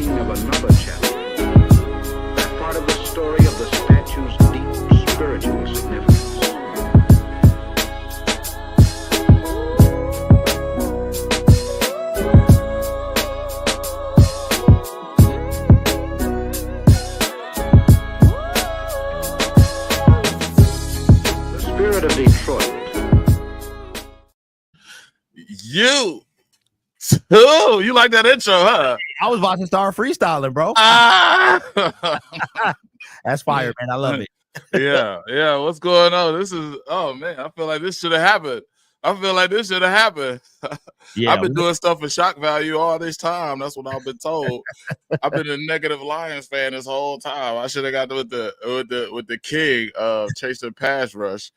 speaking of another chapter, that part of the story of the statue's deep spiritual significance. The spirit of Detroit. You like that intro, huh? I was about to start freestyling, bro. That's fire, man. I love it. Yeah. What's going on? Oh man, I feel like this should have happened. Yeah, I've been doing stuff for shock value all this time. That's what I've been told. I've been a negative Lions fan this whole time. I should have got with the king of chasing pass rush.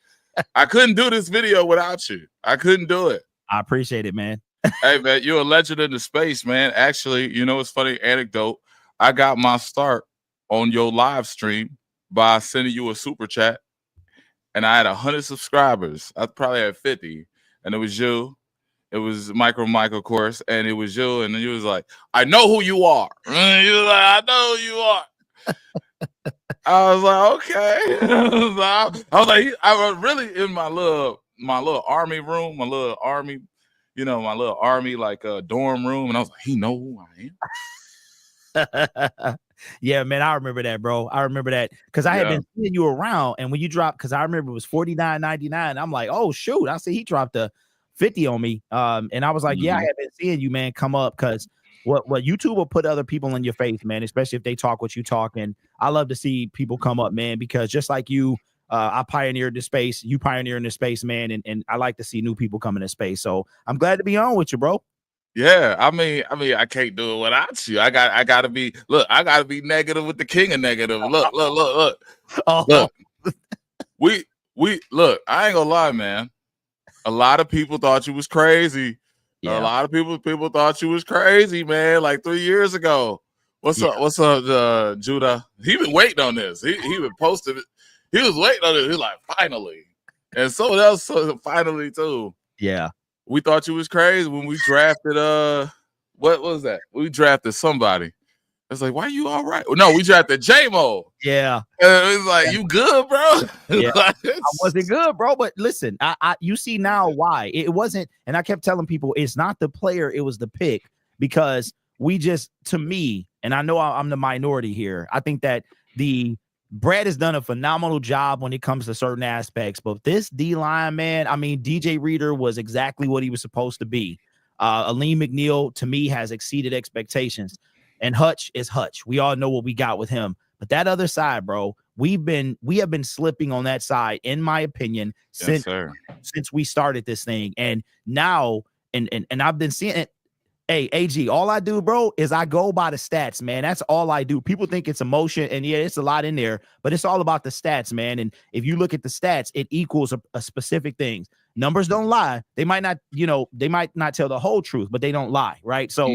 I couldn't do this video without you. I couldn't do it. I appreciate it, man. Hey man, you're a legend in the space, man. Actually, you know it's funny anecdote. I got my start on your live stream by sending you a super chat, and I had 100 subscribers. I probably had 50, and it was you. It was Mike, of course, and it was you. And then you was like, "I know who you are." You was like, "I know who you are." I was like, "Okay." I was really in my little army room, my little army. My little army dorm room, and I was like, he know who I am. Yeah, man, I remember that, bro. I remember that because I had been seeing you around, and when you dropped, because I remember it was $49.99. I'm like, oh shoot, I see he dropped a 50 on me. And I was like, yeah, I have been seeing you, man, come up because what YouTube will put other people in your face, man, especially if they talk what you talk. And I love to see people come up, man, because just like you. I pioneered this space. You pioneer in this space, man, and I like to see new people come into space. So I'm glad to be on with you, bro. Yeah, I mean, I can't do it without you. I gotta be negative with the king of negative. Look. Oh. Look. we look. I ain't gonna lie, man. A lot of people thought you was crazy. Yeah. A lot of people thought you was crazy, man. Like 3 years ago. What's up, Judah? He been waiting on this. He been posted it. He was waiting on it. He was like, finally. And someone else finally, too. Yeah. We thought you was crazy when we drafted, what was that? We drafted somebody. It's like, why you all right? No, we drafted J-Mo. Yeah. And it's like, you good, bro? Yeah. I wasn't good, bro. But listen, you see now why. It wasn't, and I kept telling people, it's not the player, it was the pick. Because to me, and I know I'm the minority here, I think that Brad has done a phenomenal job when it comes to certain aspects, but this D-line, man, I mean, DJ Reader was exactly what he was supposed to be. Aleem McNeil, to me, has exceeded expectations, and Hutch is Hutch. We all know what we got with him, but that other side, bro, we have been slipping on that side, in my opinion, since we started this thing, and now, and I've been seeing it. Hey, AG, all I do, bro, is I go by the stats, man. That's all I do. People think it's emotion, and yeah, it's a lot in there, but it's all about the stats, man. And if you look at the stats, it equals a specific thing. Numbers don't lie. They might not, they might not tell the whole truth, but they don't lie, right? So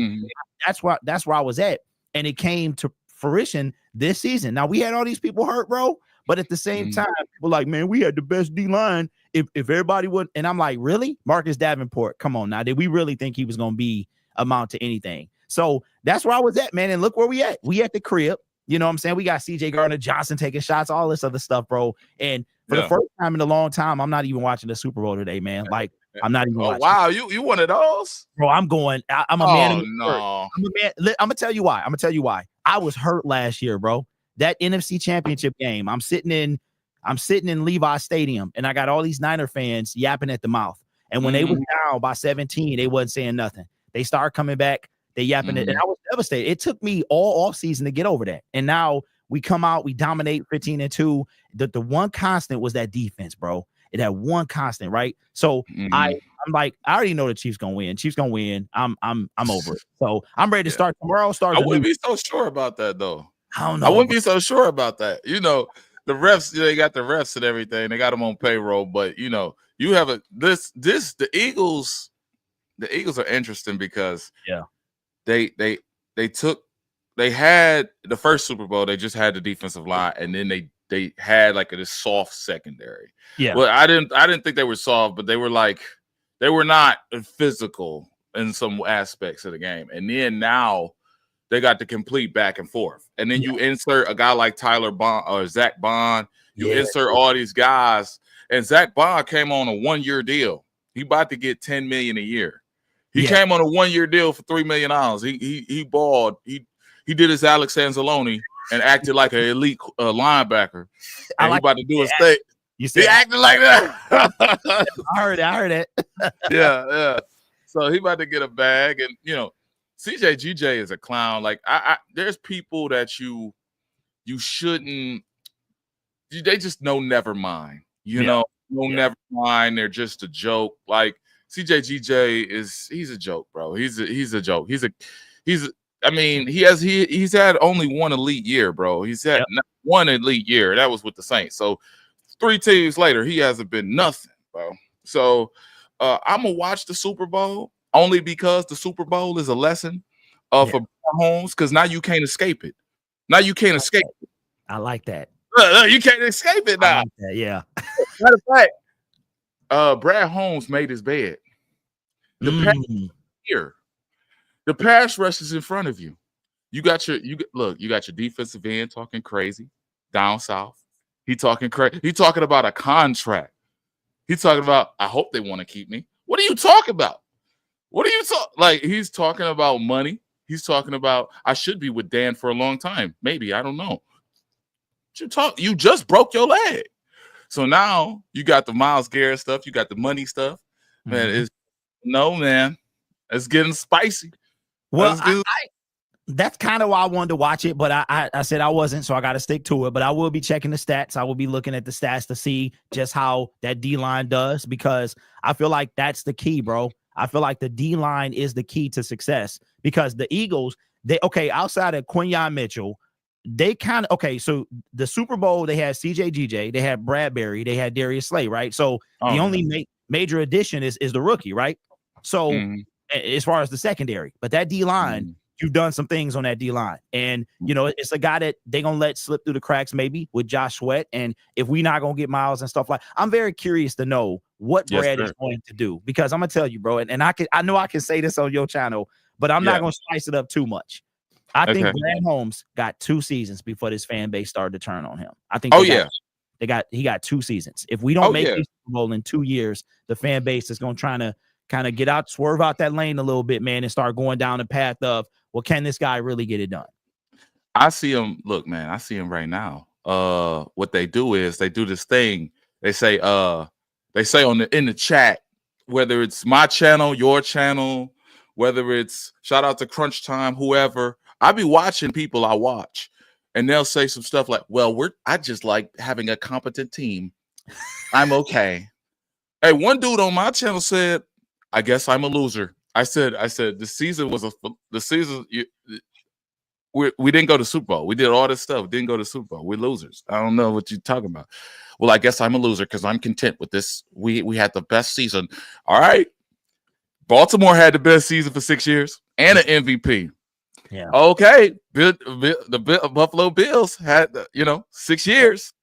that's where I was at, and it came to fruition this season. Now we had all these people hurt, bro, but at the same time, people like, man, we had the best D-line. If everybody would, and I'm like, really, Marcus Davenport? Come on, now, did we really think he was going to be amount to anything? So that's where I was at, man. And look where we at. We at the crib. You know what I'm saying? We got CJ Gardner-Johnson taking shots, all this other stuff, bro. And for the first time in a long time, I'm not even watching the Super Bowl today, man. Like, I'm not even watching. Wow, you one of those? Bro, I'm going. I'm a man. No. I'm a man. I'm gonna tell you why. I was hurt last year, bro. That NFC Championship game. I'm sitting in Levi Stadium, and I got all these Niner fans yapping at the mouth. And when they was down by 17, they wasn't saying nothing. They start coming back, they yapping it, and I was devastated. It took me all off season to get over that. And now we come out, we dominate 15-2. The one constant was that defense, bro. It had one constant, right? So I'm like, I already know the Chiefs gonna win. I'm over it. So I'm ready to start tomorrow. I wouldn't be so sure about that though. I don't know. I wouldn't be so sure about that. The refs, they got the refs and everything. They got them on payroll, but you have the Eagles. The Eagles are interesting because they had the first Super Bowl. They just had the defensive line, and then they had like this soft secondary. Yeah. Well, I didn't think they were soft, but they were not physical in some aspects of the game. And then now they got the complete back and forth. And then you insert a guy like Tyler Bond or Zach Bond. You insert all these guys. And Zach Bond came on a 1-year deal. He about to get $10 million a year. He came on a 1-year deal for $3 million. He balled. He did his Alex Anzalone and acted like an elite linebacker. And he about to do his thing. You see, he acted like that. I heard it. yeah. So he about to get a bag, and CJGJ is a clown. Like there's people that you shouldn't. They just know never mind. Never mind. They're just a joke. Like CJGJ he's a joke, bro. He's a joke. I mean, he's had only one elite year, bro. He's had one elite year. That was with the Saints. So 3 teams later, he hasn't been nothing, bro. So I'm gonna watch the Super Bowl only because the Super Bowl is a lesson for Holmes, because now you can't escape it. I like that. You can't escape it now. I like that, yeah. Matter of fact, Brad Holmes made his bed. The pass rush is in front of you. You got your defensive end talking crazy down south. He talking crazy. He talking about a contract. He's talking about, I hope they want to keep me. What are you talking about? He's talking about money. He's talking about, I should be with Dan for a long time. Maybe, I don't know. You just broke your leg. So now you got the Myles Garrett stuff. You got the money stuff. Man, it's getting spicy. Well, that's kind of why I wanted to watch it, but I said I wasn't, so I got to stick to it. But I will be checking the stats. I will be looking at the stats to see just how that D-line does, because I feel like that's the key, bro. I feel like the D-line is the key to success, because the Eagles, outside of Quinyon Mitchell, they kind of, so the Super Bowl, they had CJGJ, they had Bradbury, they had Darius Slay, right? So the only major addition is the rookie, right? So as far as the secondary, but that D-line, you've done some things on that D-line. And, it's a guy that they're going to let slip through the cracks maybe with Josh Sweat. And if we're not going to get Miles and stuff I'm very curious to know what Brad is going to do, because I'm going to tell you, bro, and I know I can say this on your channel, but I'm not going to spice it up too much. I think Brad Holmes got 2 seasons before this fan base started to turn on him. I think he got 2 seasons. If we don't make the Super Bowl in 2 years, the fan base is going to try to kind of swerve out that lane a little bit, man, and start going down the path of, well, can this guy really get it done? I see him. Look, man, I see him right now. What they do is they do this thing. They say in the chat, whether it's my channel, your channel, whether it's shout out to Crunch Time, whoever. I be watching people I watch, and they'll say some stuff like, well, I just like having a competent team. I'm okay. Hey, one dude on my channel said, I guess I'm a loser. I said the season we didn't go to Super Bowl. We did all this stuff, didn't go to Super Bowl. We're losers. I don't know what you're talking about. Well, I guess I'm a loser because I'm content with this. We had the best season. All right. Baltimore had the best season for 6 years and an MVP. Yeah. Okay. The Buffalo Bills had 6 years.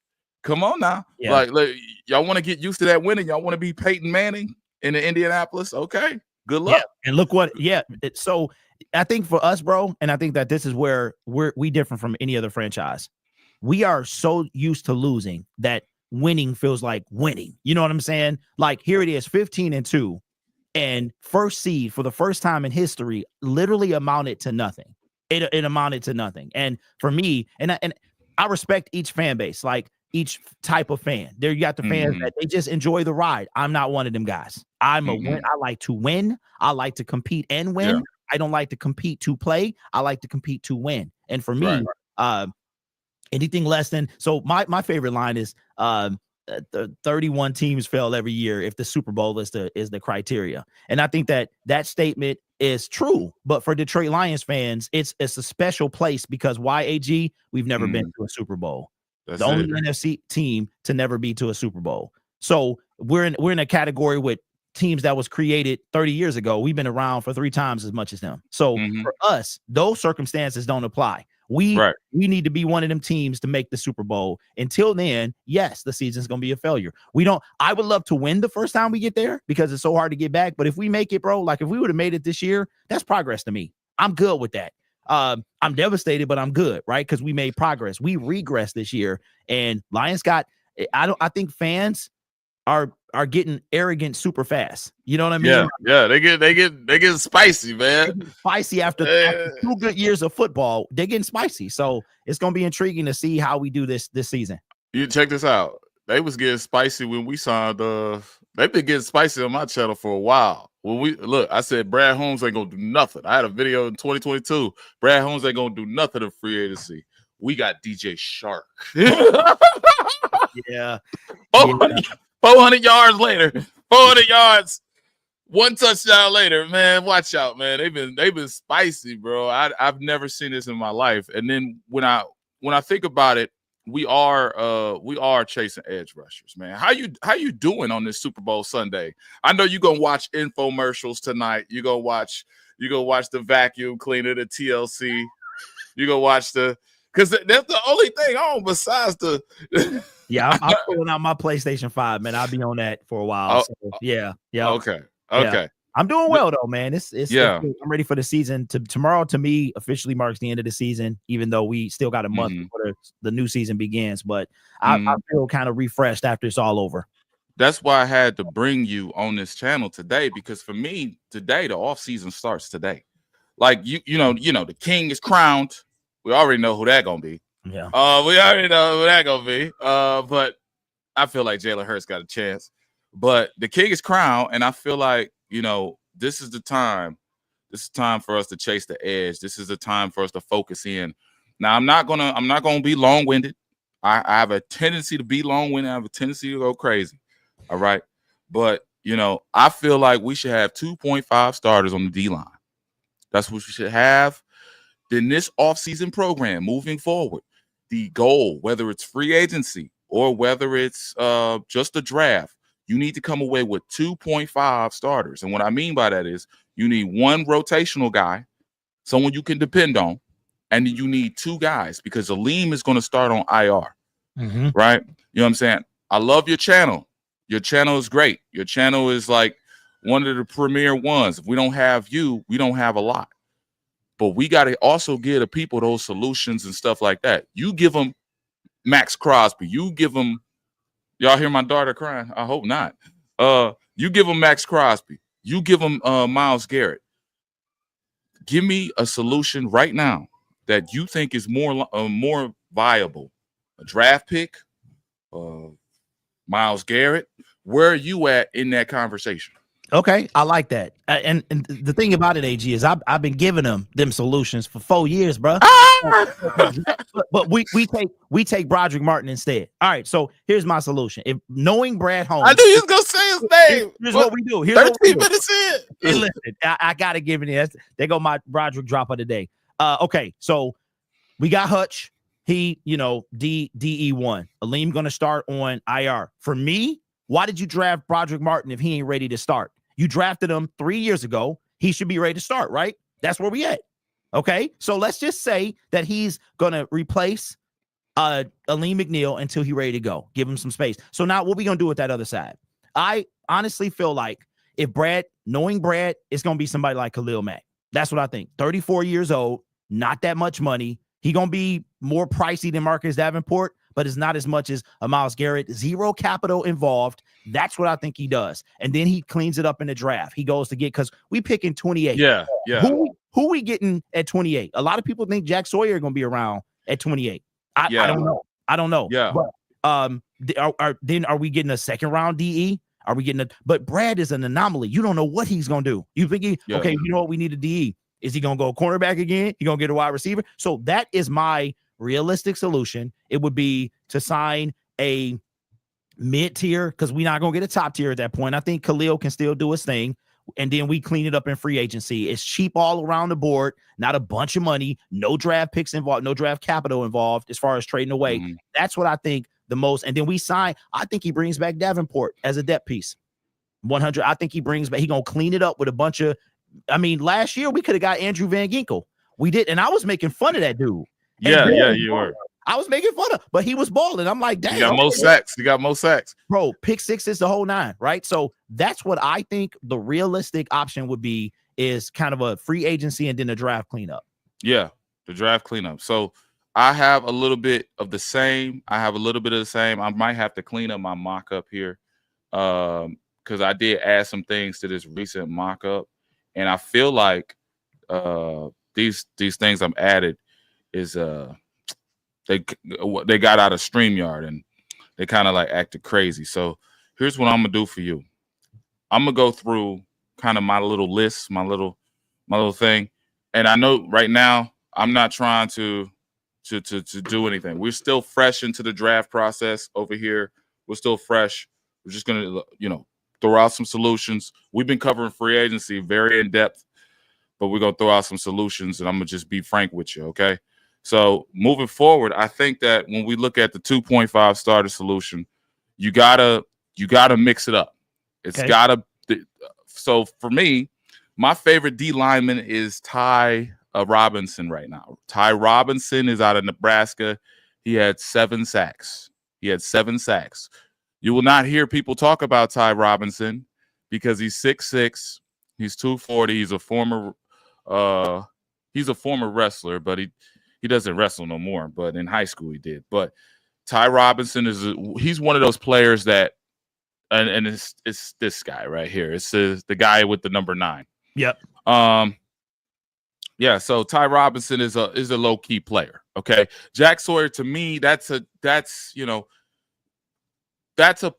Come on now. Yeah. Like y'all want to get used to that winning. Y'all want to be Peyton Manning in the Indianapolis. Okay. Good luck. Yeah. And look what, so I think for us, bro, and I think that this is where we different from any other franchise. We are so used to losing that winning feels like winning. You know what I'm saying? Like, here it is, 15-2, and first seed for the first time in history literally amounted to nothing. It amounted to nothing. And for me, and I respect each fan base, like each type of fan. There you got the fans that they just enjoy the ride. I'm not one of them guys. I'm a win. I like to win. I like to compete and win. Yeah. I don't like to compete to play. I like to compete to win. And for me, anything less than, so my favorite line is the 31 teams fail every year if the Super Bowl is the criteria. And I think that statement is true. But for Detroit Lions fans, it's a special place because YAG, we've never been to a Super Bowl. That's the only NFC team to never be to a Super Bowl. So we're in a category with teams that was created 30 years ago. We've been around for 3 times as much as them. So for us, those circumstances don't apply. We need to be one of them teams to make the Super Bowl. Until then, yes, the season's going to be a failure. I would love to win the first time we get there because it's so hard to get back. But if we make it, bro, like if we would have made it this year, that's progress to me. I'm good with that. I'm devastated, but I'm good, right? Because we made progress. We regressed this year, and Lions got. I think fans are getting arrogant super fast. You know what I mean? Yeah. They get spicy, man. Spicy after 2 good years of football. They're getting spicy. So it's gonna be intriguing to see how we do this season. You check this out. They was getting spicy when we signed. They've been getting spicy on my channel for a while. When we look, I said Brad Holmes ain't gonna do nothing. I had a video in 2022. Brad Holmes ain't gonna do nothing in free agency. We got DJ Shark. Yeah. 400 yards later. 400 yards. 1 touchdown later. Man, watch out, man. They've been spicy, bro. I've never seen this in my life. And then when I think about it, we are chasing edge rushers, man. How you doing on this Super Bowl Sunday? I know you're gonna watch infomercials tonight. You gonna watch the vacuum cleaner, the TLC. You gonna watch because that's the only thing on besides the. Yeah, I'm pulling out my PlayStation 5, man. I'll be on that for a while. So, yeah. Okay. Yeah. I'm doing well though, man. It's I'm ready for the season. Tomorrow, to me, officially marks the end of the season, even though we still got a month before the new season begins. But I feel kind of refreshed after it's all over. That's why I had to bring you on this channel today, because for me, today the off season starts today. Like you know, the king is crowned. We already know who that gonna be. Yeah. We already know who that gonna be. But I feel like Jalen Hurts got a chance. But the king is crowned, and I feel like, this is the time. This is time for us to chase the edge. This is the time for us to focus in. Now, I'm not gonna be long-winded. I have a tendency to be long-winded. I have a tendency to go crazy. All right. But I feel like we should have 2.5 starters on the D-line. That's what we should have. Then this offseason program moving forward, the goal, whether it's free agency or whether it's just a draft, you need to come away with 2.5 starters. And what I mean by that is you need 1 rotational guy, someone you can depend on, and you need 2 guys, because Aleem is going to start on IR, right? You know what I'm saying? I love your channel. Your channel is great. Your channel is like one of the premier ones. If we don't have you, we don't have a lot. But we got to also give the people those solutions and stuff like that. You give them Max Crosby. You give them. Y'all hear my daughter crying? I hope not. You give them Max Crosby. You give them Myles Garrett. Give me a solution right now that you think is more viable. A draft pick, Myles Garrett. Where are you at in that conversation? Okay, I like that. And the thing about it, AG, is I've been giving them solutions for 4 years, bro. But we take Broderick Martin instead. All right, so here's my solution. If knowing Brad Holmes, I knew you was gonna say his name. Here's what we do. 13 minutes in. Hey, listen, I gotta give it. There go my Broderick drop of the day. Okay, so we got Hutch. He, DE1. Aleem gonna start on IR. For me, why did you draft Broderick Martin if he ain't ready to start? You drafted him 3 years ago. He should be ready to start, right? That's where we at. Okay, so let's just say that he's gonna replace Aleem McNeil until he's ready to go. Give him some space. So now what we gonna do with that other side? I honestly feel like if knowing Brad, it's gonna be somebody like Khalil Mack. That's what I think. 34 years old, not that much money. He gonna be more pricey than Marcus Davenport, but it's not as much as a Myles Garrett. 0 capital involved. That's what I think he does. And then he cleans it up in the draft. He goes to get, because we picking 28. Yeah. Who we getting at 28? A lot of people think Jack Sawyer going to be around at 28. I don't know. Yeah. But then are we getting a second round DE? Are we getting but Brad is an anomaly. You don't know what he's going to do. You think okay, you know what, we need a DE. Is he going to go cornerback again? He going to get a wide receiver? So that is my realistic solution. It would be to sign a mid-tier, because we're not going to get a top tier at that point. I think Khalil can still do his thing. And then we clean it up in free agency. It's cheap all around the board, not a bunch of money, no draft picks involved, no draft capital involved as far as trading away. That's what I think the most. And then we sign, I think he brings back Davenport as a depth piece. 100. I think he brings back, he going to clean it up with a bunch of, last year we could have got Andrew Van Ginkel. We did. And I was making fun of that dude. Yeah, you were. I was making fun of, but he was balling. I'm like, dang. You got most sacks. You got most sacks. Bro, pick sixes the whole 9, right? So that's what I think the realistic option would be, is kind of a free agency and then a draft cleanup. Yeah. The draft cleanup. So I have a little bit of the same. I have a little bit of the same. I might have to clean up my mock-up here because I did add some things to this recent mock-up, and I feel like these things I'm added is they got out of StreamYard and they kind of like acted crazy. So here's what I'm gonna do for you. I'm gonna go through kind of my little list, my little thing, and I know right now I'm not trying to do anything. We're still fresh into the draft process over here. We're still fresh. We're just gonna throw out some solutions. We've been covering free agency very in depth, but we're gonna throw out some solutions, and I'm gonna just be frank with you, okay? So moving forward, I think that when we look at the 2.5 starter solution, you gotta mix it up. It's gotta. So for me, my favorite D lineman is Ty Robinson right now. Ty Robinson is out of Nebraska. He had 7 sacks. You will not hear people talk about Ty Robinson because he's 6'6", he's 240. He's a former wrestler, but he doesn't wrestle no more. But in high school he did. But Ty Robinson he's one of those players that, and it's this guy right here. It's the guy with the number 9. Yep. Yeah, so Ty Robinson is a low key player. Okay, Jack Sawyer, to me, that's a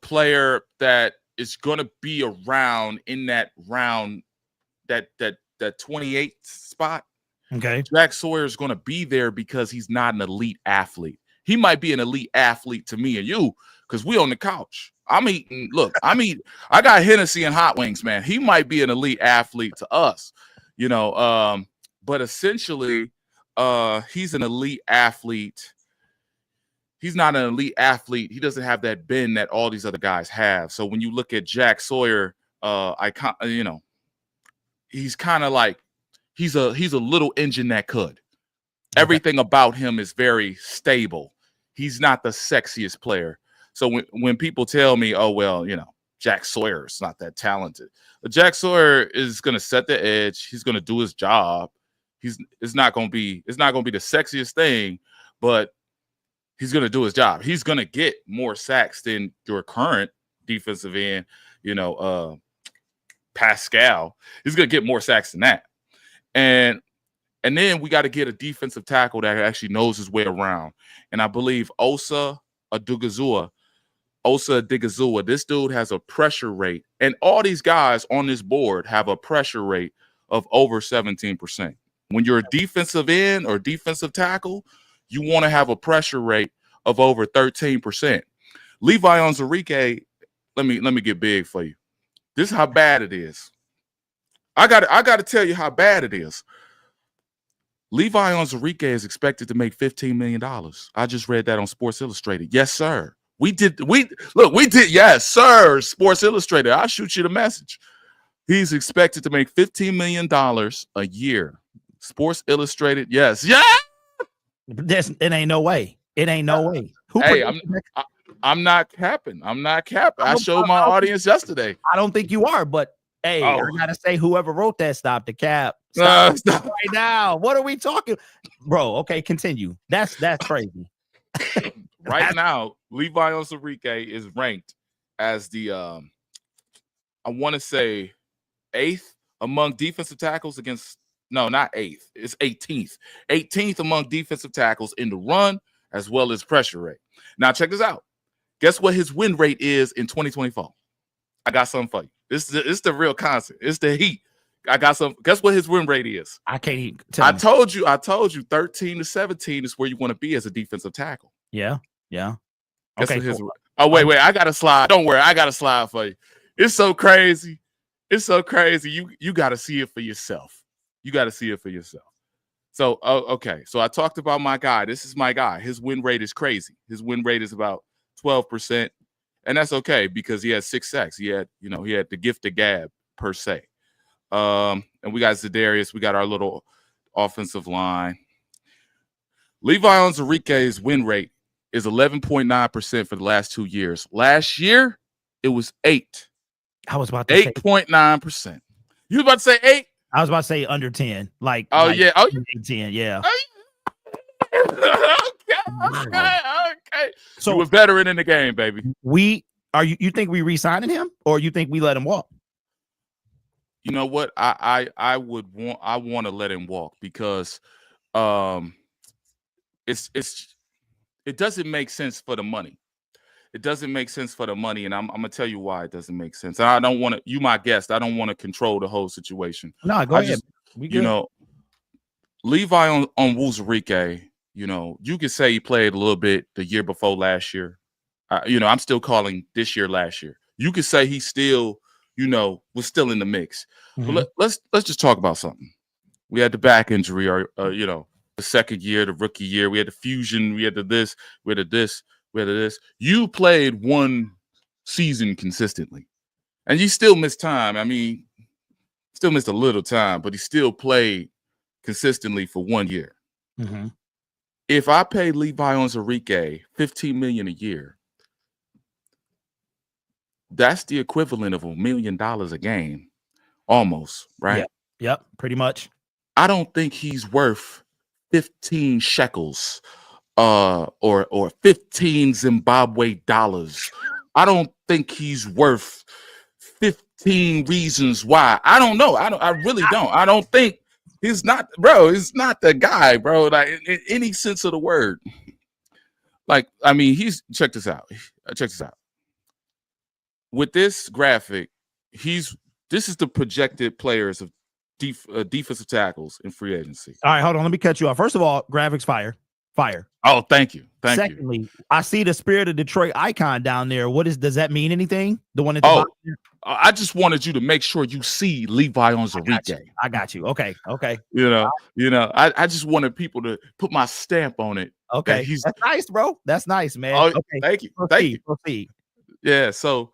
player that is going to be around in that round, that 28 spot. Okay, Jack Sawyer is going to be there because he's not an elite athlete. He might be an elite athlete to me and you because we on the couch. I got Hennessy and hot wings, man. He might be an elite athlete to us, but essentially, he's an elite athlete. He's not an elite athlete. He doesn't have that bend that all these other guys have. So when you look at Jack Sawyer, he's kind of like he's a little engine that could. Everything about him is very stable. He's not the sexiest player. So when people tell me, oh, well, Jack Sawyer is not that talented. But Jack Sawyer is going to set the edge. He's going to do his job. It's not going to be the sexiest thing, but he's going to do his job. He's going to get more sacks than your current defensive end, Pascal. He's going to get more sacks than that. And then we got to get a defensive tackle that actually knows his way around. And I believe Osa Odighizuwa, this dude has a pressure rate. And all these guys on this board have a pressure rate of over 17%. When you're a defensive end or defensive tackle, you want to have a pressure rate of over 13%. Levi Onwuzurike, let me get big for you. This is how bad it is. I got to tell you how bad it is. Levi Onwuzurike is expected to make $15 million. I just read that on Sports Illustrated. Yes, sir. We did. Yes, sir. Sports Illustrated. I'll shoot you the message. He's expected to make $15 million a year. Sports Illustrated. Yes. Yeah. It ain't no way. It ain't no way. I'm not capping. I showed my audience yesterday. I don't think you are, but hey, I gotta say, whoever wrote that, stop the cap. Stop right now. What are we talking, bro? Okay, continue. That's crazy. Right now, Levi Onwuzurike is ranked as the I want to say 8th among defensive tackles against. No, not 8th. It's 18th. 18th among defensive tackles in the run as well as pressure rate. Now, check this out. Guess what his win rate is in 2024? I got something for you. It's the real concept. It's the heat. I got some. Guess what his win rate is? I can't even tell me. I told you 13 to 17 is where you want to be as a defensive tackle. Yeah. Guess what his, oh, wait. I got a slide. Don't worry. I got a slide for you. It's so crazy. You got to see it for yourself. So, okay. So I talked about my guy. This is my guy. His win rate is crazy. His win rate is about 12%. And that's okay because he had 6 sacks. He had the gift of gab per se. And we got Zadarius. We got our little offensive line. Levi Onwuzurike's win rate is 11.9% for the last 2 years. Last year, it was 8. I was about to say 8.9%. You was about to say 8? I was about to say under 10. Like 10, yeah. Okay. So you a veteran in the game, baby. You think we re-signing him, or you think we let him walk? You know what? I want to let him walk because it doesn't make sense for the money. It doesn't make sense for the money, and I'm gonna tell you why it doesn't make sense. I don't want to. You my guest. I don't want to control the whole situation. No, go ahead. We good. You know, Levi on Wuzarike, you know, you could say he played a little bit the year before last year. You know, I'm still calling this year last year. You could say he still, you know, was still in the mix. Mm-hmm. But let's just talk about something. We had the back injury, or you know, the second year, the rookie year. We had the fusion. We had the this. We had the this. We had the this. You played one season consistently, and you still missed time. I mean, still missed a little time, but he still played consistently for 1 year. Mm-hmm. If I pay Levi Onwuzurike $15 million a year, that's the equivalent of $1 million a game, almost, right? Yep, pretty much. I don't think he's worth 15 shekels or 15 Zimbabwe dollars. I don't think he's worth 15 reasons why. I don't know. I really don't. I don't think he's not, bro. He's not the guy, bro. Like in any sense of the word. Like, I mean, check this out. Check this out. With this graphic, this is the projected players of defensive tackles in free agency. All right, hold on. Let me cut you off. First of all, graphics fire. Oh, thank you. Secondly, I see the Spirit of Detroit icon down there. Does that mean anything? The one at the bottom? I just wanted you to make sure you see Levi Onwuzurike. I got you. Okay. You know, I just wanted people to put my stamp on it. Okay. That's nice, bro. That's nice, man. Oh, okay. Thank you. Proceed. Yeah, so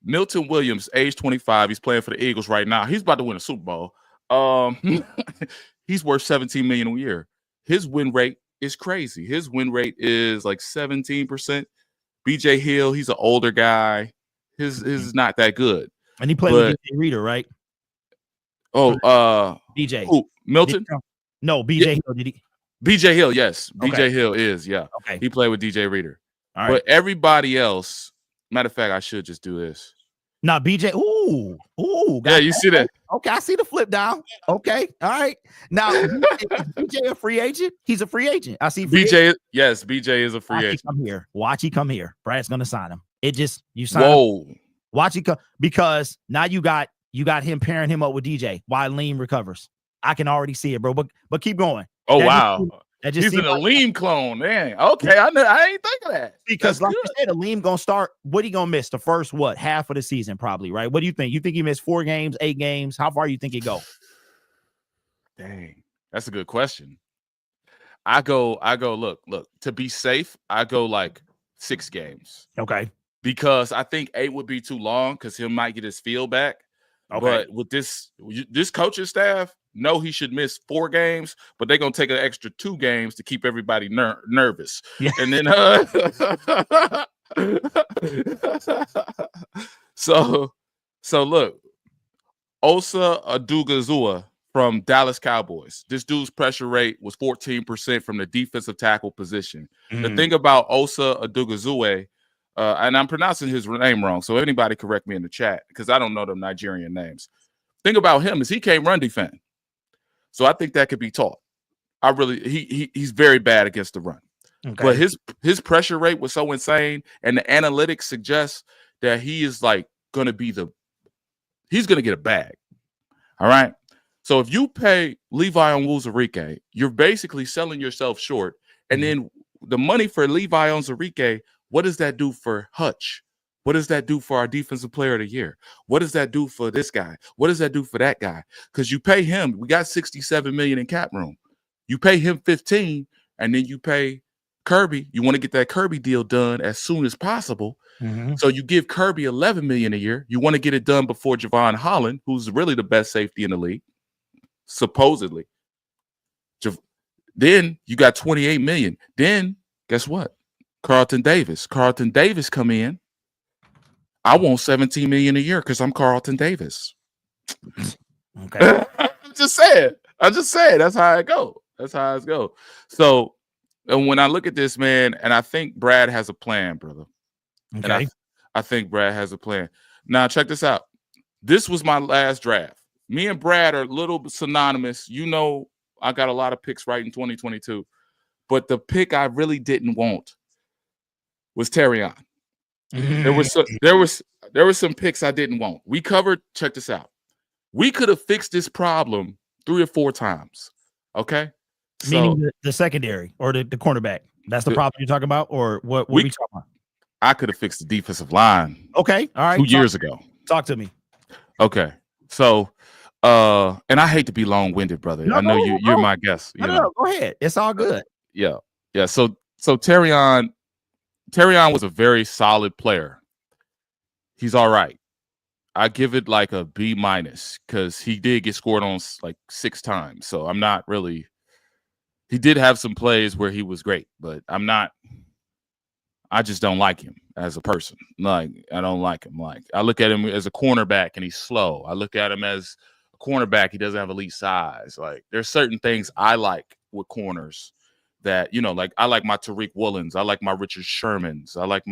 Milton Williams, age 25, he's playing for the Eagles right now. He's about to win a Super Bowl. He's worth $17 million a year. His win rate is crazy. His win rate is like 17%. BJ Hill, he's an older guy. His is not that good. And he played with DJ Reader, right? Oh, DJ. Who? Milton? No, BJ Hill. Did he? BJ Hill, yes. Okay. BJ Hill is, yeah. Okay. He played with DJ Reader. All right. But everybody else, matter of fact, I should just do this. Now, BJ. Ooh. Yeah, you see that? Okay, I see the flip down. Okay, all right. Now, is BJ a free agent? He's a free agent. I see BJ. Yes, BJ is a free agent. Watch he come here. Brad's gonna sign him. You sign. Whoa. Him. Watch he come, because now you got him pairing him up with DJ while Leem recovers. I can already see it, bro. But keep going. Oh, wow. He's an Aleem clone, man. Okay, I ain't think of that. Because like you said, Aleem gonna start. What he gonna miss the first half of the season, probably, right? What do you think? You think he missed 4 games, 8 games? How far you think he go? Dang, that's a good question. I go. Look. To be safe, I go like 6 games. Okay. Because I think 8 would be too long because he might get his feel back. Okay. But with this coaching staff, no, he should miss 4 games, but they're gonna take an extra 2 games to keep everybody nervous. Yeah. And then so look, Osa Odighizuwa from Dallas Cowboys. This dude's pressure rate was 14% from the defensive tackle position. The thing about Osa Odighizuwa, and I'm pronouncing his name wrong, so anybody correct me in the chat because I don't know them Nigerian names. Thing about him is he can't run defend. So I think that could be taught. He's very bad against the run. Okay. But his pressure rate was so insane, and the analytics suggest that he is like he's gonna get a bag. All right. So if you pay Levi Onwuzurike, you're basically selling yourself short. And then the money for Levi Onwuzurike, what does that do for Hutch? What does that do for our defensive player of the year? What does that do for this guy? What does that do for that guy? Because you pay him, we got $67 million in cap room. You pay him 15, and then you pay Kirby. You want to get that Kirby deal done as soon as possible. Mm-hmm. So you give Kirby $11 million a year. You want to get it done before Javon Holland, who's really the best safety in the league, supposedly. Then you got $28 million. Then guess what? Carlton Davis come in. I want $17 million a year because I'm Carlton Davis. Okay. I'm just saying. That's how it go. So And when I look at this, man, and I think Brad has a plan, brother. And Okay. I think Brad has a plan. Now, check this out. This was my last draft. Me and Brad are a little synonymous. You know, I got a lot of picks right in 2022. But the pick I really didn't want was Terrion. There were some picks I didn't want. We covered, check this out. We could have fixed this problem 3 or 4 times. Okay? Meaning the secondary or the cornerback. That's the problem you're talking about, or what we talking about? I could have fixed the defensive line. Okay. All right. 2 years ago. Talk to me. Okay. So and I hate to be long-winded, brother. I know you're my guest. No, go ahead. It's all good. Yeah. So Terrion was a very solid player. He's all right. I give it like a B- because he did get scored on like 6 times. So I'm not really. He did have some plays where he was great, but I just don't like him as a person. Like, I don't like him. Like, I look at him as a cornerback and he's slow. I look at him as a cornerback. He doesn't have elite size. Like, there's certain things I like with corners that, like I like my Tariq Woolens. I like my Richard Shermans. I like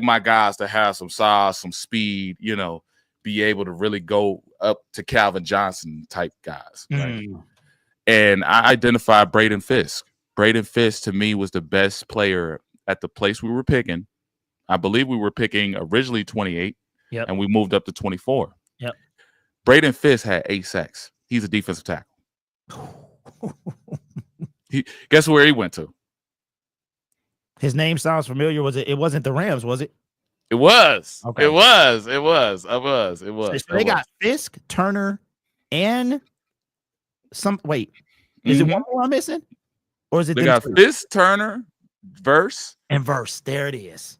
my guys to have some size, some speed, be able to really go up to Calvin Johnson type guys. Right? And I identified Braden Fisk. Braden Fisk, to me, was the best player at the place we were picking. I believe we were picking originally 28, and we moved up to 24. Yep. Braden Fisk had 8 sacks. He's a defensive tackle. Guess where he went to? His name sounds familiar. Was it? It wasn't the Rams, was it? It was. Okay. It was. So they got Fisk, Turner, and some. Wait, is it one more I'm missing, or is it? They got Fisk, Turner, Verse. There it is.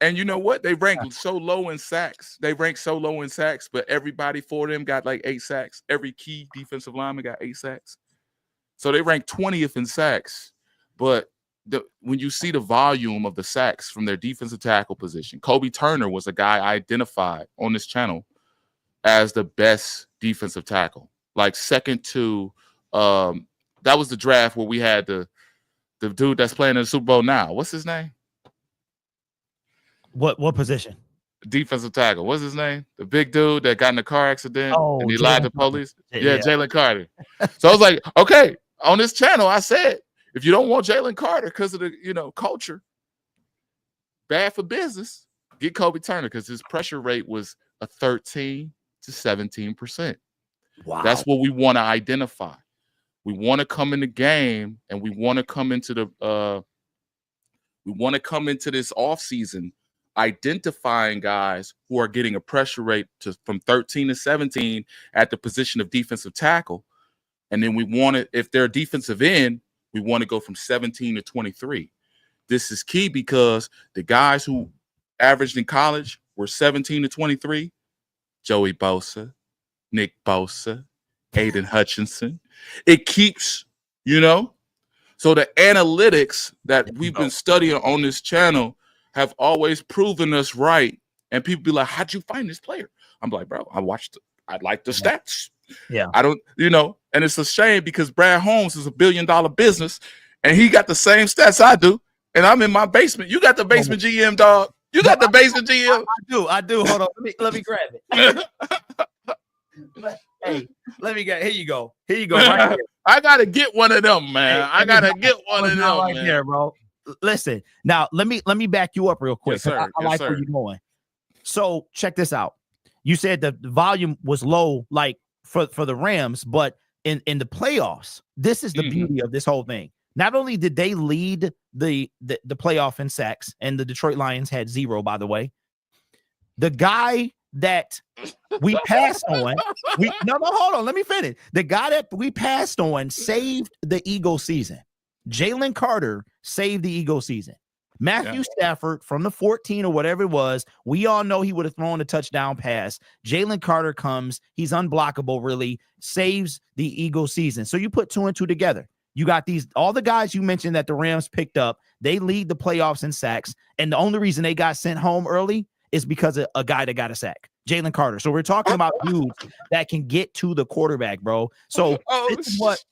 And you know what? They ranked so low in sacks. But everybody for them got like 8 sacks. Every key defensive lineman got 8 sacks. So they ranked 20th in sacks. But when you see the volume of the sacks from their defensive tackle position, Kobe Turner was a guy I identified on this channel as the best defensive tackle. Like second to that was the draft where we had the dude that's playing in the Super Bowl now. What's his name? What position? Defensive tackle. What's his name? The big dude that got in a car accident and he lied to police. Yeah, Jalen Carter. So I was like, okay, on this channel, I said, if you don't want Jalen Carter because of the culture, bad for business, get Kobe Turner because his pressure rate was a 13 to 17%. Wow. That's what we want to identify. We want to come in the game and we want to come into this offseason identifying guys who are getting a pressure rate from 13 to 17 at the position of defensive tackle. And then we want to, if they're defensive end, we want to go from 17 to 23. This is key because the guys who averaged in college were 17 to 23, Joey Bosa, Nick Bosa, Aiden Hutchinson. It keeps, so the analytics that we've been studying on this channel have always proven us right. And people be like, how'd you find this player? I'm like, bro, I like the stats. Yeah. I don't, and it's a shame because Brad Holmes is $1 billion business and he got the same stats I do. And I'm in my basement. You got the basement GM, dog. You got the basement GM. I do. Hold on. Let me grab it. Hey, let me get. Here you go. Right here. I gotta get one of them, man. I gotta get one of them, right man. There, bro. Listen, now let me back you up real quick. Yes, sir. I like where you're going. So check this out. You said the volume was low, like for the Rams, but in the playoffs, this is the beauty of this whole thing. Not only did they lead the playoff in sacks, and the Detroit Lions had 0, by the way. The guy that we passed on, hold on, let me finish. The guy that we passed on saved the Eagle season. Jalen Carter saved the Eagle season. Matthew Stafford from the 14 or whatever it was, we all know he would have thrown a touchdown pass. Jalen Carter comes, he's unblockable, really, saves the Eagle season. So you put 2 and 2 together. You got all the guys you mentioned that the Rams picked up, they lead the playoffs in sacks, and the only reason they got sent home early is because of a guy that got a sack, Jalen Carter. So we're talking about dudes that can get to the quarterback, bro. So this is what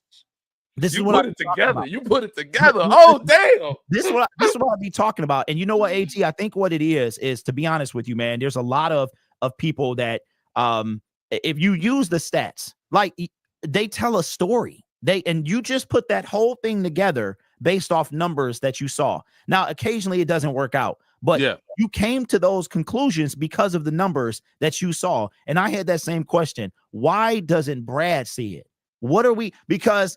This is You what put I'm it talking together. about. You put it together. Oh, damn. This is what I be talking about. And you know what, AG? I think what it is to be honest with you, man, there's a lot of people that if you use the stats, like they tell a story. And you just put that whole thing together based off numbers that you saw. Now, occasionally it doesn't work out, but Yeah. you came to those conclusions because of the numbers that you saw. And I had that same question. Why doesn't Brad see it? What are we? Because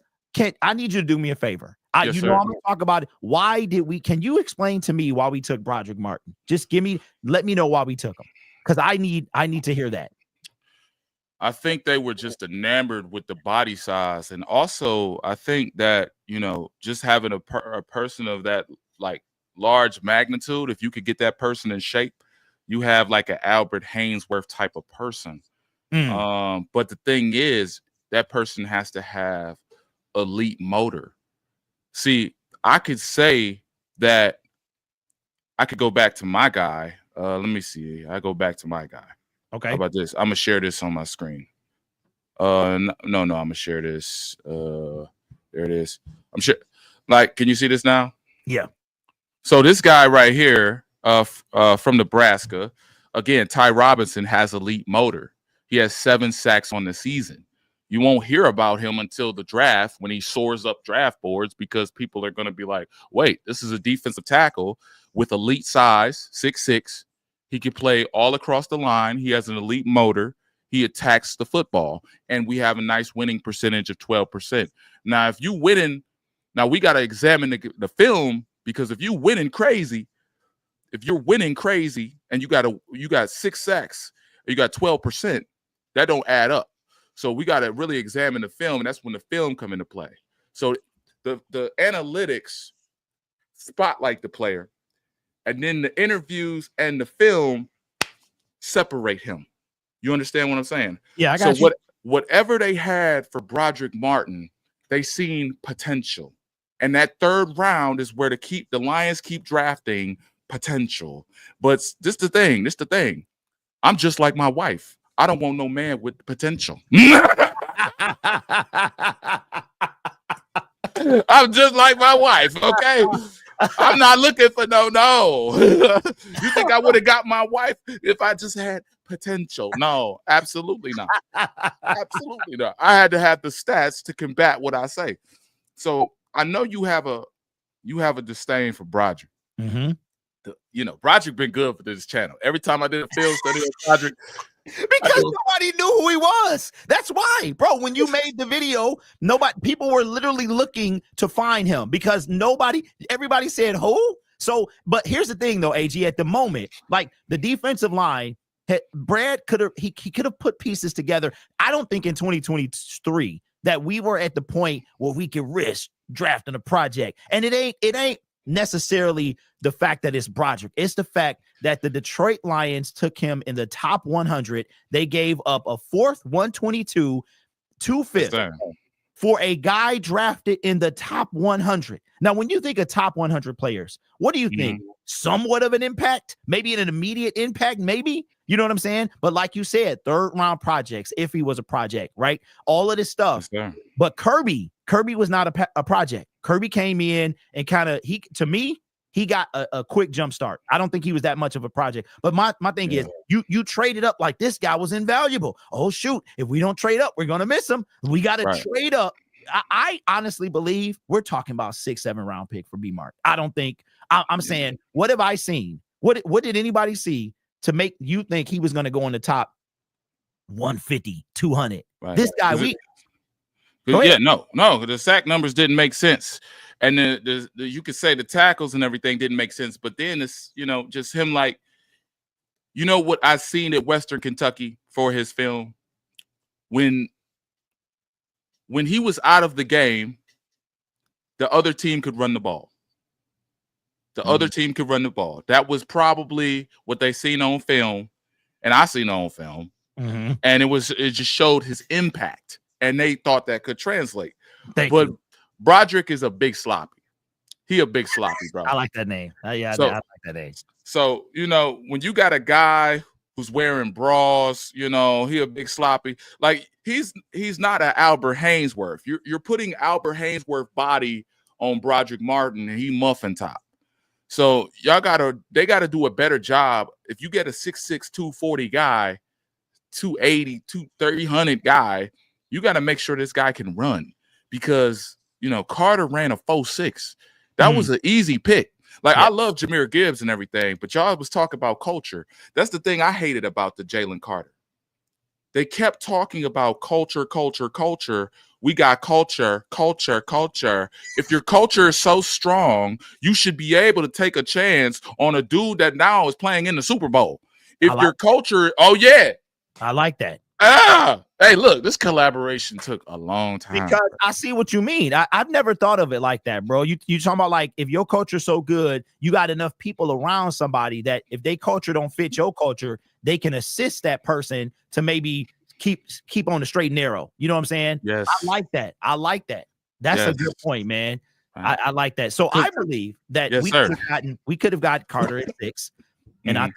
I need you to do me a favor. Yes, you sir. know, I'm gonna talk about it. Why did we? Can you explain to me why we took Broderick Martin? Just let me know why we took him, because I need to hear that. I think they were just enamored with the body size, and also I think that just having a person of that like large magnitude, if you could get that person in shape, you have like an Albert Hainsworth type of person. But the thing is, that person has to have elite motor. See, I could say that I could go back to my guy. Let me see. I go back to my guy. Okay. How about this? I'm gonna share this on my screen. No, I'm gonna share this. There it is. I'm sure. Like, can you see this now? Yeah. So this guy right here, from Nebraska, again, Ty Robinson has elite motor. He has 7 sacks on the season. You won't hear about him until the draft when he soars up draft boards, because people are going to be like, wait, this is a defensive tackle with elite size, 6'6". He can play all across the line. He has an elite motor. He attacks the football, and we have a nice winning percentage of 12%. Now, if you winning, now we got to examine the film, because if you're winning crazy and you got 6 sacks, you got 12%, that don't add up. So we got to really examine the film, and that's when the film come into play. So the analytics spotlight the player, and then the interviews and the film separate him. You understand what I'm saying? Yeah, I got you. Whatever they had for Broderick Martin, they seen potential. And that 3rd round is where the Lions keep drafting potential. But this the thing. I'm just like my wife. I don't want no man with potential. I'm just like my wife, okay? I'm not looking for no. You think I would have got my wife if I just had potential? No, absolutely not. Absolutely not. I had to have the stats to combat what I say. So I know you have a disdain for Broderick. Mm-hmm. Broderick been good for this channel. Every time I did a field study on Broderick, because nobody knew who he was. That's why, bro. When you made the video, people were literally looking to find him, because everybody said who. So, but here's the thing, though, AG. At the moment, like the defensive line, Brad could have put pieces together. I don't think in 2023 that we were at the point where we could risk drafting a project, and it ain't necessarily the fact that it's Broderick. It's the fact that the Detroit Lions took him in the top 100. They gave up a 4th, 122, 2/5 for a guy drafted in the top 100. Now, when you think of top 100 players, what do you think? Somewhat of an impact, maybe an immediate impact, maybe. You know what I'm saying? But like you said, 3rd round projects, if he was a project, right? All of this stuff. Yes, but Kirby was not a project. Kirby came in and he got a quick jump start. I don't think he was that much of a project. But my thing is, you traded up like this guy was invaluable. Oh, shoot. If we don't trade up, we're going to miss him. We got to trade up. I honestly believe we're talking about 6-7 round pick for B-Mark. I don't think I'm saying, what have I seen? What did anybody see to make you think he was going to go in the top 150, 200? Right. This guy, the sack numbers didn't make sense. And you could say the tackles and everything didn't make sense. But then it's, just him like, what I seen at Western Kentucky for his film, when he was out of the game, the other team could run the ball. Other team could run the ball. That was probably what they seen on film, and I seen on film. Mm-hmm. And it just showed his impact, and they thought that could translate. But Broderick is a big sloppy. He a big sloppy, bro. I like that name. I like that name. So, when you got a guy who's wearing bras. You know, he a big sloppy. Like he's not an Albert Hainsworth. You're putting Albert Hainsworth body on Broderick Martin, and he muffin top. So they gotta do a better job. If you get a 6'6", 240 guy, 280, 300 guy, you got to make sure this guy can run, because Carter ran a 4.6. That was an easy pick. Like, I love Jahmyr Gibbs and everything, but y'all was talking about culture. That's the thing I hated about the Jalen Carter. They kept talking about culture. We got culture. If your culture is so strong, you should be able to take a chance on a dude that now is playing in the Super Bowl. If your culture, I like that. Hey, look, this collaboration took a long time. Because I see what you mean. I've never thought of it like that, bro. You talking about, like, if your culture's so good, you got enough people around somebody that if they culture don't fit your culture, they can assist that person to maybe keep on the straight and narrow. You know what I'm saying? Yes. I like that. That's a good point, man. I like that. So I believe that we could have got Carter at 6. And I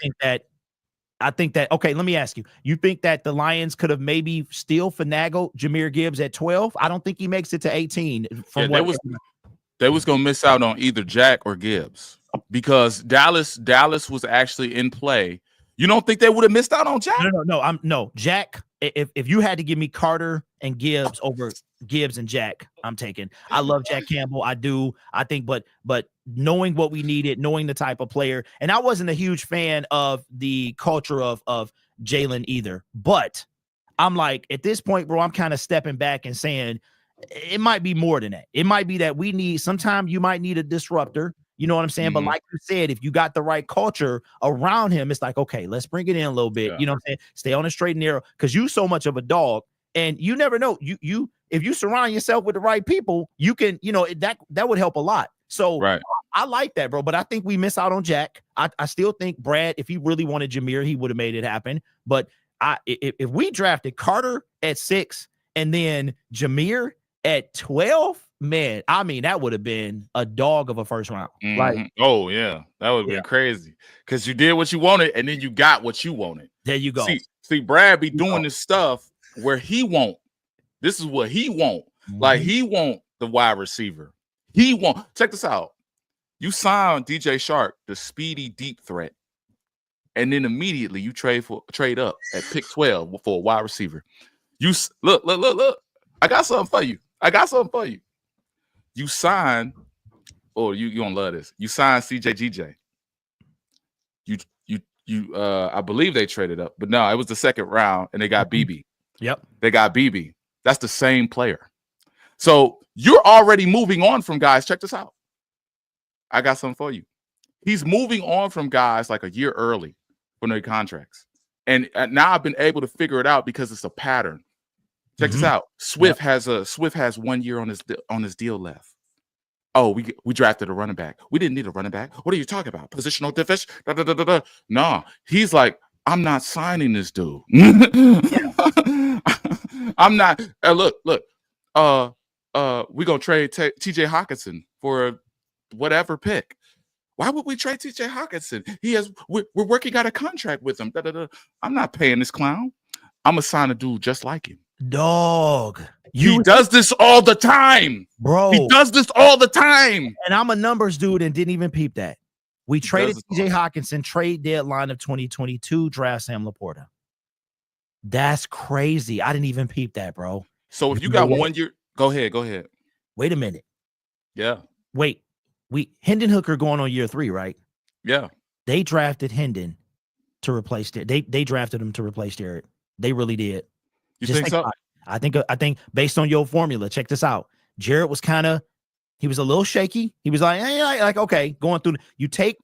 think that, okay, let me ask you. You think that the Lions could have maybe still finagled Jahmyr Gibbs at 12? I don't think he makes it to 18. They was going to miss out on either Jack or Gibbs, because Dallas was actually in play. You don't think they would have missed out on Jack? No. Jack, if you had to give me Carter and Gibbs over Gibbs and Jack, I'm taking. I love Jack Campbell. I do. I think, but knowing what we needed, knowing the type of player, and I wasn't a huge fan of the culture of Jalen either. But I'm like, at this point, bro, I'm kind of stepping back and saying it might be more than that. It might be that sometimes you might need a disruptor. You know what I'm saying? But like you said, if you got the right culture around him, it's like, okay, let's bring it in a little bit. Yeah. You know what I'm saying? Stay on the straight and narrow, because you so much of a dog, and you never know. You if you surround yourself with the right people, you can, that would help a lot. So I like that, bro. But I think we miss out on Jack. I still think Brad, if he really wanted Jahmyr, he would have made it happen. But if we drafted Carter at 6 and then Jahmyr at 12, man, I mean, that would have been a dog of a first round. Like, oh yeah, that would have been crazy, because you did what you wanted and then you got what you wanted. There you go. See, Brad be doing this stuff where he won't. This is what he won't. Like, he want the wide receiver. He won't. Check this out. You sign DJ Shark, the speedy deep threat, and then immediately you trade up at pick 12 for a wide receiver. You look. I got something for you. You sign, you gonna love this. You sign CJGJ. I believe they traded up, but no, it was the second round, and they got BB. Yep, they got BB. That's the same player. So you're already moving on from guys. Check this out. I got something for you. He's moving on from guys like a year early from their contracts, and now I've been able to figure it out because it's a pattern. Check this out. Swift has 1 year on his deal left. Oh, we drafted a running back. We didn't need a running back. What are you talking about? Positional deficit? No, he's like, I'm not signing this dude. I'm not. Look. We're gonna trade TJ Hawkinson for whatever pick. Why would we trade TJ Hawkinson? We're working out a contract with him. I'm not paying this clown. I'm gonna sign a dude just like him. Dog. He does this all the time, bro. He does this all the time. And I'm a numbers dude and didn't even peep that. We traded TJ Hawkinson, trade deadline of 2022, draft Sam Laporta. That's crazy. I didn't even peep that, bro. So if you got 1 year, go ahead. Wait a minute. Yeah. Wait. Hendon Hooker going on year 3, right? Yeah. They drafted Hendon to replace they drafted him to replace Jarrett. They really did. You think so? I think based on your formula, check this out. Jarrett was he was a little shaky. He was like, hey, okay, going through. You take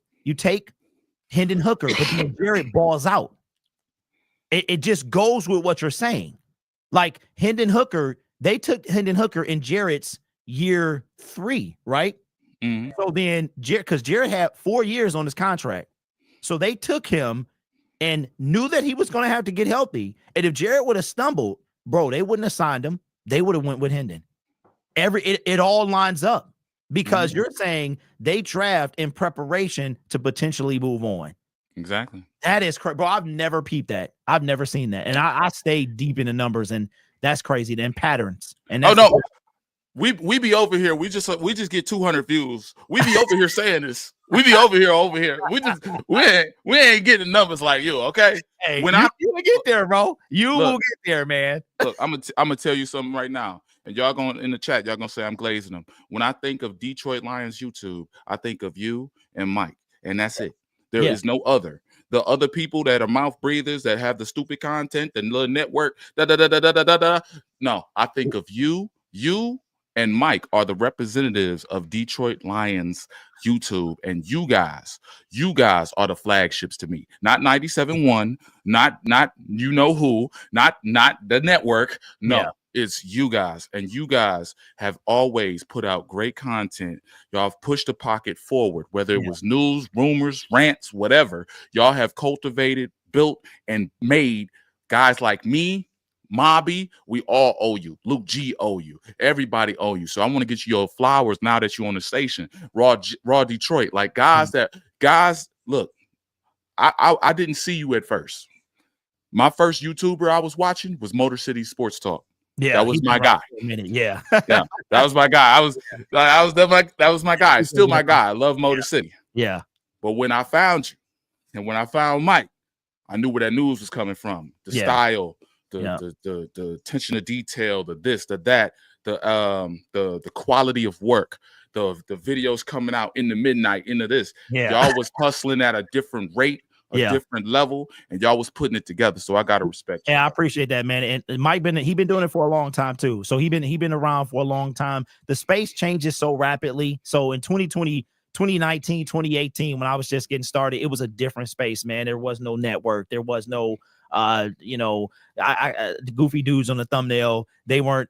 Hendon Hooker, but then Jarrett balls out. It just goes with what you're saying. Like Hendon Hooker, they took Hendon Hooker in Jarrett's year 3, right? Mm-hmm. So then because Jarrett had 4 years on his contract. So they took him and knew that he was going to have to get healthy. And if Jarrett would have stumbled, bro, they wouldn't have signed him. They would have went with Hendon. It all lines up because you're saying they draft in preparation to potentially move on. Exactly. That is crazy, bro. I've never peeped that. I've never seen that, and I stay deep in the numbers, and that's crazy. Then patterns, and Oh that's no, we be over here. We just get 200 views. We be over here saying this. We be over here. We ain't getting numbers like you. Okay. hey, When you will get there, bro. You Look. will get there, man. Look, I'm gonna tell you something right now, and y'all going in the chat. Y'all gonna say I'm glazing them. When I think of Detroit Lions YouTube, I think of you and Mike, and that's it. There is no other. The other people that are mouth breathers that have the stupid content and little network, No, I think of you. You and Mike are the representatives of Detroit Lions YouTube, and you guys are the flagships to me. Not 97.1, not you know who, not the network. No, it's you guys, and you guys have always put out great content. Y'all have pushed the pocket forward, whether it was news, rumors, rants, whatever. Y'all have cultivated, built, and made guys like me, Mobby, we all owe you. Luke G owe you. Everybody owe you. So I want to get you your flowers now that you're on the station. Raw Detroit. Like guys, look, I didn't see you at first. My first YouTuber I was watching was Motor City Sports Talk. Yeah, that was my guy. Yeah, that was my guy. That was my guy. Still my guy. I love Motor City. Yeah. But when I found you, and when I found Mike, I knew where that news was coming from. The style. The attention to detail, the this, the that, the quality of work, the videos coming out in the midnight into this. Y'all was hustling at a different rate, different level, and y'all was putting it together. So I gotta respect you. Yeah, I appreciate that, man. And Mike been doing it for a long time too. So he been around for a long time. The space changes so rapidly. So in 2019, 2018, when I was just getting started, it was a different space, man. There was no network. There was no the goofy dudes on the thumbnail, they weren't,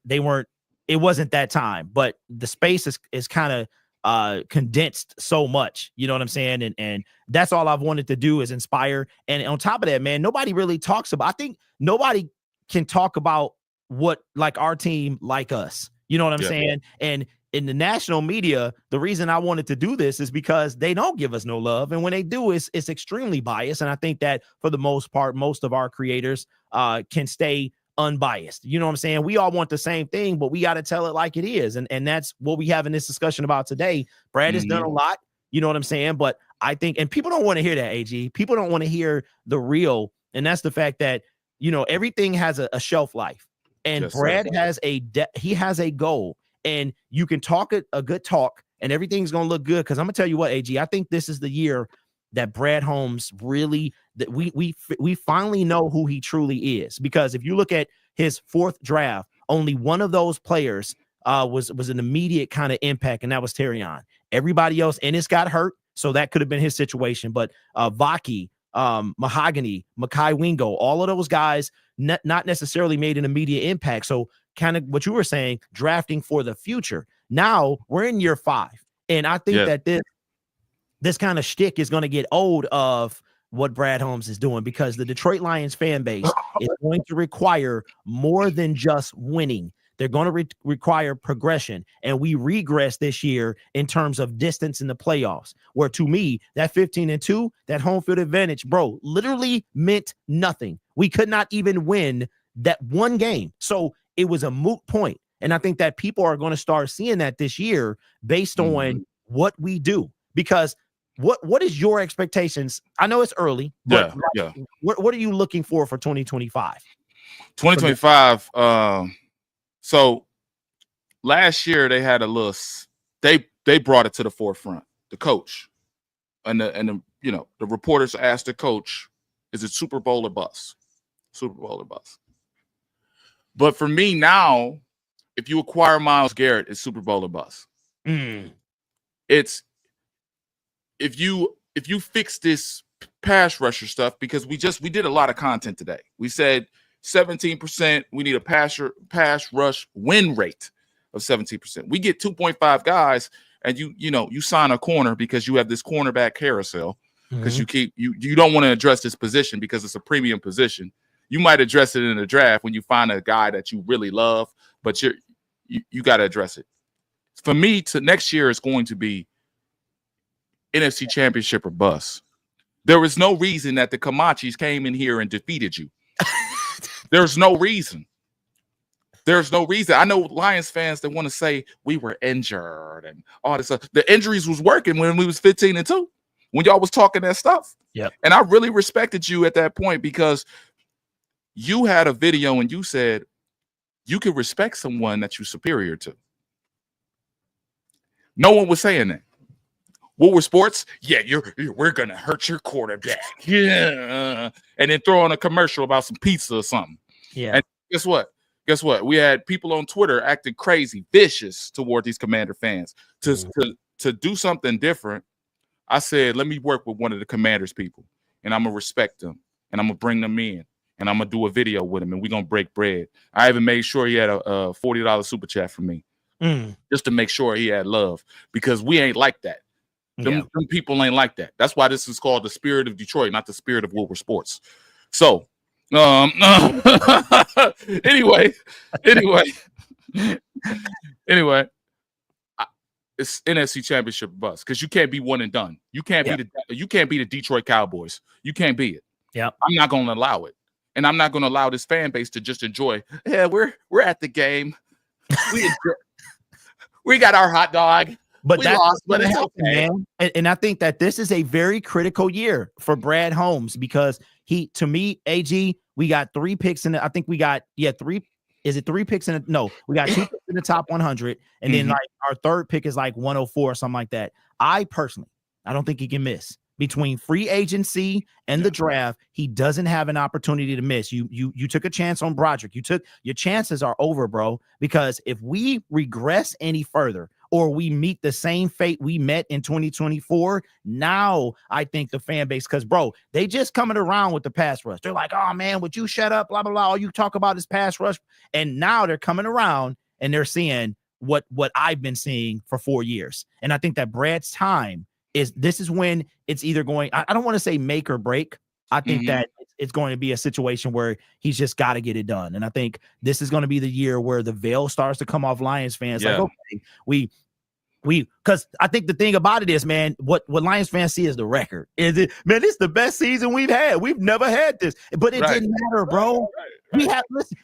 it wasn't that time, but the space is kind of condensed so much, you know what I'm saying? And that's all I've wanted to do is inspire. And on top of that, man, nobody really talks about, I think nobody can talk about what like our team like us, you know what I'm saying? And in the national media, the reason I wanted to do this is because they don't give us no love. And when they do, it's extremely biased. And I think that for the most part, most of our creators can stay unbiased. You know what I'm saying? We all want the same thing, but we got to tell it like it is. And that's what we have in this discussion about today. Brad has done a lot, you know what I'm saying? But I think, and people don't want to hear that, AG. People don't want to hear the real. And that's the fact that, you know, everything has a shelf life. And Brad has he has a goal. And you can talk a good talk and everything's going to look good. Because I'm going to tell you what, AG, I think this is the year that Brad Holmes really, that we finally know who he truly is. Because if you look at his fourth draft, only one of those players was an immediate kind of impact, and that was Terrion. Everybody else, Ennis got hurt, so that could have been his situation. But Vaki, Mahogany, Makai Wingo, all of those guys not necessarily made an immediate impact. So kind of what you were saying, drafting for the future. Now we're in year 5. And I think that this kind of shtick is going to get old of what Brad Holmes is doing, because the Detroit Lions fan base is going to require more than just winning. They're going to require progression. And we regress this year in terms of distance in the playoffs, where to me, that 15-2, that home field advantage, bro, literally meant nothing. We could not even win that one game. So it was a moot point. And I think that people are going to start seeing that this year based on what we do. Because what is your expectations? I know it's early, but what are you looking for 2025? 2025. So last year they had a little, they brought it to the forefront. The coach and the you know, the reporters asked the coach, is it Super Bowl or bust? Super Bowl or bust. But for me now, if you acquire Myles Garrett, it's Super Bowl or bust. It's if you fix this pass rusher stuff, because we did a lot of content today. We said 17%. We need a pass rush win rate of 17%. We get 2.5 guys, and you sign a corner because you have this cornerback carousel, because you don't want to address this position because it's a premium position. You might address it in the draft when you find a guy that you really love, but you got to address it. For me, to next year is going to be NFC Championship or bust. There was no reason that the Comanches came in here and defeated you. There's no reason. There's no reason. I know Lions fans that want to say we were injured and all this stuff. The injuries was working when we was 15-2, when y'all was talking that stuff. Yeah. And I really respected you at that point because you had a video and you said you could respect someone that you're superior to. No one was saying that. What were sports? Yeah, we're gonna hurt your quarterback. Yeah, and then throw on a commercial about some pizza or something. Yeah. And guess what? Guess what? We had people on Twitter acting crazy, vicious toward these Commander fans. To do something different, I said, let me work with one of the Commanders people, and I'm gonna respect them, and I'm gonna bring them in, and I'm gonna do a video with him, and we're gonna break bread. I even made sure he had a $40 super chat from me, just to make sure he had love, because we ain't like that. Them people ain't like that. That's why this is called the Spirit of Detroit, not the Spirit of Wilbur Sports. So, anyway, it's NFC Championship bust because you can't be one and done. You can't be the Detroit Cowboys. You can't be it. Yeah, I'm not going to allow it, and I'm not going to allow this fan base to just enjoy. Yeah, we're at the game. We got our hot dog. But we that's lost, but what's it's happening, okay. man. And I think that this is a very critical year for Brad Holmes because to me, AG, we got 3 picks in the, I think we got, 3. Is it 3 picks in the, no, we got 2 picks in the top 100. And then like our third pick is like 104 or something like that. I don't think he can miss. Between free agency and the draft, he doesn't have an opportunity to miss. You took a chance on Broderick. Your chances are over, bro. Because if we regress any further or we meet the same fate we met in 2024, now I think the fan base, because bro, they just coming around with the pass rush. They're like, oh man, would you shut up? Blah blah blah. All you talk about is pass rush, and now they're coming around and they're seeing what I've been seeing for 4 years. And I think that Brad's time this is when it's either going, I don't want to say make or break. I think that it's going to be a situation where he's just got to get it done. And I think this is going to be the year where the veil starts to come off Lions fans. Like, okay, we because I think the thing about it is, man, what Lions fans see is the record. Is it, man, this is the best season we've had. We've never had this, but it didn't matter, bro.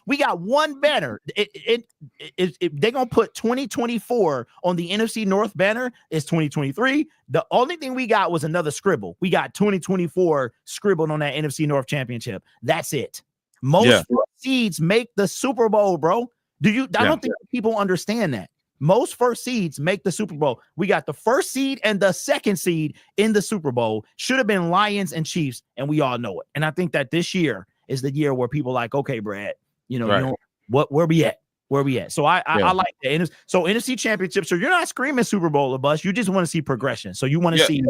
We got one banner. They're gonna put 2024 on the NFC North banner. It's 2023. The only thing we got was another scribble. We got 2024 scribbled on that NFC North championship. That's it. Most seeds make the Super Bowl, bro. I don't think people understand that. Most first seeds make the Super Bowl. We got the first seed and the second seed in the Super Bowl. Should have been Lions and Chiefs, and we all know it. And I think that this year is the year where people are like, okay, Brad, you know where we at? Where we at? So I like that. So NFC Championship. So you're not screaming Super Bowl or bust. You just want to see progression. So you want to see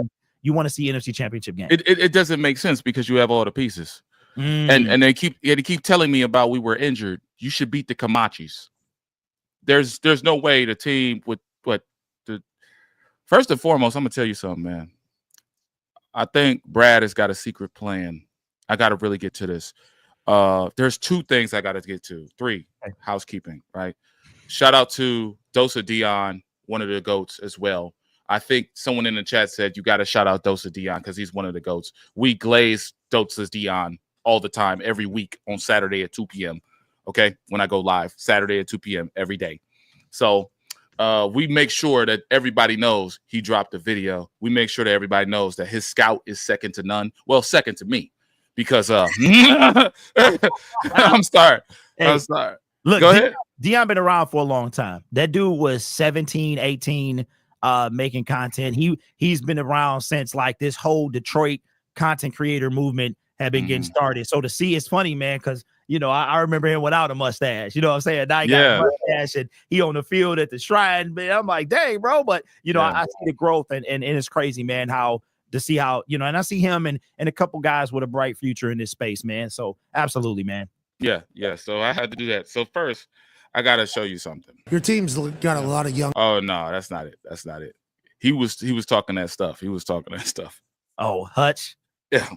NFC Championship game. It doesn't make sense because you have all the pieces, and they keep telling me about we were injured. You should beat the Comanches. There's no way the team would first and foremost, I'm gonna tell you something, man. I think Brad has got a secret plan. I gotta really get to this. There's 2 things I gotta get to. 3, housekeeping, right? Shout out to Dosa Dion, one of the GOATs as well. I think someone in the chat said you gotta shout out Dosa Dion because he's one of the GOATs. We glaze Dosa Dion all the time, every week on Saturday at 2 p.m. Okay, when I go live, Saturday at 2 p.m. every day. So we make sure that everybody knows he dropped a video. We make sure that everybody knows that his scout is second to none. Well, second to me, because I'm sorry. I'm sorry. Look, go ahead. Dion been around for a long time. That dude was 17, 18, making content. He's been around since like this whole Detroit content creator movement had been getting started. So to see, it's funny, man, because I remember him without a mustache. You know what I'm saying? Now he got a mustache and he on the field at the Shrine. Man, I'm like, dang, bro. But I see the growth and it's crazy, man, to see how, and I see him and a couple guys with a bright future in this space, man. So absolutely, man. Yeah. So I had to do that. So first, I gotta show you something. Your team's got a lot of young. Oh no, that's not it. He was talking that stuff. Oh, Hutch. Yeah.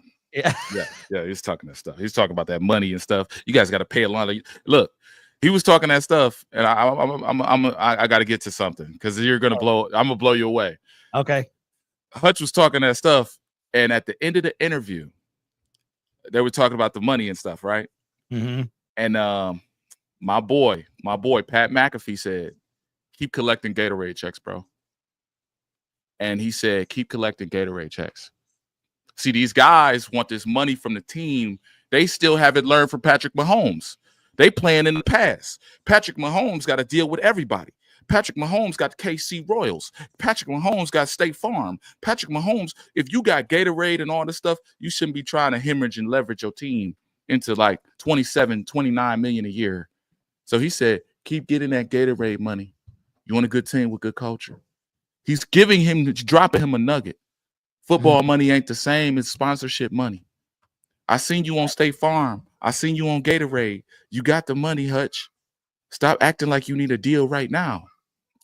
He's talking that stuff. He's talking about that money and stuff. You guys got to pay a lot of. Look, he was talking that stuff, and I got to get to something because you're gonna blow. I'm gonna blow you away. Okay. Hutch was talking that stuff And at the end of the interview, they were talking about the money and stuff, right? Mm-hmm. And my boy Pat McAfee said, "Keep collecting Gatorade checks, bro." And he said, "Keep collecting Gatorade checks." See, these guys want this money from the team. They still haven't learned from Patrick Mahomes. They playing in the past. Patrick Mahomes got to deal with everybody. Patrick Mahomes got KC Royals. Patrick Mahomes got State Farm. Patrick Mahomes, if you got Gatorade and all this stuff, you shouldn't be trying to hemorrhage and leverage your team into like 27, 29 million a year. So he said, keep getting that Gatorade money. You want a good team with good culture. He's dropping him a nugget. Football money ain't the same as sponsorship money. I seen you on State Farm. I seen you on Gatorade. You got the money, Hutch. Stop acting like you need a deal right now.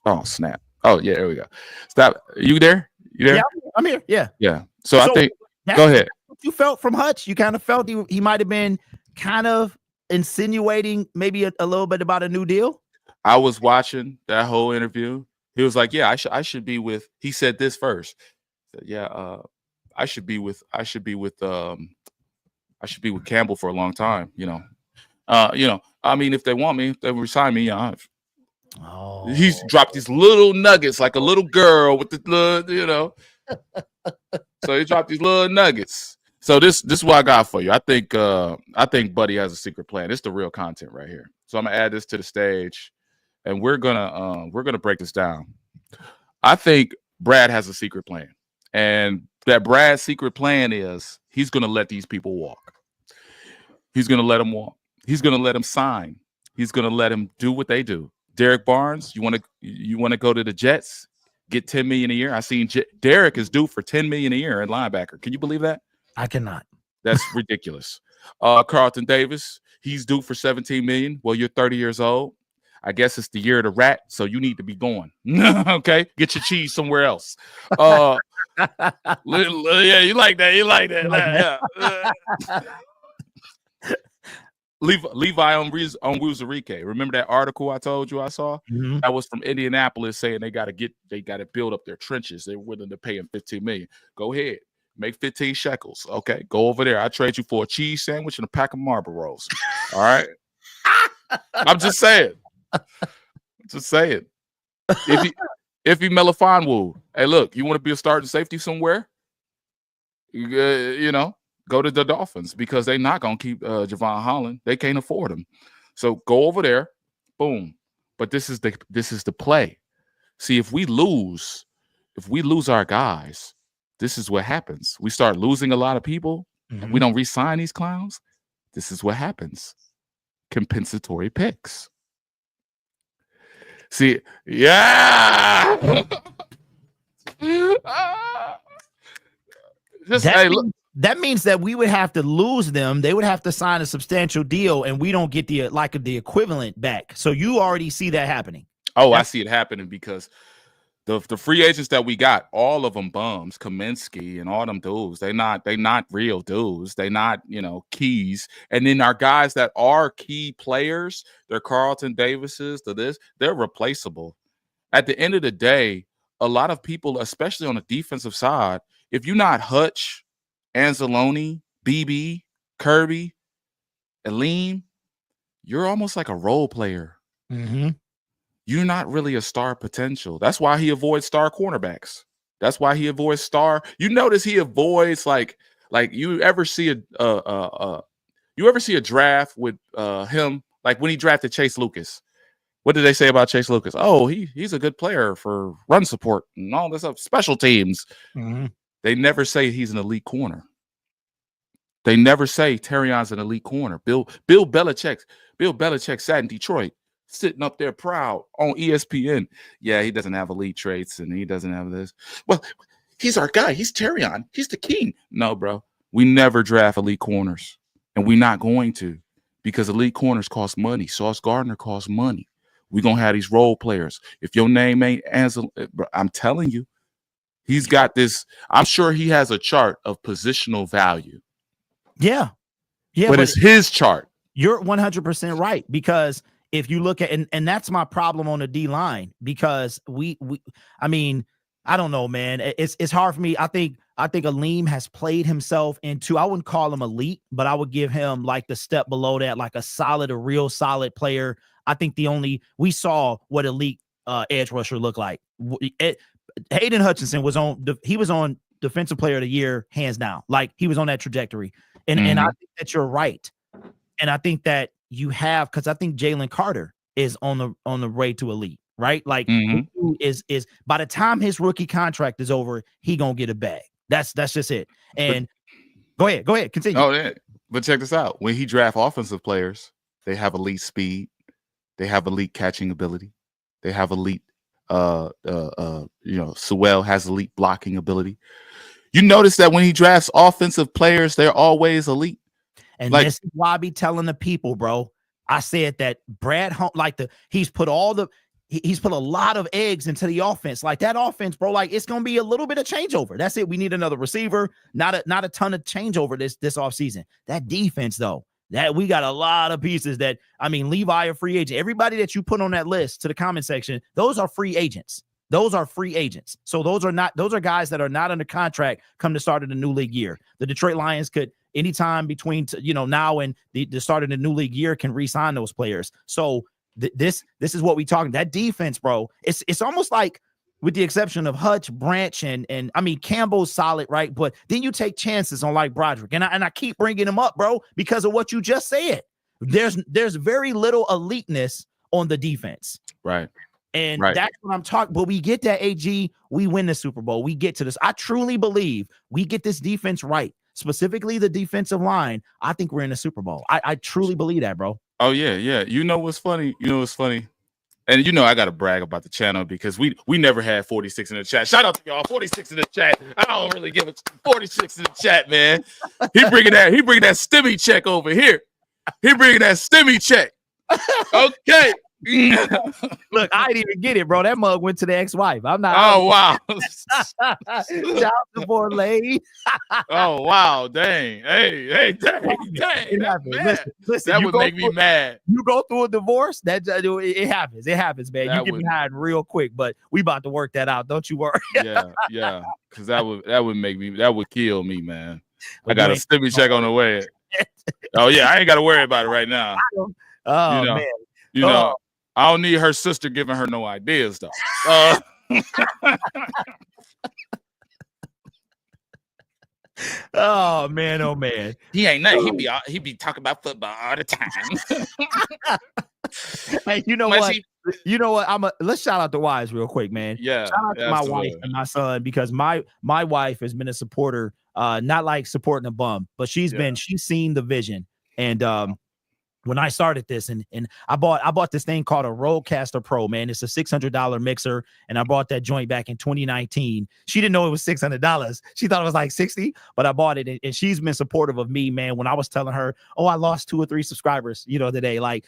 Oh, snap. Oh, yeah, there we go. Stop. You there? You there? Yeah, I'm here. Yeah. Yeah. So I think, go ahead. What you felt from Hutch? You kind of felt he might have been kind of insinuating maybe a little bit about a new deal? I was watching that whole interview. He was like, yeah, I should be with, he said this first. Said, yeah, I should be with Campbell for a long time, you know. I mean, if they want me, if they resign me, he's dropped these little nuggets like a little girl with the little, you know. So he dropped these little nuggets. So this is what I got for you. I think Buddy has a secret plan. It's the real content right here. So I'm gonna add this to the stage, and we're gonna break this down. I think Brad has a secret plan, and that Brad's secret plan is he's gonna let these people walk. He's gonna let them walk. He's gonna let them sign. He's gonna let them do what they do. Derek Barnes, you want to go to the Jets, get $10 million a year? I seen Derek is due for $10 million a year at linebacker. Can you believe that? I cannot. That's ridiculous. Carlton Davis, he's due for $17 million. Well, you're 30 years old. I guess it's the year of the rat, so you need to be going. Okay, get your cheese somewhere else. Yeah, you like that. You like that. Yeah. Levi on Wuzarike. Remember that article I told you I saw? Mm-hmm. That was from Indianapolis saying they got to build up their trenches. They're willing to pay him $15 million. Go ahead, make 15 shekels. Okay, go over there. I trade you for a cheese sandwich and a pack of Marlboros. All right. I'm just saying. If he Melifonwu, hey, look, you want to be a starting safety somewhere? You know. Go to the Dolphins because they're not going to keep Javon Holland. They can't afford him. So go over there, boom. But this is the play. See, if we lose our guys, this is what happens. We start losing a lot of people, and we don't re-sign these clowns. This is what happens. Compensatory picks. See, yeah. That means that we would have to lose them. They would have to sign a substantial deal, and we don't get the equivalent back. So you already see that happening. Oh, I see it happening because the free agents that we got, all of them bums, Kaminsky and all them dudes. They not real dudes. They not, keys. And then our guys that are key players, they're Carlton Davises, they're replaceable. At the end of the day, a lot of people, especially on the defensive side, if you're not Hutch, Anzalone, BB, Kirby, Aleem, you're almost like a role player. Mm-hmm. You're not really a star potential. That's why he avoids star cornerbacks. That's why he avoids star. You notice he avoids like you ever see a draft with him, like when he drafted Chase Lucas. What did they say about Chase Lucas? Oh, he's a good player for run support and all this stuff, special teams. Mm-hmm. They never say he's an elite corner. They never say Terrion's an elite corner. Bill Belichick sat in Detroit, sitting up there proud on ESPN. Yeah, he doesn't have elite traits and he doesn't have this. Well, he's our guy. He's Terrion. He's the king. No, bro. We never draft elite corners, and we're not going to because elite corners cost money. Sauce Gardner costs money. We're going to have these role players. If your name ain't Ansel, I'm telling you, he's got this. I'm sure he has a chart of positional value. Yeah. But it's his chart. You're 100% right, because if you look at and that's my problem on the D line, because we I mean, I don't know, man. It's hard for me. I think I think Aleem has played himself into, I wouldn't call him elite, but I would give him like the step below that, like a real solid player. I think we saw what elite edge rusher looked like. Hayden Hutchinson was on defensive player of the year, hands down. Like he was on that trajectory. And I think that you're right. And I think that you have, because I think Jalen Carter is on the way to elite, right? Like is by the time his rookie contract is over, he gonna get a bag. That's just it. And go ahead, continue. Oh yeah, but check this out. When he draft offensive players, they have elite speed, they have elite catching ability, they have elite. Sewell has elite blocking ability. You notice that when he drafts offensive players, they're always elite. And this is why I be telling the people, bro. I said that Brad Hunt, he's put a lot of eggs into the offense. Like that offense, bro, like it's gonna be a little bit of changeover. That's it. We need another receiver, not a ton of changeover this offseason. That defense, though, that we got a lot of pieces that, I mean, Levi, a free agent. Everybody that you put on that list to the comment section, those are free agents. Those are free agents. So those are guys that are not under contract come the start of the new league year. The Detroit Lions could anytime between now and the start of the new league year can re-sign those players. So this is what we talking. That defense, bro, it's almost like, with the exception of Hutch, Branch, and I mean Campbell's solid, right? But then you take chances on like Broderick, and I keep bringing him up, bro, because of what you just said. There's very little eliteness on the defense, right? And that's what I'm talking. But we get that AG, we win the Super Bowl. We get to this. I truly believe we get this defense right, specifically the defensive line. I think we're in the Super Bowl. I truly believe that, bro. Oh yeah. You know what's funny? And I gotta brag about the channel because we never had 46 in the chat. Shout out to y'all, 46 in the chat. I don't really give it 46 in the chat, man. He bringing that stimmy check over here. He bringing that stimmy check. Okay. Look, I didn't even get it, bro. That mug went to the ex-wife. I'm not. Oh wow. Shout out to poor lady. Oh wow, dang. Hey, dang. Listen, that would make me mad. You go through a divorce, it happens. It happens, man. You get behind real quick, but we about to work that out. Don't you worry. yeah. Because that would kill me, man. I got a stimmy check on the way. Oh yeah, I ain't gotta worry about it right now. Oh man. I don't need her sister giving her no ideas though. Oh man. He ain't nothing. He be talking about football all the time. Hey, you know what? Let's shout out the wives real quick, man. Yeah. Shout out to my wife and my son, because my wife has been a supporter, not like supporting a bum, but she's seen the vision. And when I started this, and I bought this thing called a Rodecaster Pro, man. It's a $600 mixer, and I bought that joint back in 2019. She didn't know it was $600. She thought it was like 60, but I bought it, and she's been supportive of me, man. When I was telling her, oh, I lost 2 or 3 subscribers, today,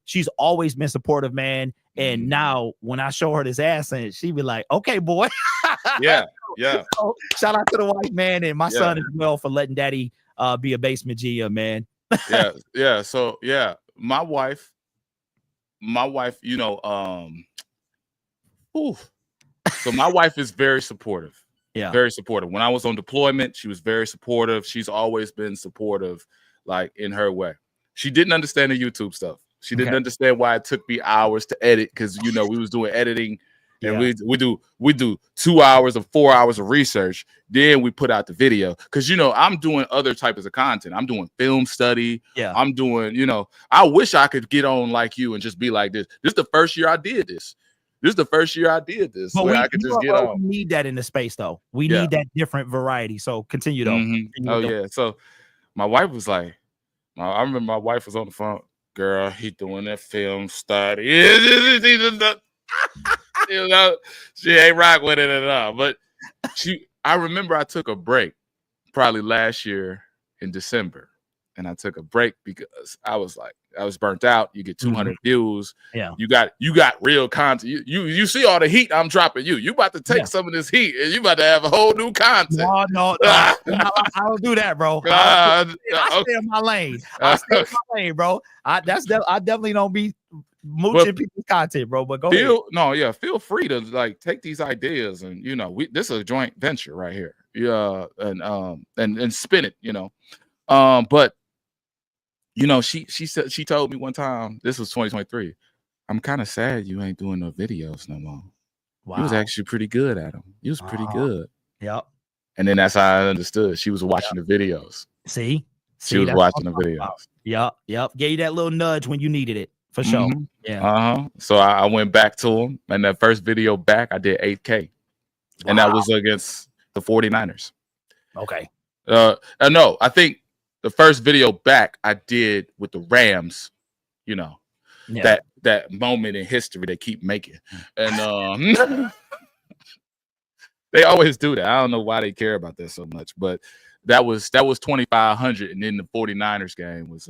she's always been supportive, man. And now when I show her this ass, and she be like, okay, boy. Yeah. So, shout out to the wife, man, and my son as well for letting daddy be a basement G, man. Yeah. So my wife, so my wife is very supportive. Yeah, very supportive. When I was on deployment, she was very supportive. She's always been supportive, like in her way. She didn't understand the YouTube stuff. She didn't understand why it took me hours to edit, because we was doing editing. And we do 2 hours or 4 hours of research. Then we put out the video, because I'm doing other types of content. I'm doing film study. Yeah, I'm doing. I wish I could get on like you and just be like this. This is the first year I did this. But I could just get on. We need that in the space, though. We need that different variety. So continue, though. Yeah. So my wife was like, I remember my wife was on the phone. Girl, he doing that film study. She ain't rock with it at all. But I remember I took a break probably last year in December, and I took a break because I was burnt out. You get 200 views. Yeah, you got real content. You see all the heat I'm dropping. You about to take some of this heat, and you about to have a whole new content. No, I don't do that, bro. I stay in my lane. Bro. I definitely don't be mooching people's content, bro. But go ahead. Feel free to take these ideas, and this is a joint venture right here. Yeah, and spin it, but she told me one time, this was 2023. I'm kind of sad you ain't doing no videos no more. You was Wow. actually pretty good at them. You was pretty good. Yep. And then that's how I understood. She was watching the videos. See, She was that's watching what the I'm talking about. videos. Yep. Gave you that little nudge when you needed it, for sure. Yeah. So I went back to him, and that first video back, I did 8K, and that was against the 49ers. Okay. No, I think the first video back I did with the Rams. That moment in history they keep making, and they always do that. I don't know why they care about that so much, but that was 2,500, and then the 49ers game was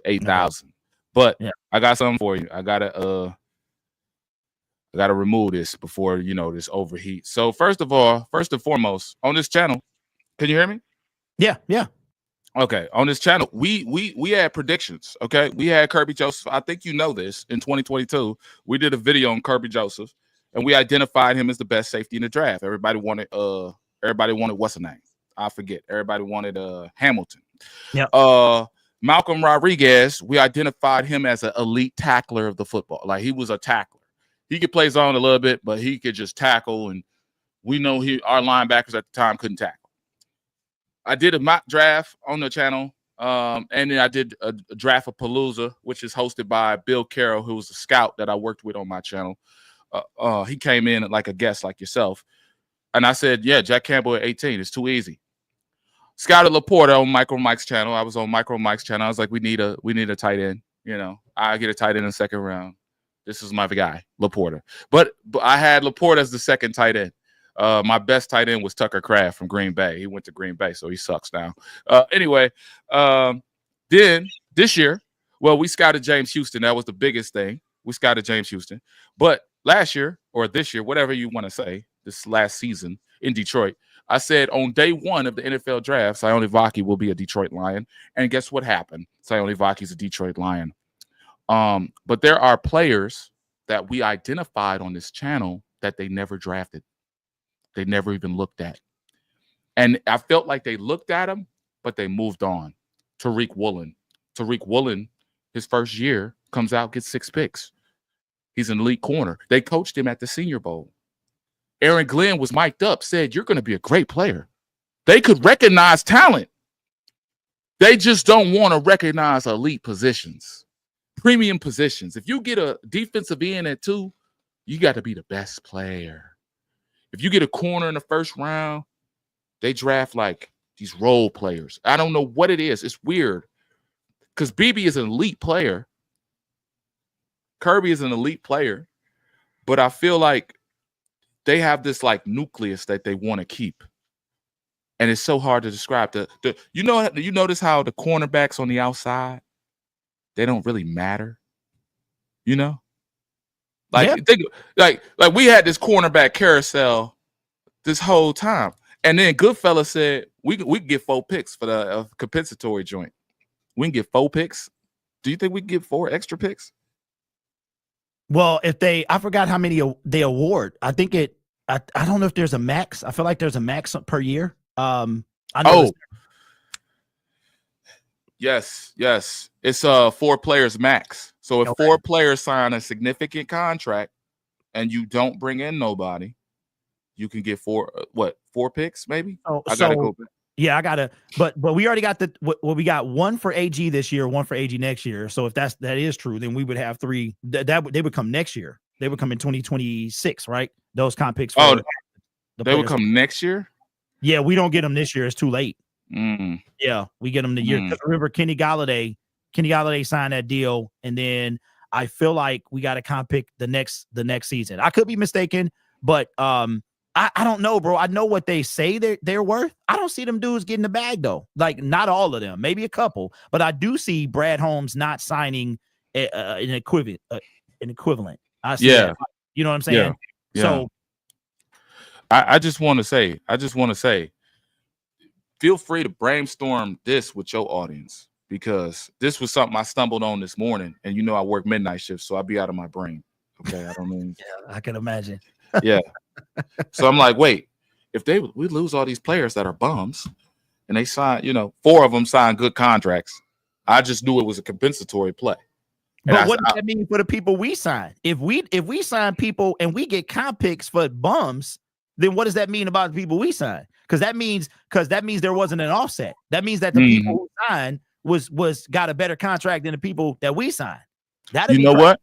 8,000. But I got something for you. I gotta remove this before this overheat. So first and foremost, on this channel, can you hear me? Yeah. Okay, on this channel, we had predictions. Okay, we had Kirby Joseph. I think you know this. In 2022, we did a video on Kirby Joseph, and we identified him as the best safety in the draft. Everybody wanted what's the name? I forget. Everybody wanted Hamilton. Yeah. Malcolm Rodriguez, we identified him as an elite tackler of the football. Like, he was a tackler. He could play zone a little bit, but he could just tackle. And we know our linebackers at the time couldn't tackle. I did a mock draft on the channel, and then I did a draft of Palooza, which is hosted by Bill Carroll, who was a scout that I worked with on my channel. He came in like a guest like yourself. And I said, yeah, Jack Campbell at 18. It's too easy. Scouted Laporta on Micro Mike's channel. I was on Micro Mike's channel. I was like, we need a tight end. I get a tight end in the second round. This is my guy, Laporta. But I had Laporta as the second tight end. My best tight end was Tucker Kraft from Green Bay. He went to Green Bay, so he sucks now. Anyway, then this year, we scouted James Houston. That was the biggest thing. We scouted James Houston. But last year, or this year, whatever you want to say, this last season in Detroit, I said on day one of the NFL draft, Sione Vaki will be a Detroit Lion. And guess what happened? Sione Vaki's a Detroit Lion. But there are players that we identified on this channel that they never drafted. They never even looked at. And I felt like they looked at him, but they moved on. Tariq Woolen, his first year, comes out, gets 6 picks. He's an elite corner. They coached him at the Senior Bowl. Aaron Glenn was mic'd up, said, you're going to be a great player. They could recognize talent. They just don't want to recognize elite positions, premium positions. If you get a defensive end at 2, you got to be the best player. If you get a corner in the first round, they draft like these role players. I don't know what it is. It's weird because BB is an elite player. Kirby is an elite player, but I feel like they have this like nucleus that they want to keep. And it's so hard to describe. You notice how the cornerbacks on the outside, they don't really matter. Like we had this cornerback carousel this whole time. And then Goodfella said we can get 4 picks for the compensatory joint. We can get 4 picks. Do you think we can get 4 extra picks? Well, I forgot how many they award. I think I don't know if there's a max. I feel like there's a max per year. I know. Yes. It's 4 players max. So if 4 players sign a significant contract and you don't bring in nobody, you can get 4 picks maybe. I gotta go back. Yeah, I gotta. But we already got we got 1 for AG this year, 1 for AG next year. So if that is true, then we would have 3. That they would come next year. They would come in 2026, right? Those comp picks. They would come next year. Yeah, we don't get them this year. It's too late. Mm. Yeah, we get them the year. Because remember, Kenny Galladay signed that deal, and then I feel like we got a comp pick the next season. I could be mistaken, but I don't know, bro. I know what they say they're worth. I don't see them dudes getting the bag though. Like not all of them, maybe a couple, but I do see Brad Holmes not signing an equivalent. I see that. You know what I'm saying? Yeah. So I just want to say, feel free to brainstorm this with your audience because this was something I stumbled on this morning, and I work midnight shifts, so I'll be out of my brain. Okay, I don't mean. Yeah, I can imagine. Yeah. So I'm like, wait, if we lose all these players that are bums, and they sign, 4 of them signed good contracts, I just knew it was a compensatory play. But what does that mean for the people we sign? If we sign people and we get comp picks for bums, then what does that mean about the people we sign? Because that means there wasn't an offset. That means that the people who signed was got a better contract than the people that we signed. You know what?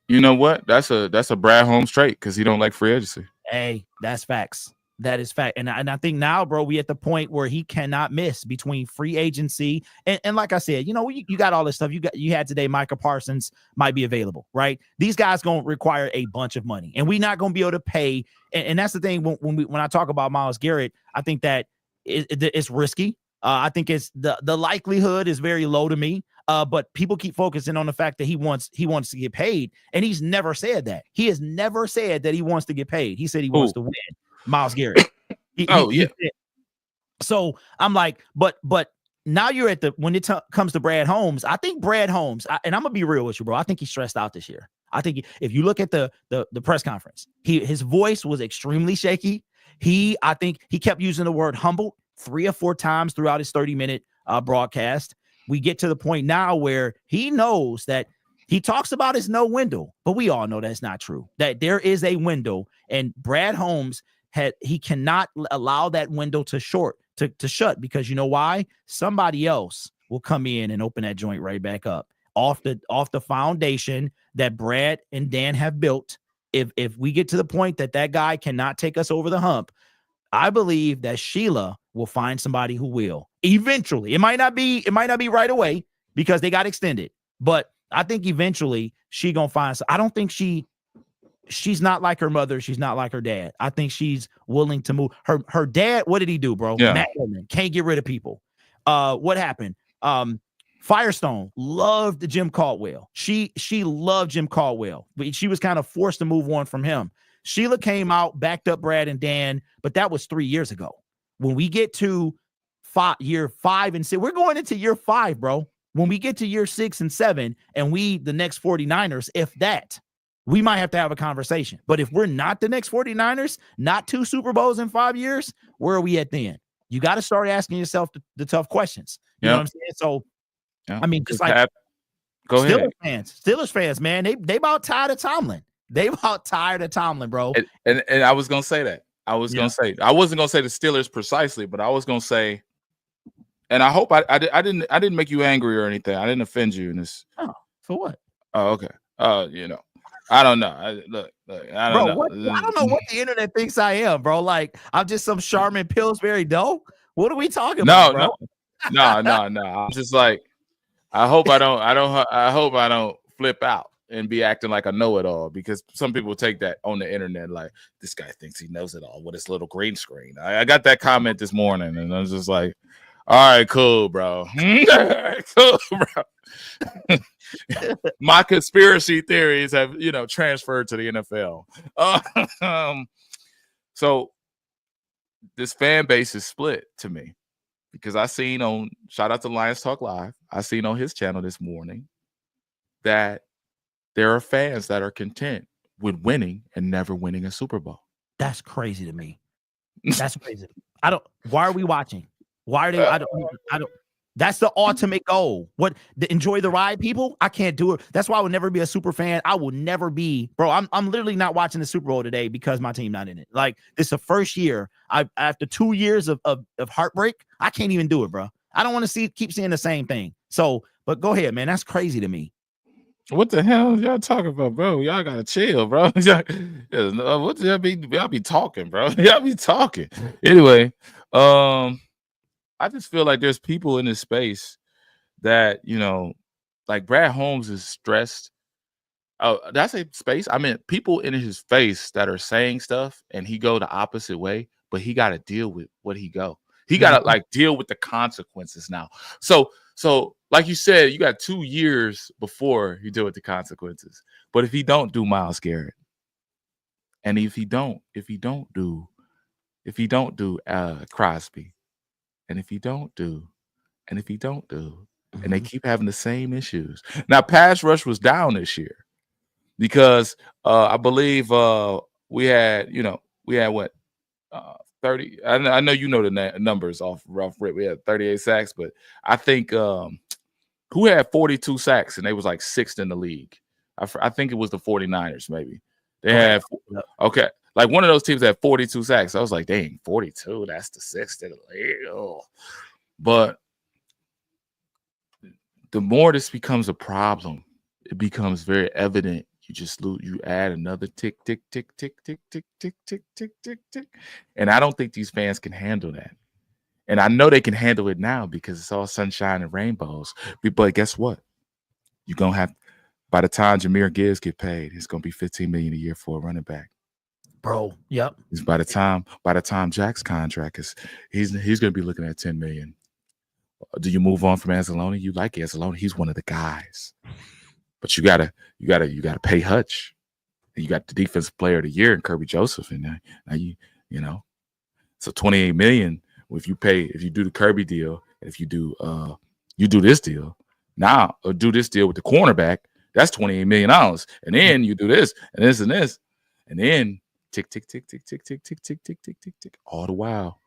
You know what? That's a Brad Holmes trait because he don't like free agency. Hey, that's facts. That is fact. And I think now, bro, we at the point where he cannot miss between free agency and like I said, you got all this stuff. You had today, Micah Parsons might be available, right? These guys going to require a bunch of money, and we're not going to be able to pay. And that's the thing when I talk about Myles Garrett, I think that it's risky. I think it's the likelihood is very low to me. But people keep focusing on the fact that he wants to get paid, and he's never said that. He has never said that he wants to get paid. He said he wants to win. Myles Garrett. So I'm like, but now you're at when it comes to Brad Holmes. I think Brad Holmes, and I'm gonna be real with you, bro. I think he's stressed out this year. I think if you look at the press conference, his voice was extremely shaky. I think he kept using the word humbled 3 or 4 times throughout his 30-minute broadcast. We get to the point now where he knows that he talks about his no window, but we all know that's not true. That there is a window, and Brad Holmes he cannot allow that window to shut, because you know why? Somebody else will come in and open that joint right back up off the foundation that Brad and Dan have built. If we get to the point that guy cannot take us over the hump, I believe that Sheila will find somebody who will eventually. It might not be right away because they got extended, but I think eventually she gonna find. I don't think she's not like her mother. She's not like her dad. I think she's willing to move. Her dad, what did he do, bro? Yeah. Matt Goldman, can't get rid of people. What happened? Firestone loved Jim Caldwell. She loved Jim Caldwell, but she was kind of forced to move on from him. Sheila came out, backed up Brad and Dan, but that was 3 years ago. When we get to year 5 and 6, we're going into year 5, bro. When we get to year 6 and 7, and the next 49ers, if that, we might have to have a conversation. But if we're not the next 49ers, not 2 Super Bowls in 5 years, where are we at then? You got to start asking yourself the tough questions. You know what I'm saying? So, I mean, just like go ahead. Steelers fans, man, they about tired of Tomlin. They about tired of Tomlin, bro. And I was gonna say that. I wasn't gonna say the Steelers precisely, but I was gonna say, and I hope I didn't make you angry or anything. I didn't offend you in this. Oh, for what? Oh, okay. I don't know. I don't know. I don't know what the internet thinks I am, bro. Like, I'm just some Charmin Pillsbury dough. What are we talking about, bro? No. I'm just like, I hope I don't flip out and be acting like I know it all, because some people take that on the internet like, this guy thinks he knows it all with his little green screen. I got that comment this morning, and I was just like, all right, cool, bro. Cool, bro. My conspiracy theories have, transferred to the NFL. So this fan base is split to me, because I seen shout out to Lions Talk Live, I seen on his channel this morning that there are fans that are content with winning and never winning a Super Bowl. That's crazy to me. That's crazy. Why are we watching? Why are they? I don't. That's the ultimate goal. Enjoy the ride, people? I can't do it. That's why I would never be a super fan. I will never be, bro. I'm literally not watching the Super Bowl today because my team not in it. Like, this is the first year. After 2 years of heartbreak, I can't even do it, bro. I don't want to keep seeing the same thing. So, but go ahead, man. That's crazy to me. What the hell y'all talking about, bro? Y'all gotta chill, bro. What y'all be talking, bro? Y'all be talking. Anyway, I just feel like there's people in this space that, like Brad Holmes is stressed. That's a space. I mean, people in his face that are saying stuff and he go the opposite way, but he got to deal with what he go. He got to deal with the consequences now. So like you said, you got 2 years before you deal with the consequences. But if he don't do Myles Garrett, and if he don't do Crosby, and if he don't do, and they keep having the same issues. Now, pass rush was down this year because I believe we had what 30. I know you know the numbers off rough rip. We had 38 sacks, but I think who had 42 sacks and they was like sixth in the league. I think it was the 49ers. Maybe they had okay. Like one of those teams had 42 sacks. I was like, dang, 42. That's the sixth in the league. Oh. But the more this becomes a problem, it becomes very evident. You just lose. You add another tick, tick, tick, tick, tick, tick, tick, tick, tick, tick, tick, and I don't think these fans can handle that. And I know they can handle it now because it's all sunshine and rainbows. But guess what? You're gonna have by the time Jahmyr Gibbs get paid, it's gonna be $15 million a year for a running back. Bro, yep. By the time Jack's contract is, he's gonna be looking at $10 million. Do you move on from Anzalone? You like Anzalone? He's one of the guys. But you gotta pay Hutch. And you got the defensive player of the year in Kirby Joseph, and now you know, so $28 million. If you do the Kirby deal, if you do this deal now, or do this deal with the cornerback, that's $28 million. And then you do this and this and this, and then tick tick tick tick tick tick tick tick tick tick tick tick all the while.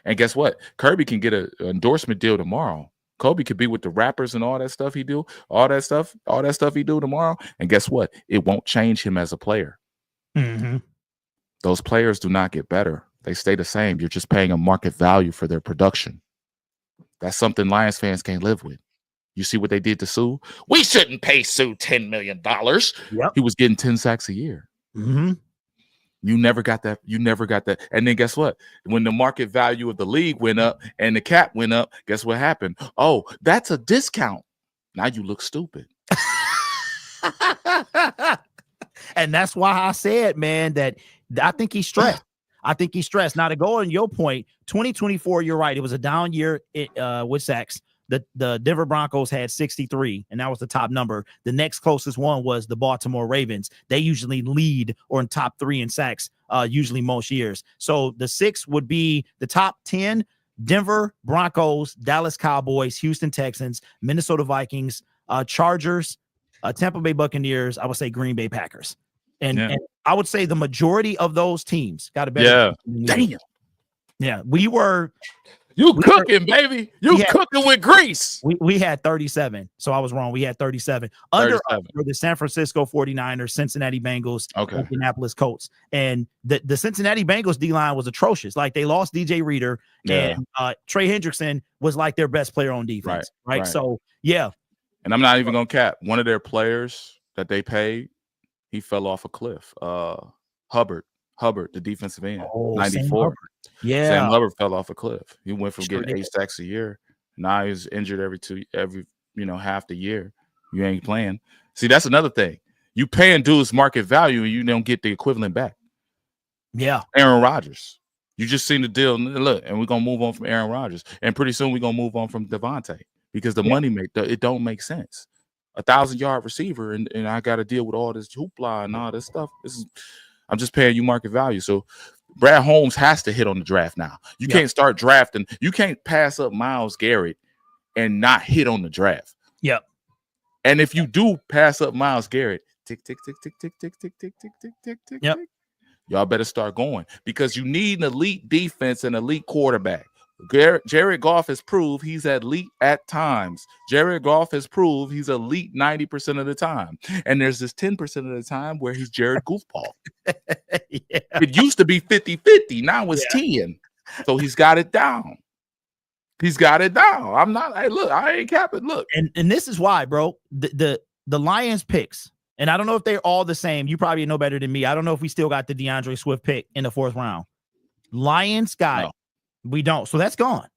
And guess what? Kirby can get an endorsement deal tomorrow. Kobe could be with the rappers and all that stuff he do, all that stuff he do tomorrow. And guess what? It won't change him as a player. Mm-hmm. Those players do not get better. They stay the same. You're just paying a market value for their production. That's something Lions fans can't live with. You see what they did to Sue? We shouldn't pay Sue $10 million. Yep. He was getting 10 sacks a year. Mm-hmm. You never got that. And then guess what? When the market value of the league went up and the cap went up, guess what happened? Oh, that's a discount. Now you look stupid. And that's why I said, man, that I think he's stressed. Now, to go on your point, 2024, you're right. It was a down year with sacks. The Denver Broncos had 63, and that was the top number. The next closest one was the Baltimore Ravens. They usually lead or in top 3 in sacks, usually most years. So the 6 would be the top 10: Denver Broncos, Dallas Cowboys, Houston Texans, Minnesota Vikings, Chargers, Tampa Bay Buccaneers. I would say Green Bay Packers. And I would say the majority of those teams got a better. Yeah. Damn. Yeah, we were. Baby. Cooking with grease. We had 37. So I was wrong. We had 37. Under were the San Francisco 49ers, Cincinnati Bengals, Indianapolis Colts. And the Cincinnati Bengals D-line was atrocious. Like, they lost DJ Reader, and Trey Hendrickson was like their best player on defense. Right. So, yeah. And I'm not even going to cap. One of their players that they paid, he fell off a cliff. Hubbard, the defensive end, 94. Yeah, Sam Hubbard fell off a cliff. He went from getting 8 sacks a year. Now he's injured every half the year. You ain't playing. See, that's another thing. You paying dudes market value and you don't get the equivalent back. Yeah. Aaron Rodgers. You just seen the deal. Look, and we're gonna move on from Aaron Rodgers. And pretty soon we're gonna move on from Devontae, because the money it don't make sense. 1,000-yard receiver, and I gotta deal with all this hoopla and all this stuff. I'm just paying you market value. So Brad Holmes has to hit on the draft now. You can't start drafting. You can't pass up Myles Garrett and not hit on the draft. Yep. And if you do pass up Myles Garrett, tick, tick, tick, tick, tick, tick, tick, tick, tick, tick, tick, tick, yep. tick. Y'all better start going, because you need an elite defense and elite quarterback. Jared Goff has proved he's elite at times. Jared Goff has proved he's elite 90% of the time. And there's this 10% of the time where he's Jared Goofball. It used to be 50-50. Now it's 10. So he's got it down. I'm not. Hey, look, I ain't capping. Look. And this is why, bro, the Lions picks, and I don't know if they're all the same. You probably know better than me. I don't know if we still got the DeAndre Swift pick in the 4th round. Lions got We don't. So that's gone.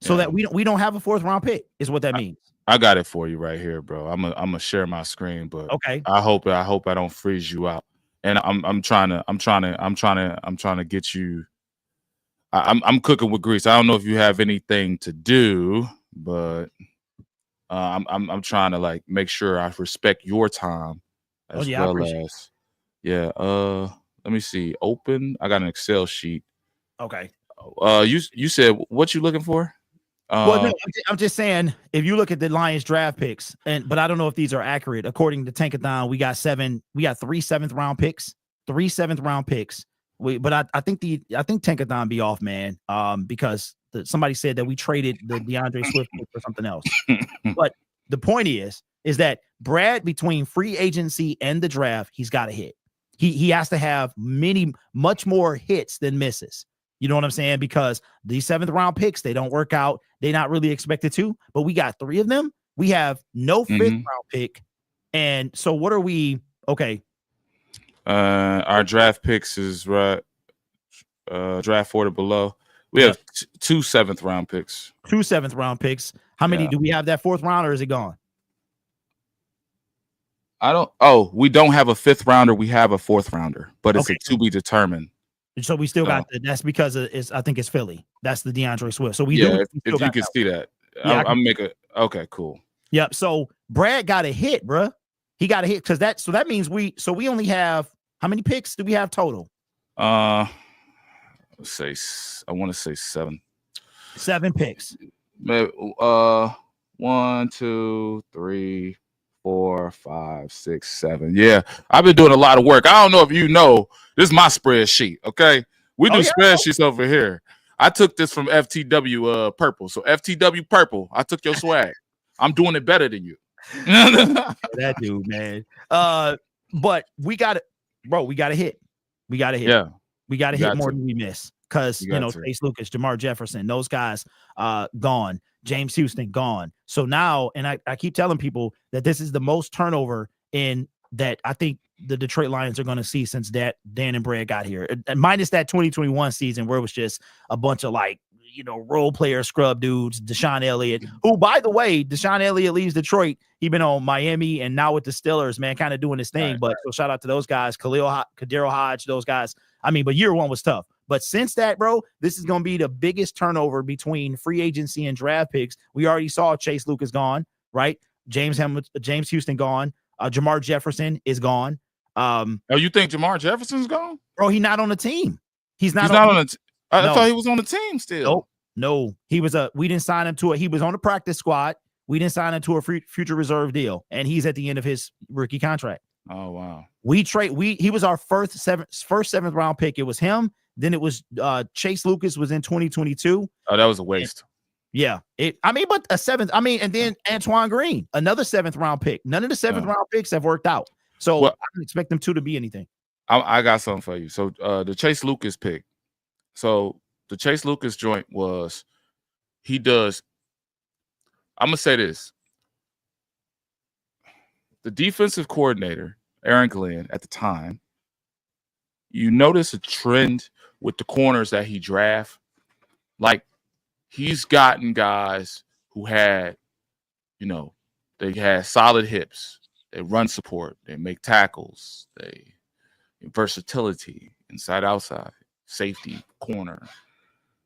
So that we don't have a 4th round pick is what that means. I got it for you right here, bro. I'm gonna share my screen, but okay. I hope I don't freeze you out. And I'm trying to get you. I'm cooking with grease. I don't know if you have anything to do, but I'm trying to like make sure I respect your time as well as let me see. Open. I got an Excel sheet. Okay. You said what you looking for? Well, no, I'm just saying, if you look at the Lions draft picks, but I don't know if these are accurate. According to Tankathon, we got 3 7th round picks, But I think Tankathon be off, man. Because somebody said that we traded the DeAndre Swift pick for something else. But the point is that Brad, between free agency and the draft, he's got to hit. He has to have much more hits than misses. You know what I'm saying? Because these 7th round picks, they don't work out. They're not really expected to, but we got 3 of them. We have no 5th round pick. And so what are we? Okay. Our draft picks is right. Draft 40 below. We have 2 7th round picks. 2 7th round picks. How many do we have that 4th round, or is it gone? We don't have a 5th rounder. We have a 4th rounder, but it's a to be determined. So we still got that's because I think it's Philly. That's the DeAndre Swift. So if you can see that. I'm making okay, cool. Yep. So Brad got a hit, bruh. He got a hit because that means we only have how many picks do we have total? I want to say 7. 7 picks. 1, 2, 3, 4, 5, 6, 7. Yeah, I've been doing a lot of work. I don't know if you know, this is my spreadsheet. Okay, we do spreadsheets over here. I took this from FTW Purple. So FTW Purple, I took your swag. I'm doing it better than you. That dude, man. But we got it, bro. We got to hit. We got to hit. Yeah, we got to hit more than we miss. Because Chase Lucas, Jamar Jefferson, those guys gone. James Houston gone. So now, and I keep telling people that this is the most turnover in that I think the Detroit Lions are going to see since Dan and Brad got here. And minus that 2021 season where it was just a bunch of role player scrub dudes, Deshaun Elliott, who, by the way, Deshaun Elliott leaves Detroit. He been on Miami and now with the Steelers, man, kind of doing his thing. But so shout out to those guys, Kadero Hodge, those guys. I mean, but year one was tough. But since that, bro, this is going to be the biggest turnover between free agency and draft picks. We already saw Chase Lucas gone, right? James Houston gone. Jamar Jefferson is gone. You think Jamar Jefferson's gone? Bro, he's not on the team. He's not on the team. I thought he was on the team still. No. He was we didn't sign him to he was on the practice squad. We didn't sign him to a future reserve deal, and he's at the end of his rookie contract. Oh wow. He was our first 7th round pick. It was him. Then it was Chase Lucas was in 2022. Oh, that was a waste. Yeah. But a 7th. And then Antoine Green, another 7th round pick. None of the 7th round picks have worked out. So I don't expect them to be anything. I got something for you. So the Chase Lucas pick. So the Chase Lucas joint was I'm gonna say this. The defensive coordinator, Aaron Glenn, at the time, you notice a trend with the corners that he draft. Like, he's gotten guys who had, they had solid hips. They run support. They make tackles. They versatility, inside, outside, safety, corner.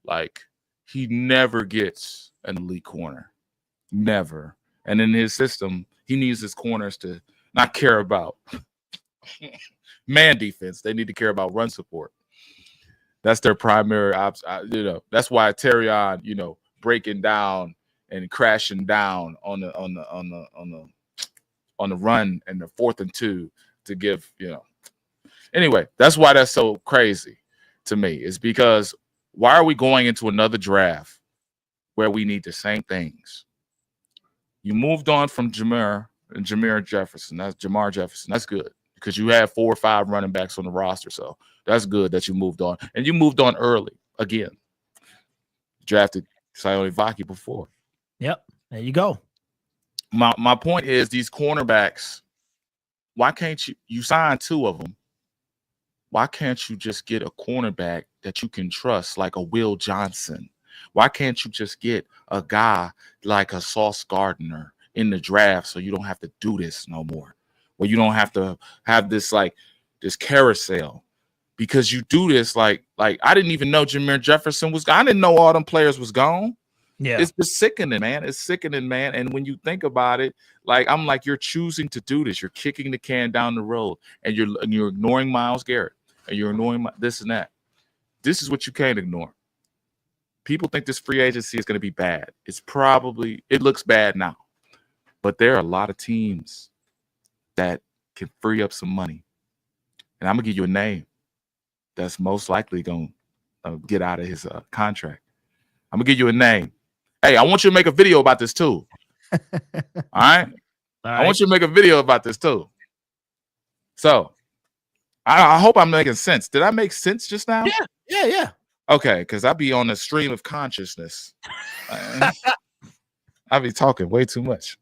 Like, he never gets an elite corner. Never. And in his system, he needs his corners to not care about man defense. They need to care about run support. That's their primary that's why Terrion, breaking down and crashing down on the run and the 4th and 2 to give, Anyway, that's why that's so crazy to me, is because why are we going into another draft where we need the same things? You moved on from Jamar Jefferson. That's Jamar Jefferson. That's good because you had 4 or 5 running backs on the roster. So that's good that you moved on. And you moved on early again. Drafted Sione Vaki before. Yep. There you go. My point is, these cornerbacks, why can't you sign 2 of them? Why can't you just get a cornerback that you can trust, like a Will Johnson? Why can't you just get a guy like a Sauce Gardner in the draft so you don't have to do this no more? Where you don't have to have this this carousel, because you do this like I didn't even know Jamar Jefferson was gone. I didn't know all them players was gone. Yeah, it's just sickening, man. It's sickening, man. And when you think about it, I'm like, you're choosing to do this. You're kicking the can down the road, and you're ignoring Myles Garrett, and you're ignoring this and that. This is what you can't ignore. People think this free agency is going to be bad. It looks bad now, but there are a lot of teams that can free up some money. And I'm going to give you a name. that's most likely going to get out of his contract. I'm going to give you a name. Hey, I want you to make a video about this too. All right? I want you to make a video about this too. So, I hope I'm making sense. Did I make sense just now? Yeah. Okay, because I be on the stream of consciousness. I be talking way too much.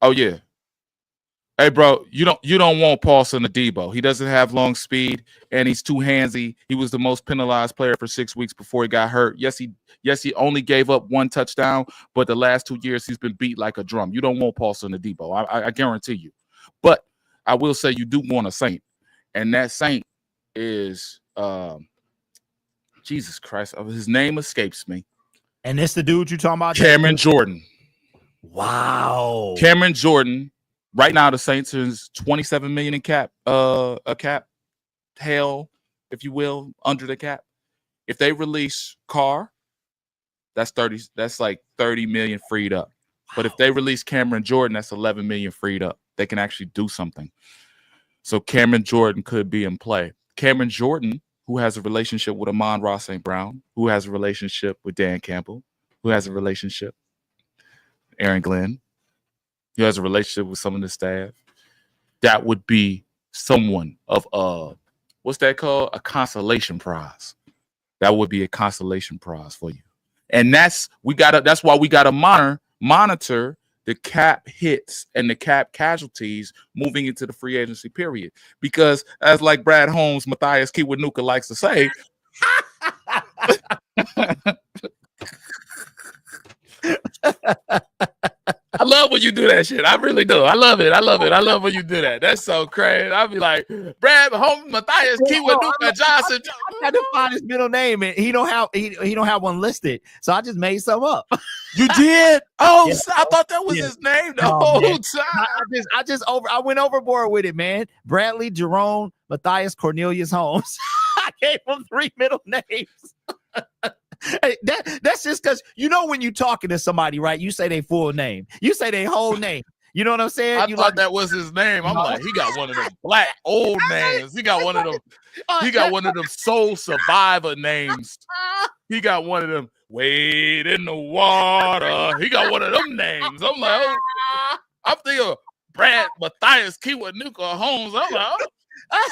Oh yeah. Hey bro, you don't want Paulson Adebo. He doesn't have long speed and he's too handsy. He was the most penalized player for 6 weeks before he got hurt. Yes, he only gave up 1 touchdown, but the last 2 years he's been beat like a drum. You don't want Paulson Adebo. I guarantee you. But I will say you do want a Saint, and that Saint is Jesus Christ. His name escapes me. And it's the dude you talking about? Cameron Jordan. Wow. Cameron Jordan. Right now, the Saints is $27 million in cap, a cap hell, if you will, under the cap. If they release Carr, that's like 30 million freed up. Wow. But if they release Cameron Jordan, that's 11 million freed up. They can actually do something. So Cameron Jordan could be in play. Cameron Jordan, who has a relationship with Amon-Ra St. Brown, who has a relationship with Dan Campbell, who has a relationship with Aaron Glenn, who has a relationship with some of the staff, that would be someone of what's that called? A consolation prize. That would be a consolation prize for you. And that's why we gotta monitor the cap hits and the cap casualties moving into the free agency period. Because as like Brad Holmes, Matthias Kiwanuka likes to say, I love when you do that shit. I really do. I love it. I love when you do that. That's so crazy. I'll be like, Brad Holmes, Matthias Kiwanuka Johnson. I had to find his middle name, and he don't have one listed. So I just made some up. You did? Oh, Yeah. I thought that was his name the whole time. I went overboard with it, man. Bradley, Jerome, Matthias, Cornelius Holmes. I gave him 3 middle names. Hey, that's just because when you're talking to somebody, right? You say their full name, you say their whole name. You know what I'm saying? I thought that was his name. I'm like, he got one of them black old names. He got one of them. He got one of them soul survivor names. He got one of them. Wade in the water. He got one of them names. I'm like, oh, I'm thinking Brad Matthias Kiwanuka Holmes. I'm like, oh,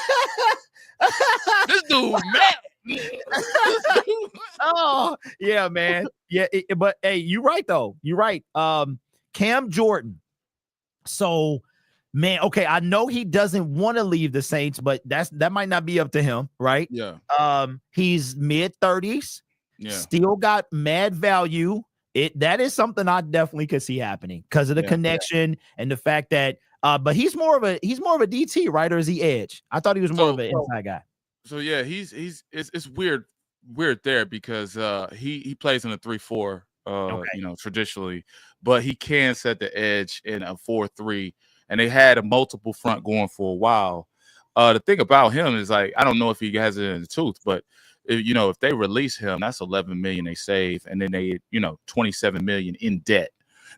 this dude mad. Oh yeah, man. Yeah, but hey, you're right though. You're right. Cam Jordan. So, man, okay, I know he doesn't want to leave the Saints, but that might not be up to him, right? Yeah. He's mid-30s. Yeah. Still got mad value. That is something I definitely could see happening because of the connection and the fact that. But he's more of a DT, right? Or is he edge? I thought he was more of an inside guy. So yeah, it's weird there because he plays in a 3-4 traditionally, but he can set the edge in a 4-3, and they had a multiple front going for a while. The thing about him is, like, I don't know if he has it in the tooth, but if they release him, that's 11 million they save, and then they 27 million in debt.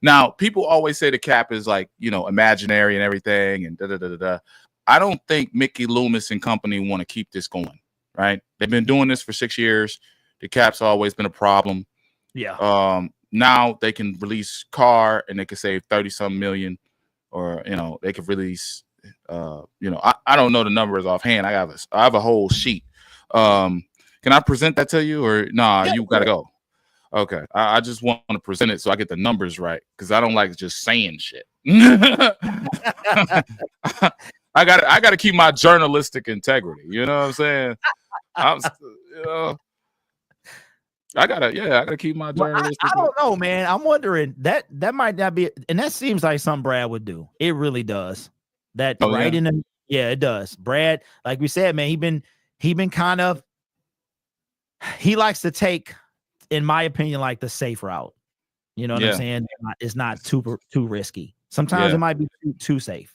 Now, people always say the cap is like imaginary and everything, and da da da da da. I don't think Mickey Loomis and company want to keep this going, right? They've been doing this for 6 years. The cap's always been a problem. Yeah. Now they can release Carr and they can save 30-some million, or they could release. I don't know the numbers offhand. I have a whole sheet. Can I present that to you, or nah? You gotta go. Okay, I just want to present it so I get the numbers right, because I don't like just saying shit. I got to keep my journalistic integrity. You know what I'm saying? I gotta keep my journalistic. I don't know, man. I'm wondering that might not be, and that seems like something Brad would do. It really does. That in the it does. Brad, like we said, man, he been kind of, he likes to take, in my opinion, like the safe route. You know what I'm saying? It's not too risky. Sometimes it might be too safe.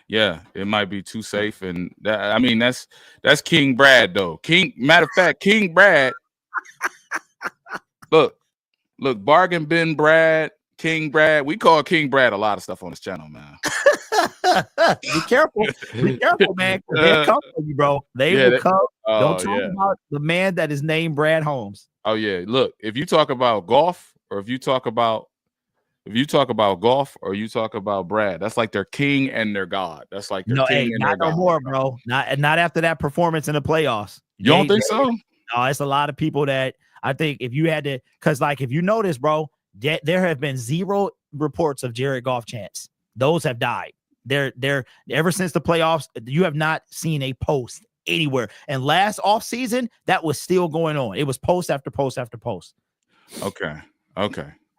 Yeah, it might be too safe, and that's King Brad though. Matter of fact, King Brad. Look, Bargain Bin Brad, King Brad. We call King Brad a lot of stuff on this channel, man. Be careful, man. They'll come for you, bro. They will come. Don't talk about the man that is named Brad Holmes. Oh yeah, look, if you talk about golf, or if you talk about golf, or you talk about Brad, that's like their king and their god. That's like their king and their god. Not no more, bro. Not after that performance in the playoffs. You don't think so? No, it's a lot of people that I think if you had to, because like if you notice, bro, there have been 0 reports of Jared Goff chants. Those have died. They're ever since the playoffs. You have not seen a post anywhere. And last offseason, that was still going on. It was post after post after post. Okay.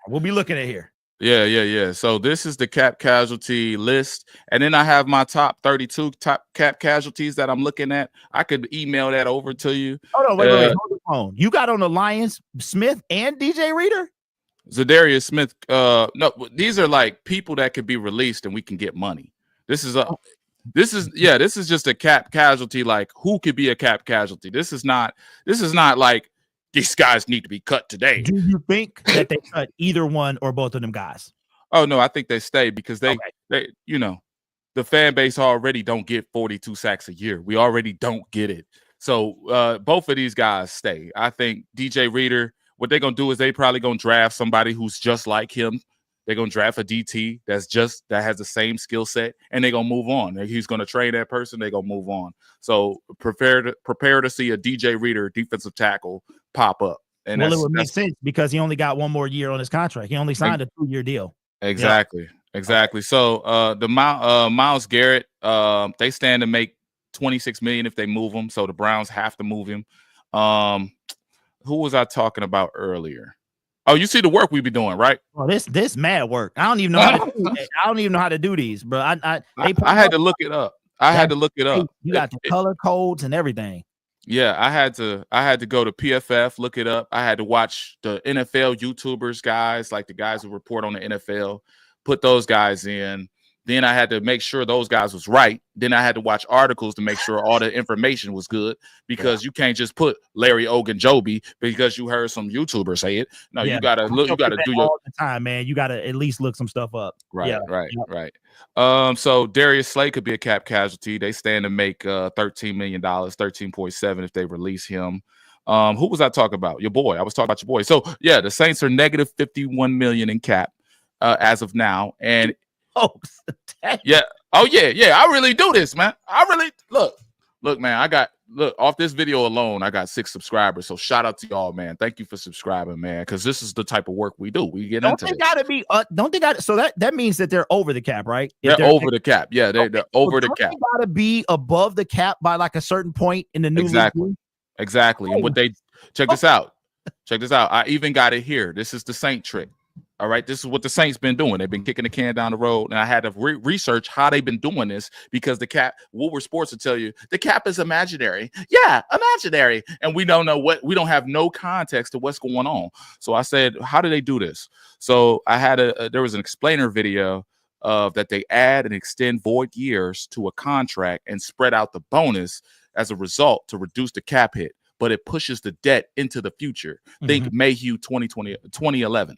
We'll be looking at here. Yeah. So this is the cap casualty list. And then I have my top 32 top cap casualties that I'm looking at. I could email that over to you. Hold on, wait. Hold the phone. You got on the Lions, Smith and DJ Reader? Zadarius Smith. No, these are like people that could be released and we can get money. This is just a cap casualty. Like, who could be a cap casualty? This is not like these guys need to be cut today. Do you think that they cut either one or both of them guys? Oh no, I think they stay because they the fan base already don't get 42 sacks a year. We already don't get it. So both of these guys stay. I think DJ Reader, what they're gonna do is they probably gonna draft somebody who's just like him. They're gonna draft a DT that has the same skill set, and they're gonna move on. He's gonna train that person. They're gonna move on. So prepare to see a DJ Reader defensive tackle pop up. And well, it would make sense because he only got 1 more year on his contract. He only signed a 2-year deal. Exactly. So the Myles Garrett, they stand to make $26 million if they move him. So the Browns have to move him. Who was I talking about earlier? Oh, you see the work we be doing, right? Well, this mad work. I don't even know how to do these, bro. I had to look it up. You got the color codes and everything. Yeah, I had to go to PFF, look it up. I had to watch the NFL YouTubers, guys, like the guys who report on the NFL, put those guys in. Then I had to make sure those guys was right. Then I had to watch articles to make sure all the information was good, because you can't just put Larry Ogunjobi because you heard some YouTuber say it. No, you gotta look. You gotta do all the time, man. You gotta at least look some stuff up. Right. So Darius Slay could be a cap casualty. They stand to make $13 million, 13.7 if they release him. Who was I talking about? Your boy. I was talking about your boy. So yeah, the Saints are negative 51 million in cap as of now, and yeah. Oh yeah. I really do this, man. I really look, man. Off this video alone, I got 6 subscribers. So shout out to y'all, man. Thank you for subscribing, man. Because this is the type of work we do. We get into this. So that means that they're over the cap, right? They're over the cap. Yeah, they're over the cap. They gotta be above the cap by like a certain point in the new league. Exactly. And what they check this out. I even got it here. This is the Saint trick. All right, this is what the Saints been doing. They've been kicking the can down the road, and I had to research how they've been doing this, because the cap, Woolworth Sports will tell you the cap is imaginary. Yeah, imaginary, and we don't have no context to what's going on. So I said, how do they do this? So I had there was an explainer video of that they add and extend void years to a contract and spread out the bonus as a result to reduce the cap hit, but it pushes the debt into the future. Think Mayhew 2011.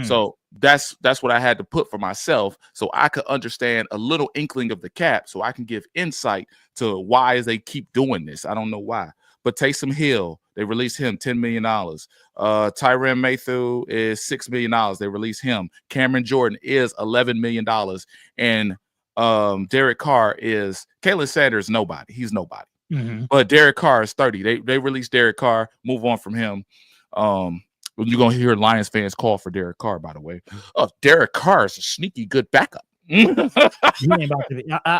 So that's what I had to put for myself, so I could understand a little inkling of the cap, so I can give insight to why they keep doing this. I don't know why. But Taysom Hill, they released him $10 million. Tyrann Mathieu is $6 million. They released him. Cameron Jordan is $11 million. And Derek Carr is Kalen Sanders. Nobody. He's nobody. But Derek Carr is 30. They released Derek Carr, move on from him. You're gonna hear Lions fans call for Derek Carr, by the way. Oh, Derek Carr is a sneaky good backup. I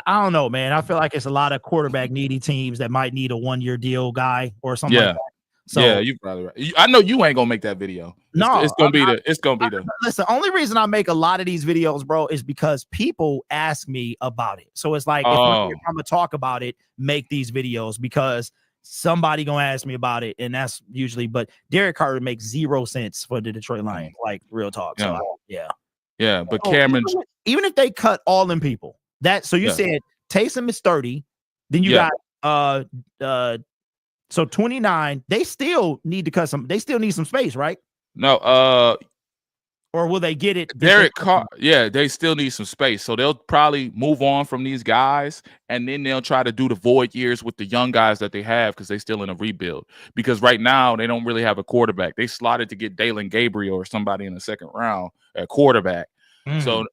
don't know, man. I feel like it's a lot of quarterback needy teams that might need a 1-year deal guy or something like that. So, yeah, you probably right. I know you ain't gonna make that video. It's gonna be the. Listen, the only reason I make a lot of these videos, bro, is because people ask me about it. So it's like, if I'm gonna talk about it, make these videos, because somebody gonna ask me about it, and that's usually. But Derek Carr makes 0 sense for the Detroit Lions, like real talk. So yeah. But Cameron, even if they cut all them people, so you said Taysom is 30, then you got so 29, they still need to cut some. They still need some space, right? No, or will they get it? Derek Carr, yeah, they still need some space. So they'll probably move on from these guys, and then they'll try to do the void years with the young guys that they have because they're still in a rebuild. Because right now they don't really have a quarterback. They slotted to get Dalen Gabriel or somebody in the second round at quarterback. So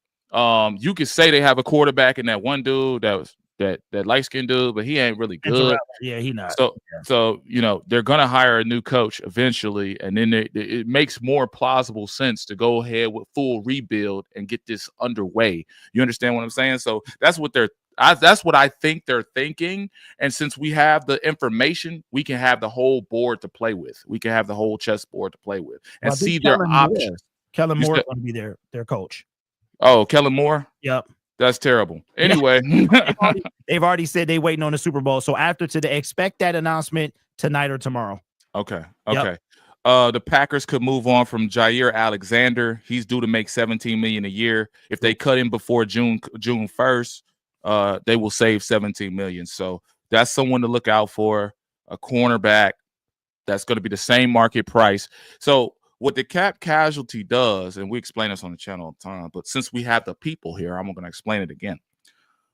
you could say they have a quarterback in that one dude that was that light-skinned dude, but he ain't really good. Yeah, he not. So you know, they're gonna hire a new coach eventually, and then it makes more plausible sense to go ahead with full rebuild and get this underway. You understand what I'm saying? So that's what that's what I think they're thinking. And since we have the information, we can have the whole board to play with. We can have the whole chessboard to play with and see their options. Kellen Moore is going to be their coach. Oh, Kellen Moore? Yep. That's terrible. Anyway, they've already said they waiting on the Super Bowl. So after today, expect that announcement tonight or tomorrow. Okay. Yep. The Packers could move on from Jair Alexander. He's due to make $17 million a year. If they cut him before June 1st, they will save $17 million. So that's someone to look out for. A cornerback that's going to be the same market price. So what the cap casualty does, and we explain this on the channel all the time, but since we have the people here, I'm going to explain it again.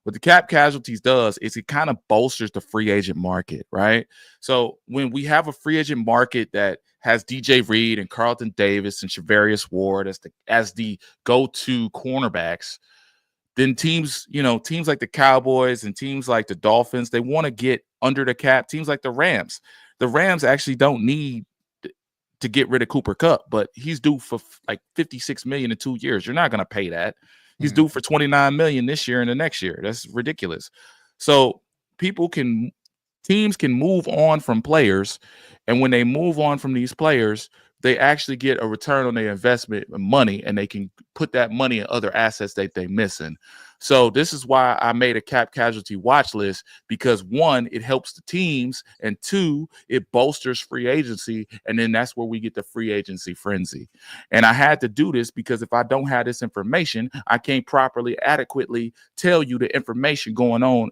What the cap casualties does is it kind of bolsters the free agent market, right? So when we have a free agent market that has DJ Reed and Carlton Davis and Shavarius Ward as the go-to cornerbacks, then teams like the Cowboys and teams like the Dolphins, they want to get under the cap. Teams like the Rams actually don't need to get rid of Cooper Kupp, but he's due for like $56 million in 2 years. You're not going to pay that. He's due for $29 million this year and the next year. That's ridiculous. So teams can move on from players, and when they move on from these players, they actually get a return on their investment money, and they can put that money in other assets that they're missing. So this is why I made a cap casualty watch list, because one, it helps the teams, and two, it bolsters free agency, and then that's where we get the free agency frenzy. And I had to do this because if I don't have this information, I can't properly, adequately tell you the information going on,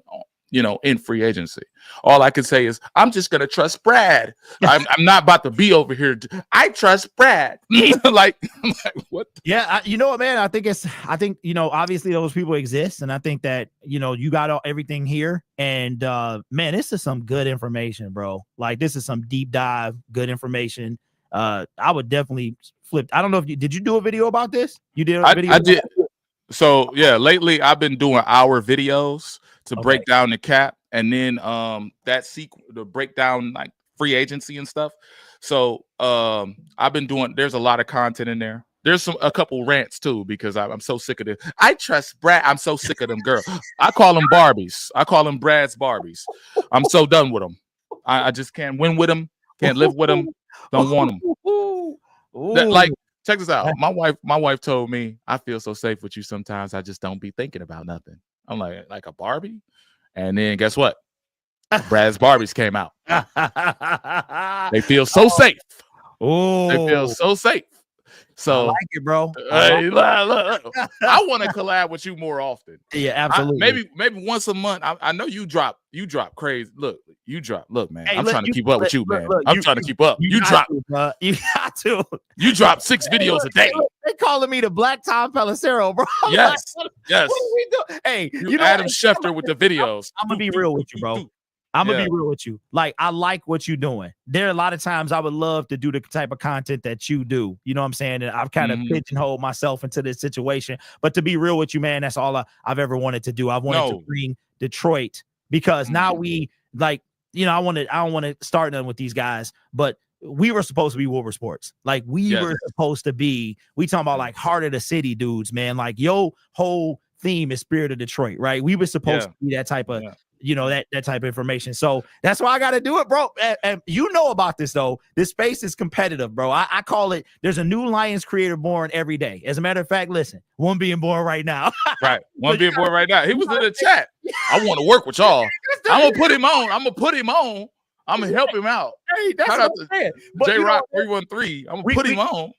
in free agency. All I can say is I'm just gonna trust Brad. I'm not about to be over here. I trust Brad. like what? Yeah, you know what, man? I think obviously those people exist, and I think that you got everything here. And man, this is some good information, bro. Like this is some deep dive, good information. I would definitely flip. I don't know if did you do a video about this? You did a video. I did. So yeah, lately I've been doing hour videos to break down the cap, and then to break down like free agency and stuff. So I've been doing. There's a lot of content in there. There's a couple rants too, because I'm so sick of it. I trust Brad. I'm so sick of them girls. I call them Barbies. I call them Brad's Barbies. I'm so done with them. I just can't win with them. Can't live with them. Don't want them. Check this out. My wife told me, I feel so safe with you sometimes. I just don't be thinking about nothing. I'm like a Barbie. And then guess what? Brad's Barbies came out. They feel so safe. Oh, they feel so safe. So I like it, bro. Look. I want to collab with you more often. Yeah, absolutely. Maybe once a month. I know you drop crazy. Look, man. Hey, I'm trying to keep up with you, man. I'm trying to keep up. You got to. You drop 6 videos a day. They calling me the Black Tom Pelissero, bro. Yes. What are we doing? Hey, you Adam Schefter with the videos. I'm gonna be real with you, bro. I'm gonna be real with you. Like, I like what you're doing. There are a lot of times I would love to do the type of content that you do. You know what I'm saying? And I've kind of pigeonholed myself into this situation. But to be real with you, man, that's all I've ever wanted to do. I wanted to bring Detroit, because now we I don't want to start nothing with these guys, but we were supposed to be Wilbur Sports. Like we were supposed to be. We talking about like heart of the city dudes, man. Like your whole theme is Spirit of Detroit, right? We were supposed to be that type of. That type of information. So that's why I got to do it, bro. And you know about this, though. This space is competitive, bro. I call it, there's a new Lions creator born every day. As a matter of fact, listen, one being born right now. Right. One being born right now. He was in the chat. I want to work with y'all. I'm going to put him on. I'm going to help him out. Hey, that's what I'm saying. J-Rock 313. I'm going to put him on.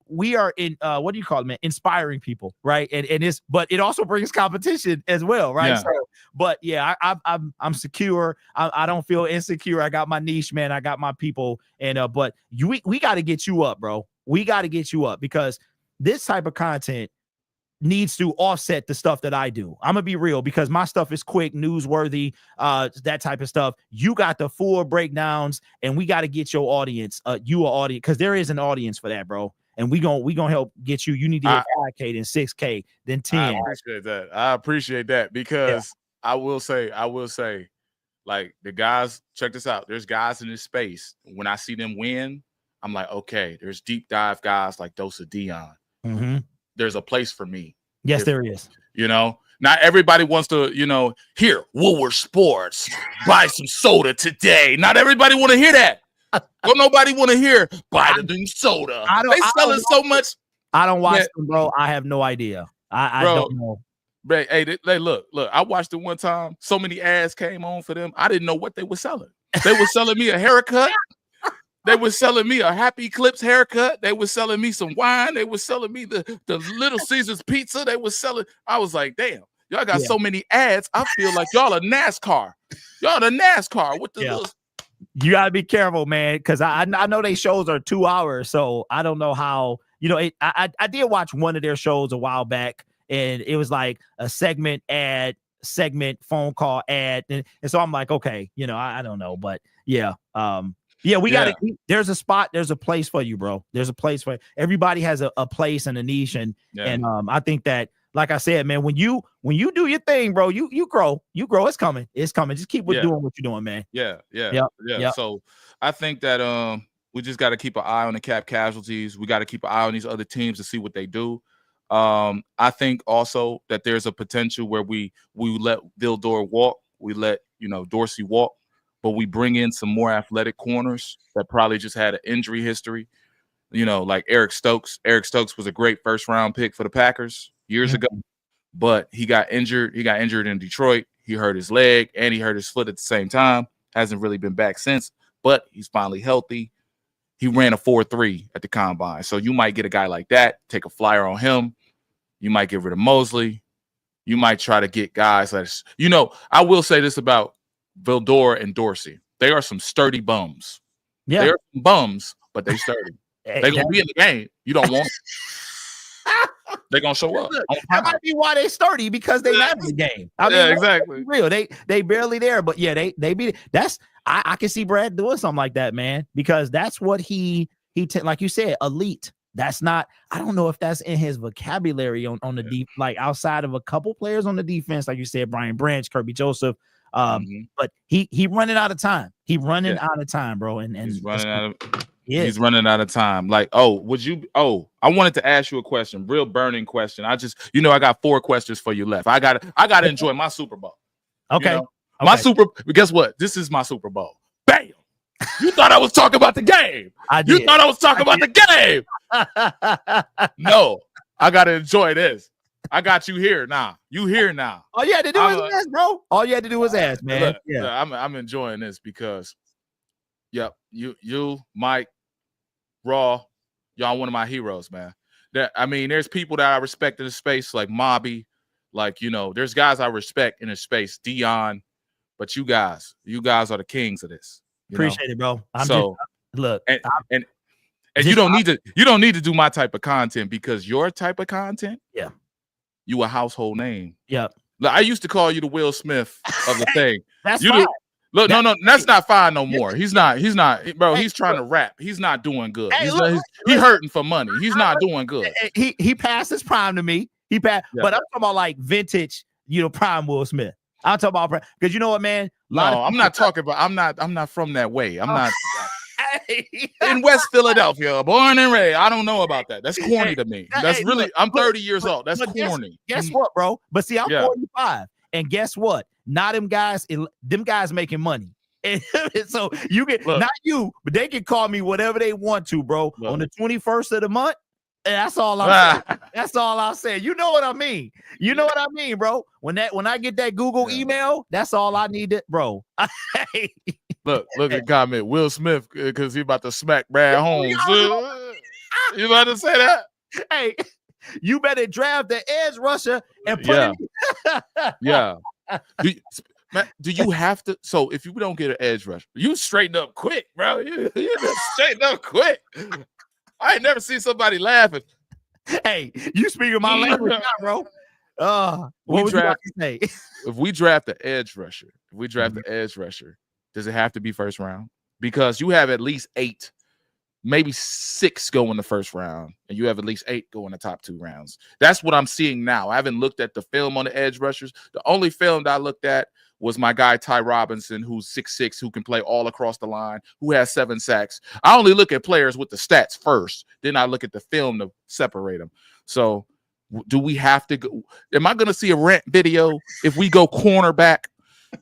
We are in what do you call it, man? Inspiring people, right? And it's, but it also brings competition as well, right? Yeah. So, but yeah, I'm secure. I don't feel insecure. I got my niche, man. I got my people, and but we got to get you up, bro. We got to get you up, because this type of content needs to offset the stuff that I do. I'm gonna be real, because my stuff is quick, newsworthy, that type of stuff. You got the full breakdowns, and we got to get your audience, audience, because there is an audience for that, bro. And we gonna help get you. You need to get 5K, then 6K, then 10. I appreciate that because I will say, like the guys, check this out. There's guys in this space. When I see them win, I'm like, okay, there's deep dive guys like Dose of Dion. Mm-hmm. There's a place for me. Yes, there is. You know, not everybody wants to, here, Woolworth Sports, buy some soda today. Not everybody want to hear that. Don't nobody want to hear buy the new soda. They selling so much. I don't watch them, bro. I have no idea. I don't know. But hey, look. I watched it one time. So many ads came on for them. I didn't know what they were selling. They were selling me a haircut. They were selling me a Happy Clips haircut. They were selling me some wine. They were selling me the Little Caesars pizza. They were selling. I was like, damn, y'all got so many ads. I feel like y'all are NASCAR. Y'all the NASCAR with the little. You gotta be careful, man, because I know they shows are 2 hours, so I don't know how. I did watch one of their shows a while back, and it was like a segment, phone call ad, and so I'm like, okay, I don't know, but yeah. We gotta. There's a spot. There's a place for you, bro. There's a place for everybody. Has a place and a niche, and I think that, like I said, man, when you do your thing, bro, you grow. It's coming. Just keep doing what you're doing, man. Yeah. So I think that we just got to keep an eye on the cap casualties. We got to keep an eye on these other teams to see what they do. I think also that there's a potential where we let Vildor walk. We let Dorsey walk. But we bring in some more athletic corners that probably just had an injury history, like Eric Stokes. Eric Stokes was a great first-round pick for the Packers years ago, but he got injured. He got injured in Detroit. He hurt his leg and he hurt his foot at the same time. Hasn't really been back since, but he's finally healthy. He ran a 4.3 at the combine. So you might get a guy like that, take a flyer on him. You might get rid of Mosley. You might try to get guys that, I will say this about Vildor and Dorsey. They are some sturdy bums. Yeah. They're some bums, but they sturdy. They're going to be in the game. You don't want them. They're going to show up. That might be why they sturdy, because they not in the game. I mean, exactly. Real. They barely there, but they be. That's I can see Brad doing something like that, man, because that's what he like you said, elite. That's not. I don't know if that's in his vocabulary on the deep, like outside of a couple players on the defense, like you said, Brian Branch, Kirby Joseph. But he running out of time. He running out of time, bro. And he's running out of time. Like, I wanted to ask you a question, real burning question. I just, I got 4 questions for you left. I gotta enjoy my Super Bowl. Okay. My guess what? This is my Super Bowl. Bam. You thought I was talking about the game. You thought I was talking about the game. No, I gotta enjoy this. I got you here now. You here now. All you had to do was ask, bro. All you had to do was ask, man. Look, I'm enjoying this because, you, Mike, Raw, y'all one of my heroes, man. There's people that I respect in the space, like Mobby, like there's guys I respect in the space, Dion, but you guys are the kings of this. Appreciate it, bro. And you don't need to do my type of content, because your type of content, you a household name. Yeah. I used to call you the Will Smith of the thing. That's fine. Look, no, that's not fine no more. He's not, bro. He's trying to rap. He's not doing good. He's hurting for money. He's not doing good. He passed his prime to me. He passed, but I'm talking about like vintage, prime Will Smith. I'm talking about because you know what, man. I'm not talking about. I'm not from that way. I'm not. In West Philadelphia, born and raised. I don't know about that. That's corny to me. That's really. I'm 30 years old. That's corny. Guess what, bro? But see, I'm 45, and guess what? Now them guys making money. And so you get not you, but they can call me whatever they want to, bro. On the 21st of the month. And that's all I'm saying. That's all I'm saying. You know what I mean? You know what I mean, bro? When I get that Google email, that's all I needed, bro. Look at comment. Will Smith, because he about to smack Brad Holmes. You about to say that? Hey, you better draft the edge rusher and put it. Do you have to? So if you don't get an edge rusher, you straighten up quick, bro. You just straighten up quick. I ain't never seen somebody laughing. Hey, you speaking my language now, bro. What would you like to say? If we draft the edge rusher, does it have to be first round? Because you have at least 8, maybe 6 go in the first round, and you have at least 8 go in the top 2 rounds. That's what I'm seeing now. I haven't looked at the film on the edge rushers. The only film that I looked at was my guy Ty Robinson, who's 6'6", who can play all across the line, who has 7 sacks. I only look at players with the stats first, then I look at the film to separate them. So do we have to go? Am I going to see a rant video if we go cornerback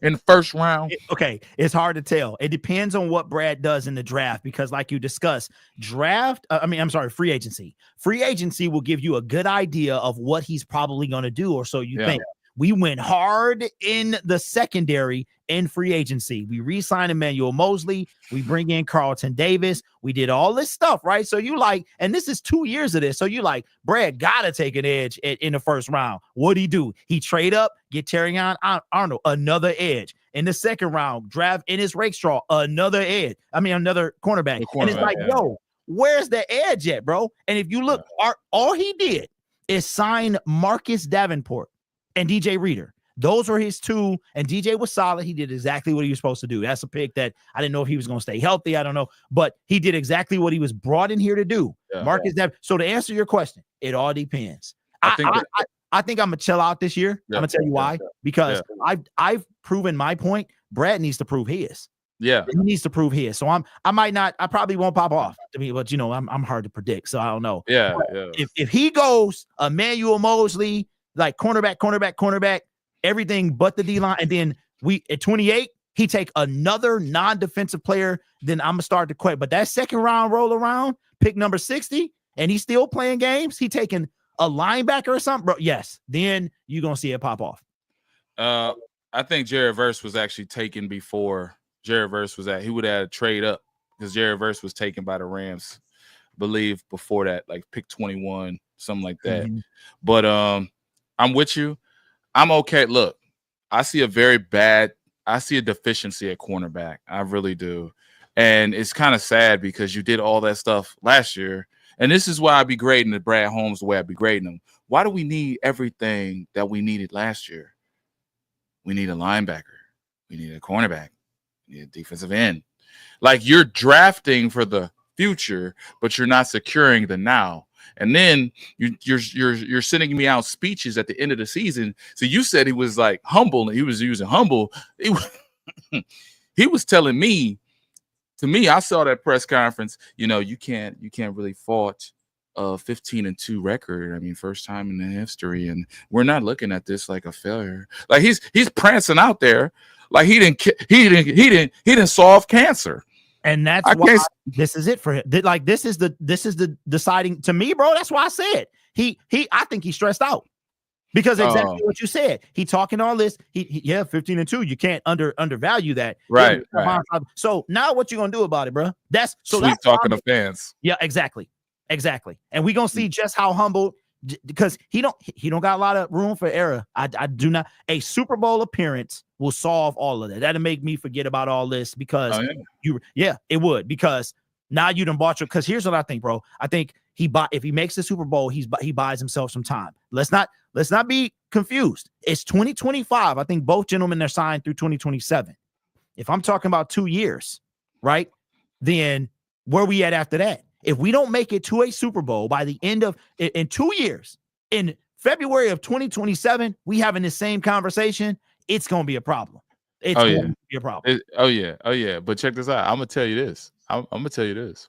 in the first round? Okay, it's hard to tell. It depends on what Brad does in the draft, because like you discussed, free agency. Free agency will give you a good idea of what he's probably going to do, or so you think. We went hard in the secondary in free agency. We re-signed Emmanuel Mosley. We bring in Carlton Davis. We did all this stuff, right? So you like, and this is 2 years of this. So you like, Brad got to take an edge in the first round. What'd he do? He trade up, get Terrion Arnold, another edge. In the second round, draft Ennis Rakestraw, another cornerback. And it's like, yo, where's the edge at, bro? And if you look, all he did is sign Marcus Davenport and DJ Reader. Those were his 2, and DJ was solid. He did exactly what he was supposed to do. That's a pick that I didn't know if he was going to stay healthy. I don't know, but he did exactly what he was brought in here to do. Marcus Davenport. So to answer your question, it all depends. I think I'm gonna chill out this year. I'm gonna tell you why. Because I've proven my point. Brad needs to prove his. Yeah, he needs to prove his. So I probably won't pop off to me, but I'm hard to predict. So I don't know. Yeah. If he goes Emmanuel Mosley, like cornerback, everything but the D-line, and then we at 28, he take another non-defensive player, then I'm gonna start to quit. But that second round roll around, pick number 60, and he's still playing games, he taking a linebacker or something, bro. Yes, then you're gonna see it pop off. I think Jared Verse was actually taken before Jared Verse was he would have trade up, because Jared Verse was taken by the Rams, I believe, before that, like pick 21, something like that. But I'm with you. I'm okay. Look, I see a deficiency at cornerback. I really do. And it's kind of sad because you did all that stuff last year. And this is why I be grading the Brad Holmes the way I be grading him. Why do we need everything that we needed last year? We need a linebacker. We need a cornerback. We need a defensive end. Like, you're drafting for the future, but you're not securing the now. And then you're sending me out speeches at the end of the season. So you said he was like humble, and he was using humble. He was telling me, I saw that press conference, you can't really fault a 15-2 record. I mean, first time in the history, and we're not looking at this like a failure. Like, he's prancing out there like he didn't solve cancer. And that's why this is it for him. Like, this is the deciding, to me, bro. That's why I said I think he's stressed out, because exactly what you said. He talking all this. 15-2. You can't undervalue that. Right. So now what you gonna do about it, bro? That's talking to fans. Yeah, exactly. And we gonna see just how humble, because he don't got a lot of room for error. I do not. A Super Bowl appearance will solve all of that. That'll make me forget about all this, because it would, because now you done bought your, because here's what I think, bro. I think if he makes the Super Bowl, he buys himself some time. Let's not be confused. It's 2025. I think both gentlemen are signed through 2027. If I'm talking about 2 years, right? Then where we at after that? If we don't make it to a Super Bowl by the end of in 2 years, in February of 2027, we having the same conversation, it's going to be a problem. It's going to be a problem. But check this out. I'm going to tell you this. I'm going to tell you this.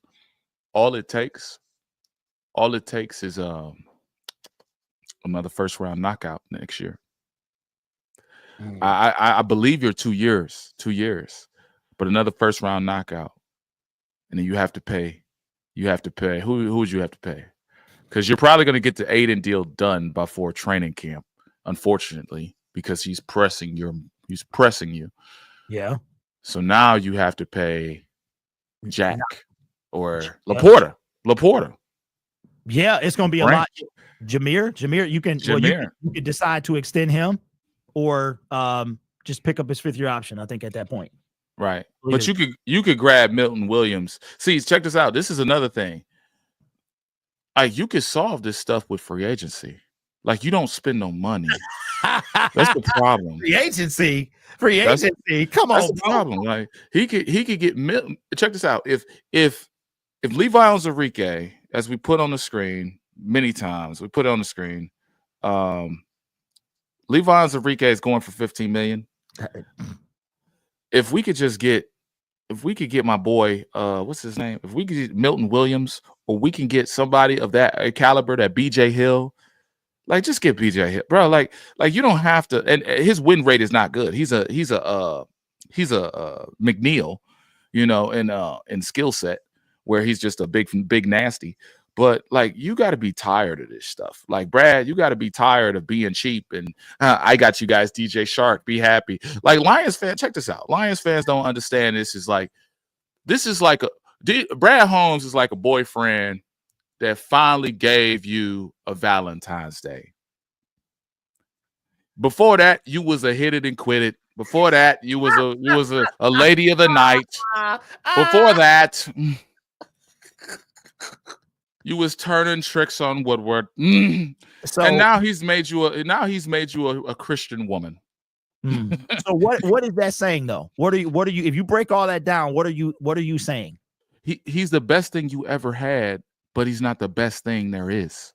All it takes is another first round knockout next year. I believe you're 2 years, but another first round knockout, and then you have to pay. Who would you have to pay? Because you're probably going to get the Aiden deal done before training camp, unfortunately, because he's pressing you. Yeah. So now you have to pay Jack or Laporta. Yeah, it's going to be a lot. Jameer, you can decide to extend him, or just pick up his 5th-year option, I think, at that point. Right. But you could grab Milton Williams. See, check this out. This is another thing. Like you could solve this stuff with free agency. Like you don't spend no money. That's the problem. Free agency. Free That's- agency. Come That's on, the bro. problem. Like he could get check this out. If Levi Onwuzurike, as we put on the screen many times, we put it on the screen. Levi Onwuzurike is going for $15 million. If we could get my boy, what's his name? If we could get Milton Williams, or we can get somebody of that caliber, that BJ Hill, like just get BJ Hill, bro. Like you don't have to. And his win rate is not good. He's a McNeil, you know, in skill set, where he's just a big nasty. But like you got to be tired of this stuff. Like Brad, you got to be tired of being cheap. And I got you guys, DJ Shark, be happy. Like Lions fans, check this out. Lions fans don't understand this. This is like Brad Holmes is like a boyfriend that finally gave you a Valentine's Day. Before that, you was a hit it and quit it. Before that, you was a lady of the night. Before that, you was turning tricks on Woodward. So, and now he's made you a Christian woman. So what is that saying though? What are you if you break all that down, what are you saying? He's the best thing you ever had, but he's not the best thing there is.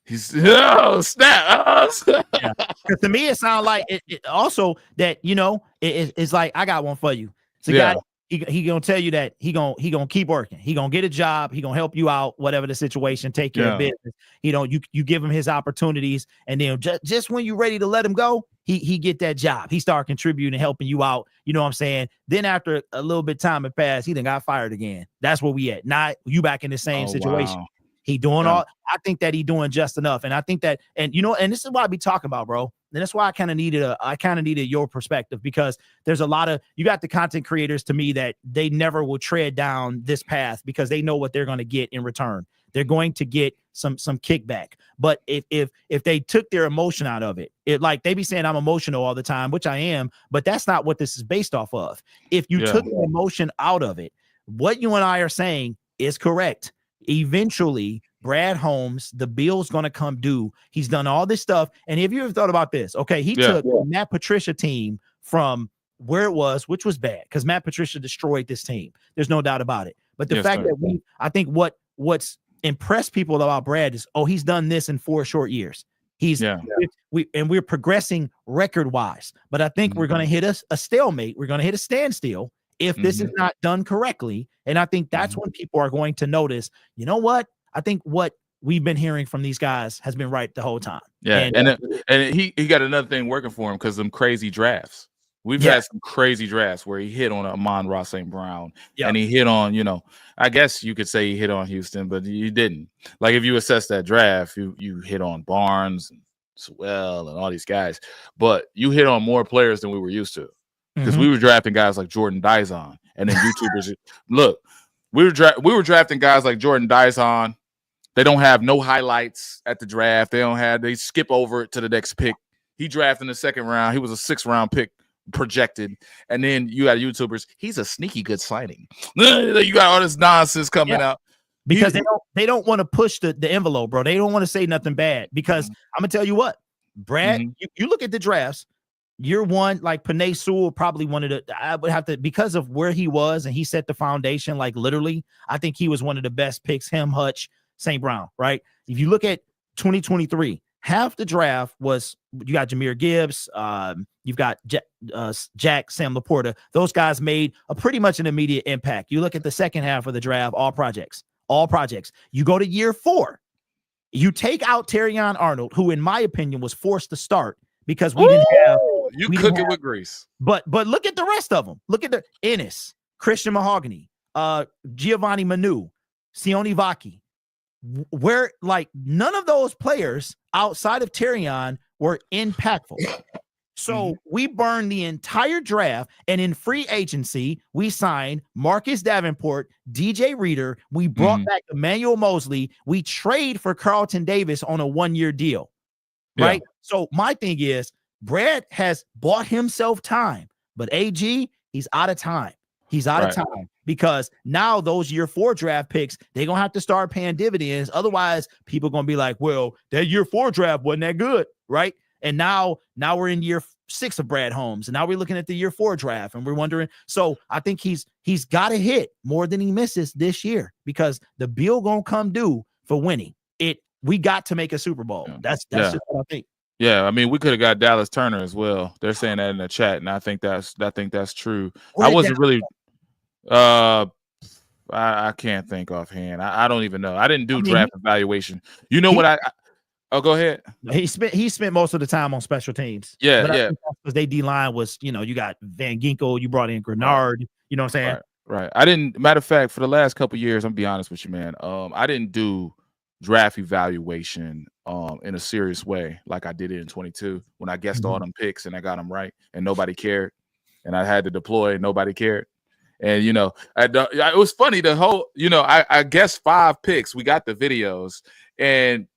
He's snap. Yeah. To me, it sounds like it also that it's like I got one for you. It's a guy. He gonna tell you that he gonna keep working. He gonna get a job. He gonna help you out, whatever the situation. Take care of business. You give him his opportunities, and then just when you're ready to let him go, he get that job. He start contributing and helping you out. You know what I'm saying? Then after a little bit time had passed, he then got fired again. That's where we at. Not you back in the same situation. Wow. He doing all. I think that he doing just enough, and I think that, and this is what I be talking about, bro. And that's why I kind of needed your perspective, because there's a lot of, you got the content creators to me that they never will tread down this path because they know what they're going to get in return. They're going to get some kickback. But if they took their emotion out of it, like they be saying I'm emotional all the time, which I am, but that's not what this is based off of. If you took the emotion out of it, what you and I are saying is correct. Eventually, Brad Holmes, the bill's going to come due. He's done all this stuff. And have you ever thought about this? Okay, he took Matt Patricia team from where it was, which was bad, because Matt Patricia destroyed this team. There's no doubt about it. But the fact that I think what's impressed people about Brad is, he's done this in 4 short years. We're progressing record-wise. But I think we're going to hit a stalemate. We're going to hit a standstill if this is not done correctly. And I think that's when people are going to notice, you know what? I think what we've been hearing from these guys has been right the whole time. Yeah. And he got another thing working for him, because them crazy drafts. We've had some crazy drafts where he hit on Amon-Ra St. Brown, and he hit on, I guess you could say he hit on Houston, but you didn't. Like if you assess that draft, you hit on Barnes and Sewell and all these guys, but you hit on more players than we were used to, because we were drafting guys like Jordan Dyson, and then YouTubers. Look, we were drafting guys like Jordan Dyson. They don't have no highlights at the draft. They skip over it to the next pick. He drafted in the 2nd round. He was a 6th round pick projected. And then you got YouTubers. He's a sneaky good signing. You got all this nonsense coming out. Because they don't want to push the envelope, bro. They don't want to say nothing bad, because I'm going to tell you what, Brad, you look at the drafts, year one, like Panay Sewell, probably one of the, I would have to, because of where he was and he set the foundation, like literally, I think he was one of the best picks, him, Hutch, St. Brown, right? If you look at 2023, half the draft was, you got Jahmyr Gibbs, you've got Jack, Sam Laporta. Those guys made pretty much an immediate impact. You look at the second half of the draft, all projects. You go to year 4, you take out Terrion Arnold, who in my opinion was forced to start because we didn't have. You cook it with grease. But look at the rest of them. Look at the Ennis, Christian Mahogany, Giovanni Manu, Sione Vaki. Where like none of those players outside of Terrion were impactful. So we burned the entire draft, and in free agency, we signed Marcus Davenport, DJ Reader. We brought back Emmanuel Mosley. We trade for Carlton Davis on a 1-year deal, right? So my thing is, Brad has bought himself time, but AG, he's out of time. He's out of time. because now those year 4 draft picks, they're going to have to start paying dividends. Otherwise, people are going to be like, well, that year 4 draft wasn't that good, right? And now we're in year 6 of Brad Holmes, and now we're looking at the year 4 draft, and we're wondering. So I think he's got to hit more than he misses this year, because the bill gonna come due for winning it. We got to make a Super Bowl. That's just what I think. Yeah, I mean, we could have got Dallas Turner as well. They're saying that in the chat, and I think that's true. I wasn't really. I can't think offhand. I don't even know. I didn't do draft evaluation. You know what? Oh, go ahead. He spent most of the time on special teams. Yeah, because they D-line was, you got Van Ginkel, you brought in Grenard, you know what I'm saying? Right. I didn't. Matter of fact, for the last couple of years, I'm gonna be honest with you, man. I didn't do draft evaluation in a serious way like I did it in 22 when I guessed all them picks and I got them right and nobody cared, and I had to deploy and nobody cared. And it was funny, the whole, I guessed 5 picks. We got the videos, and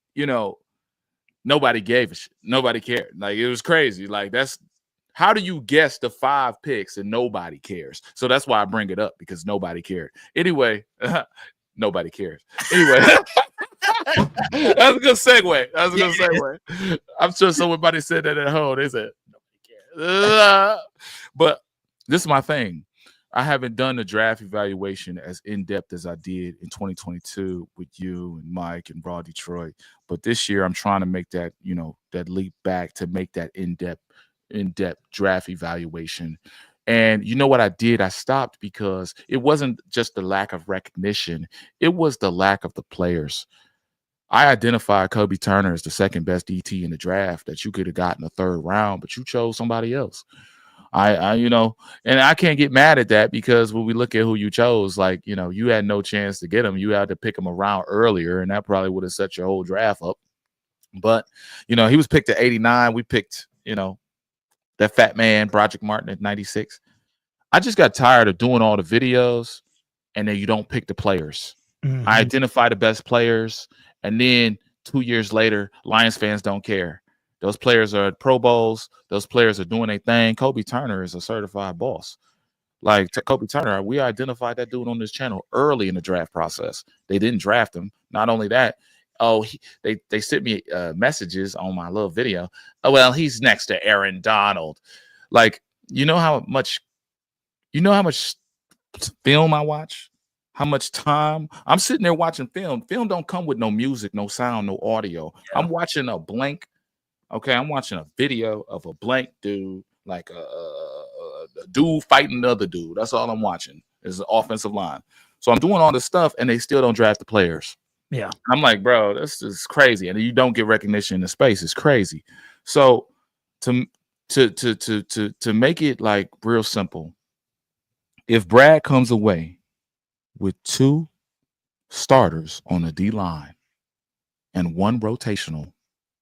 nobody gave a shit. Nobody cared. Like, it was crazy. Like, how do you guess the 5 picks and nobody cares? So that's why I bring it up, because nobody cared. Anyway, nobody cares. Anyway, that's a good segue. I'm sure somebody said that at home. They said, nobody cares. But this is my thing. I haven't done the draft evaluation as in-depth as I did in 2022 with you and Mike and Raw Detroit. But this year I'm trying to make that, that leap back to make that in-depth draft evaluation. And you know what I did? I stopped because it wasn't just the lack of recognition. It was the lack of the players. I identified Kobe Turner as the second best DT in the draft that you could have gotten a 3rd round, but you chose somebody else. And I can't get mad at that, because when we look at who you chose, like, you had no chance to get him. You had to pick him around earlier, and that probably would have set your whole draft up. But, he was picked at 89. We picked, that fat man, Broderick Martin, at 96. I just got tired of doing all the videos, and then you don't pick the players. I identify the best players, and then 2 years later, Lions fans don't care. Those players are at Pro Bowls. Those players are doing their thing. Kobe Turner is a certified boss. Like, Kobe Turner, we identified that dude on this channel early in the draft process. They didn't draft him. Not only that, they sent me messages on my little video. Oh, well, he's next to Aaron Donald. Like, you know how much film I watch? How much time? I'm sitting there watching film. Film don't come with no music, no sound, no audio. Yeah. I'm watching a blank. Okay, I'm watching a video of a blank dude, like a dude fighting another dude. That's all I'm watching is the offensive line. So I'm doing all this stuff, and they still don't draft the players. Yeah, I'm like, bro, this is crazy, and you don't get recognition in the space. It's crazy. So to make it like real simple, if Brad comes away with 2 starters on the D line and 1 rotational,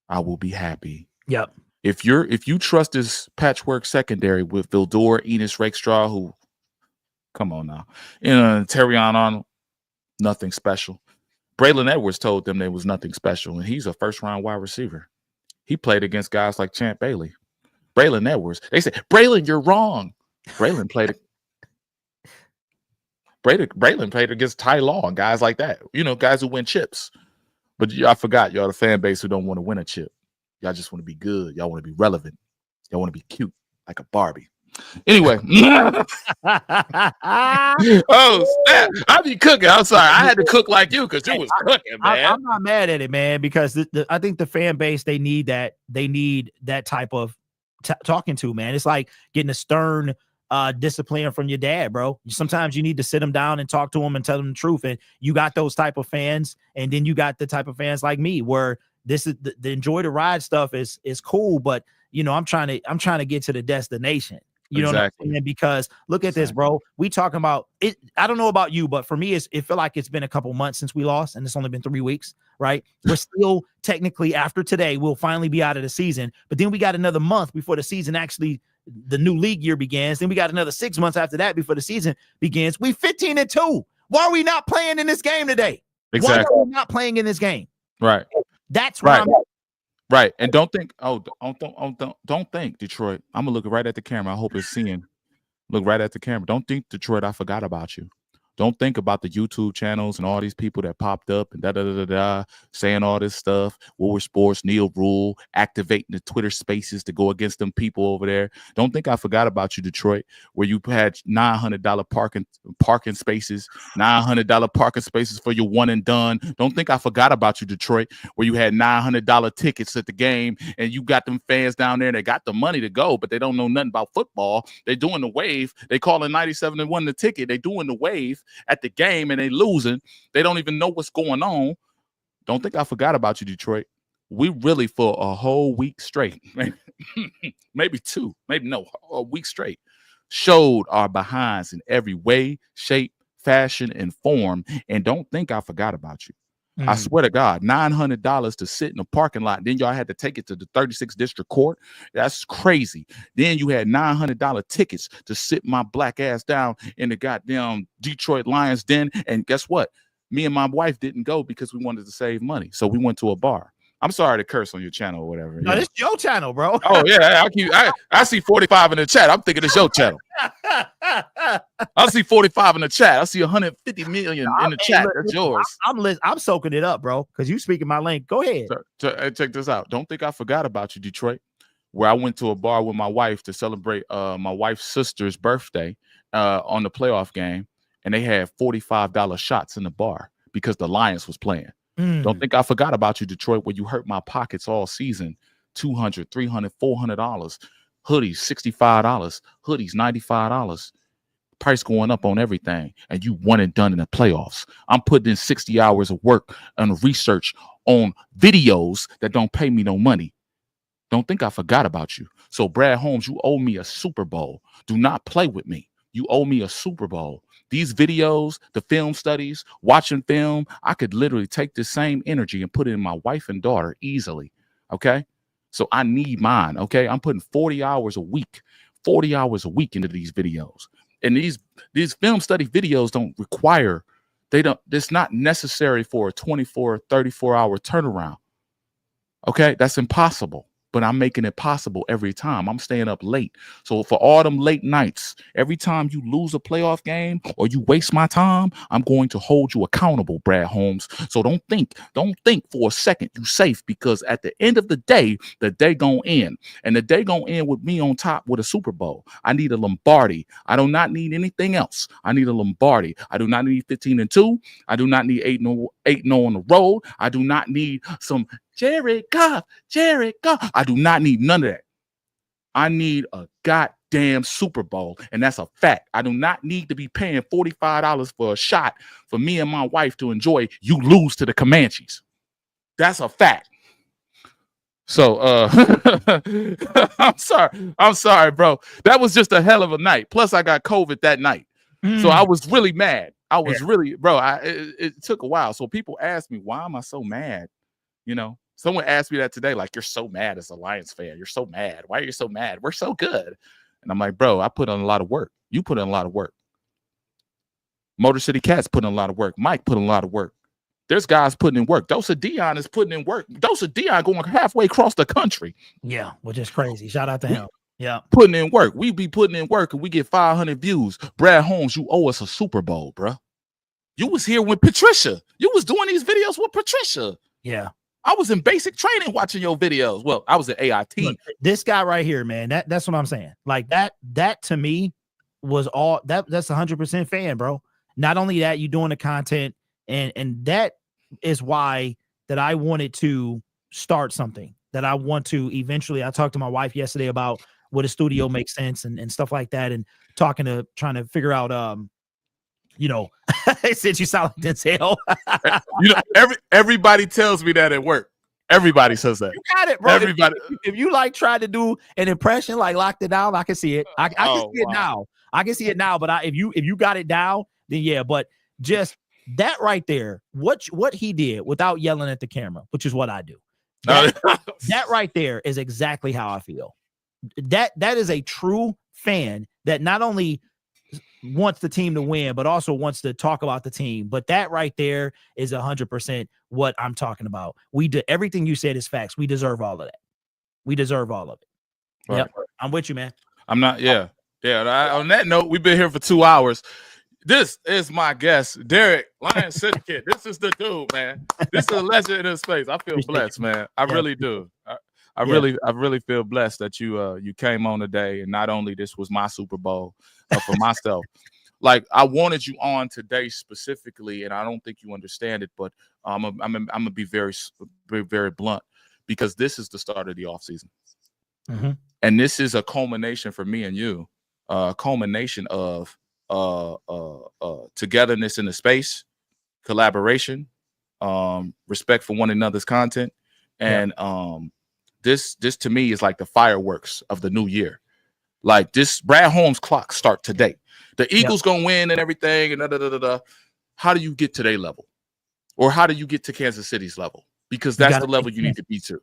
I will be happy. Yep. If you trust this patchwork secondary with Vildor, Enos Rakestraw, who, come on now, Terrion Arnold, nothing special. Braylon Edwards told them there was nothing special, and he's a 1st-round wide receiver. He played against guys like Champ Bailey. Braylon Edwards. They said, Braylon, you're wrong. Braylon played against Ty Law and guys like that. Guys who win chips. But I forgot, y'all the fan base who don't want to win a chip. Y'all just want to be good. Y'all want to be relevant. Y'all want to be cute, like a Barbie. Anyway. Oh, snap. I be cooking. I'm sorry. I had to cook like you because you was cooking, man. I'm not mad at it, man, because I think the fan base, they need that. They need that type of talking to, man. It's like getting a stern discipline from your dad, bro. Sometimes you need to sit them down and talk to them and tell them the truth. And you got those type of fans, and then you got the type of fans like me, where this is the enjoy the ride stuff is cool, but I'm trying to get to the destination. You know what I'm saying? Because look at this, bro. We talking about it. I don't know about you, but for me, it feel like it's been a couple months since we lost, and it's only been 3 weeks, right? We're still technically, after today, we'll finally be out of the season, but then we got another month before the season actually, the new league year begins. Then we got another 6 months after that before the season begins. We 15-2. Why are we not playing in this game today? Exactly. Why are we not playing in this game? Right. That's where I'm at. Right. And don't think, don't think, Detroit. I'm gonna look right at the camera. I hope it's seeing. Look right at the camera. Don't think, Detroit, I forgot about you. Don't think about the YouTube channels and all these people that popped up and saying all this stuff. War Sports, Neil Rule, activating the Twitter spaces to go against them people over there. Don't think I forgot about you, Detroit, where you had $900 parking spaces, $900 parking spaces for your one and done. Don't think I forgot about you, Detroit, where you had $900 tickets at the game and you got them fans down there. They got the money to go, but they don't know nothing about football. They doing the wave. They calling 97 and 1 the ticket. They doing the wave at the game and they losing. They don't even know what's going on. Don't think I forgot about you, Detroit. We really for a whole week straight, maybe two, maybe no, a week straight, showed our behinds in every way, shape, fashion, and form. And don't think I forgot about you. I swear to God, $900 to sit in a parking lot. Then y'all had to take it to the 36th District Court. That's crazy. Then you had $900 tickets to sit my black ass down in the goddamn Detroit Lions den. And guess what? Me and my wife didn't go because we wanted to save money. So we went to a bar. I'm sorry to curse on your channel or whatever. No, this is your channel, bro. Oh, yeah. I see 45 in the chat. I'm thinking it's your channel. I see 45 in the chat. I see 150 million in the chat. That's yours. I'm soaking it up, bro, because you speaking my lane. Go ahead. Check this out. Don't think I forgot about you, Detroit, where I went to a bar with my wife to celebrate my wife's sister's birthday on the playoff game, and they had $45 shots in the bar because the Lions was playing. Don't think I forgot about you, Detroit, where you hurt my pockets all season. $200, $300, $400. Hoodies, $65. Hoodies, $95. Price going up on everything. And you one and done in the playoffs. I'm putting in 60 hours of work and research on videos that don't pay me no money. Don't think I forgot about you. So, Brad Holmes, you owe me a Super Bowl. Do not play with me. You owe me a Super Bowl. These videos, the film studies, watching film, I could literally take the same energy and put it in my wife and daughter easily, okay? So I need mine, okay? I'm putting 40 hours a week into these videos. And these film study videos don't require, it's not necessary for a 24, 34-hour turnaround, okay? That's impossible. But I'm making it possible every time. I'm staying up late. So for all them late nights, every time you lose a playoff game or you waste my time, I'm going to hold you accountable, Brad Holmes. So don't think for a second you're safe, because at the end of the day gonna end. And the day gonna end with me on top with a Super Bowl. I need a Lombardi. I do not need anything else. I need a Lombardi. I do not need 15-2. I do not need 8-0 on the road. I do not need some Jared Goff. I do not need none of that. I need a goddamn Super Bowl, and that's a fact. I do not need to be paying $45 for a shot for me and my wife to enjoy. You lose to the Comanches. That's a fact. So I'm sorry, bro. That was just a hell of a night. Plus, I got COVID that night. So I was really mad. It took a while. So people ask me, why am I so mad? You know, someone asked me that today, like, you're so mad as a Lions fan. You're so mad. Why are you so mad? We're so good. And I'm like, bro, I put in a lot of work. You put in a lot of work. Motor City Cats put in a lot of work. Mike put in a lot of work. There's guys putting in work. Dosa Dion is putting in work. Dosa Dion going halfway across the country. Yeah, which is crazy. Shout out to him. Yeah. Putting in work. We be putting in work and we get 500 views. Brad Holmes, you owe us a Super Bowl, bro. You was here with Patricia. You was doing these videos with Patricia. Yeah. I was in basic training watching your videos. Well, I was at AIT. Look, this guy right here, man, that's what I'm saying. Like that to me was all that's 100% fan, bro. Not only that, you doing the content, and that is why that I wanted to start something, that I want to eventually. I talked to my wife yesterday about what a studio makes sense and stuff like that, and trying to figure out you know, since you sound like Denzel. You know, everybody tells me that at work. Everybody says that. You got it, bro. Everybody. If you like tried to do an impression, like locked it down, I can see it. I can see it now. I can see it now. But if you got it down, then yeah. But just that right there, what he did without yelling at the camera, which is what I do. That right there is exactly how I feel. That is a true fan that not only wants the team to win, but also wants to talk about the team. But that right there is 100% what I'm talking about. Everything you said is facts. We deserve all of that. We deserve all of it. Right. Yep. I'm with you, man. I'm not. Yeah. On that note, we've been here for 2 hours. This is my guest, Derek Lion Syndicate. This is the dude, man. This is a legend in this space. I feel blessed, man. I really do. I really feel blessed that you came on today, and not only this was my Super Bowl for myself. Like, I wanted you on today specifically, and I don't think you understand it, but I'm gonna be very blunt, because this is the start of the offseason. Mm-hmm. And this is a culmination for me and you, a culmination of togetherness in the space, collaboration, respect for one another's content, and this to me is like the fireworks of the new year. Like, this Brad Holmes clock start today. The Eagles gonna win and everything, and How do you get to their level, or how do you get to Kansas City's level? Because that's the level you need to be to.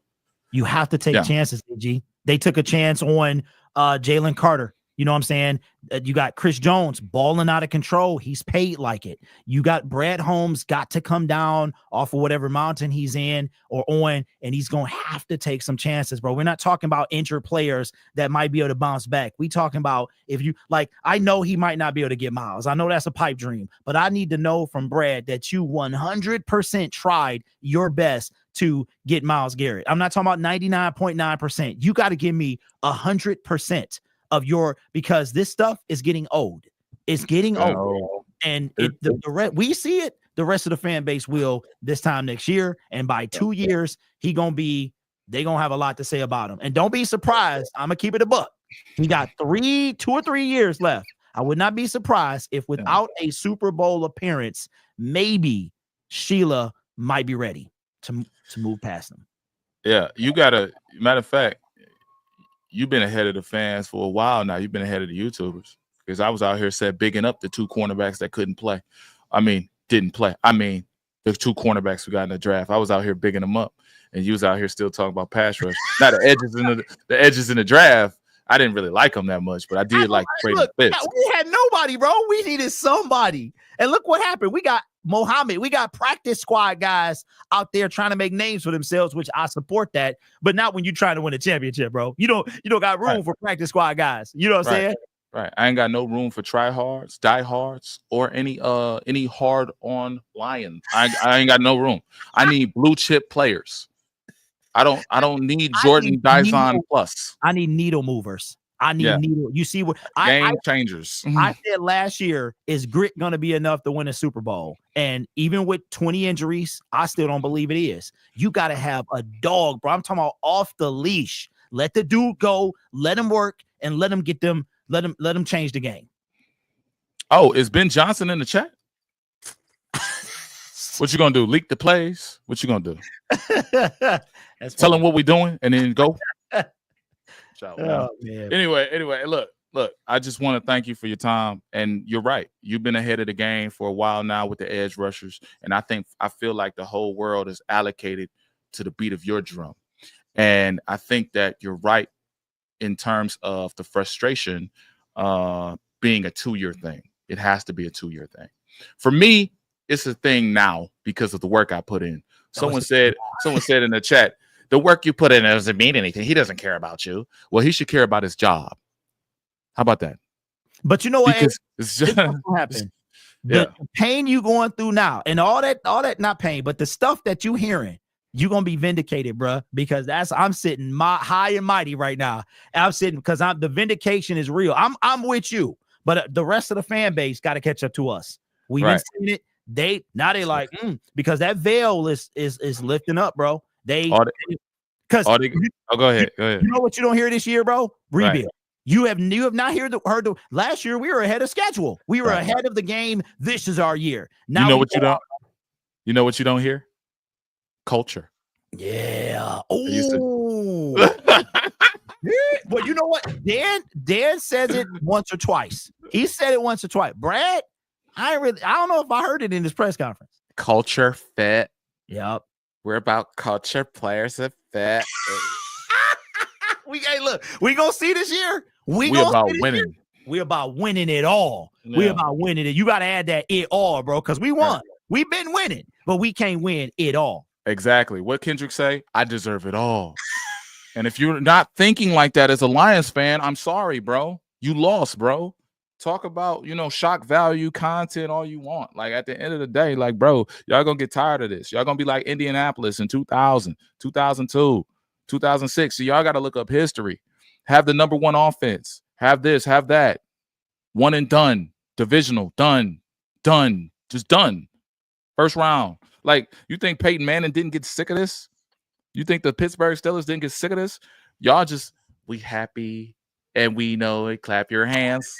You have to take chances, AG. They took a chance on Jalen Carter. You know what I'm saying? You got Chris Jones balling out of control. He's paid like it. You got Brad Holmes got to come down off of whatever mountain he's in or on, and he's going to have to take some chances, bro. We're not talking about injured players that might be able to bounce back. We talking about, if you like, I know he might not be able to get Miles. I know that's a pipe dream, but I need to know from Brad that you 100% tried your best to get Myles Garrett. I'm not talking about 99.9%. You got to give me 100% of your, because this stuff is getting old. It's getting old. And we see it. The rest of the fan base will this time next year. And by 2 years, they're going to have a lot to say about him. And don't be surprised. I'm going to keep it a buck. He got 2 or 3 years left. I would not be surprised if without a Super Bowl appearance, maybe Sheila might be ready to move past him. Yeah, you got to, matter of fact, you've been ahead of the fans for a while now. You've been ahead of the YouTubers, because I was out here bigging up the 2 cornerbacks that didn't play. The 2 cornerbacks who got in the draft. I was out here bigging them up, and you was out here still talking about pass rush. Now the edges in the draft, I didn't really like them that much, but I did like Braden Fitz. We had nobody, bro. We needed somebody, and look what happened. We got Mohammed. We got practice squad guys out there trying to make names for themselves, which I support that. But not when you're trying to win a championship, bro. You don't got room for practice squad guys. You know what I'm saying? Right. I ain't got no room for tryhards, diehards, or any hard on Lions. I ain't got no room. I need blue chip players. I don't need Jordan Dyson plus. I need needle movers. I need needle. You see what game changers. I said last year, is grit going to be enough to win a Super Bowl? And even with 20 injuries, I still don't believe it is. You got to have a dog, bro. I'm talking about off the leash. Let the dude go, let him work, and let him change the game. Oh, is Ben Johnson in the chat? What you gonna do? Leak the plays? What you gonna do? Tell him what we doing, and then go. Oh, man. Anyway, look. I just want to thank you for your time, and you're right. You've been ahead of the game for a while now with the edge rushers, and I feel like the whole world is allocated to the beat of your drum, and I think that you're right in terms of the frustration being a 2-year thing. It has to be a 2-year thing. For me, it's a thing now because of the work I put in. Someone said in the chat, the work you put in doesn't mean anything. He doesn't care about you. Well, he should care about his job. How about that? But you know what? It's just happen. The pain you going through now, and all that, not pain, but the stuff that you hearing, you're gonna be vindicated, bro. Because I'm sitting high and mighty right now. And I'm sitting because the vindication is real. I'm with you, but the rest of the fan base got to catch up to us. We've been seeing it. They like because that veil is lifting up, bro. Go ahead. You know what you don't hear this year, bro? Rebuild. Right. You have not heard the last year we were ahead of schedule. We were ahead of the game. This is our year. Now you know what you don't hear? Culture. Yeah. Oh. But you know what? Dan says it once or twice. He said it once or twice. Brad, I don't know if I heard it in his press conference. Culture fit. Yep. We're about culture, players that fit. We gonna see this year. We about winning. We about winning it all. Yeah. We about winning it. You gotta add that it all, bro, because we won. Right. We've been winning, but we can't win it all. Exactly. What Kendrick say? I deserve it all. And if you're not thinking like that as a Lions fan, I'm sorry, bro. You lost, bro. Talk about, shock value content all you want. Like at the end of the day, like, bro, y'all gonna get tired of this. Y'all gonna be like Indianapolis in 2000, 2002, 2006. So y'all got to look up history. Have the number one offense. Have this, have that. One and done. Divisional, done. Just done. First round. Like, you think Peyton Manning didn't get sick of this? You think the Pittsburgh Steelers didn't get sick of this? Y'all just, we happy and we know it. Clap your hands.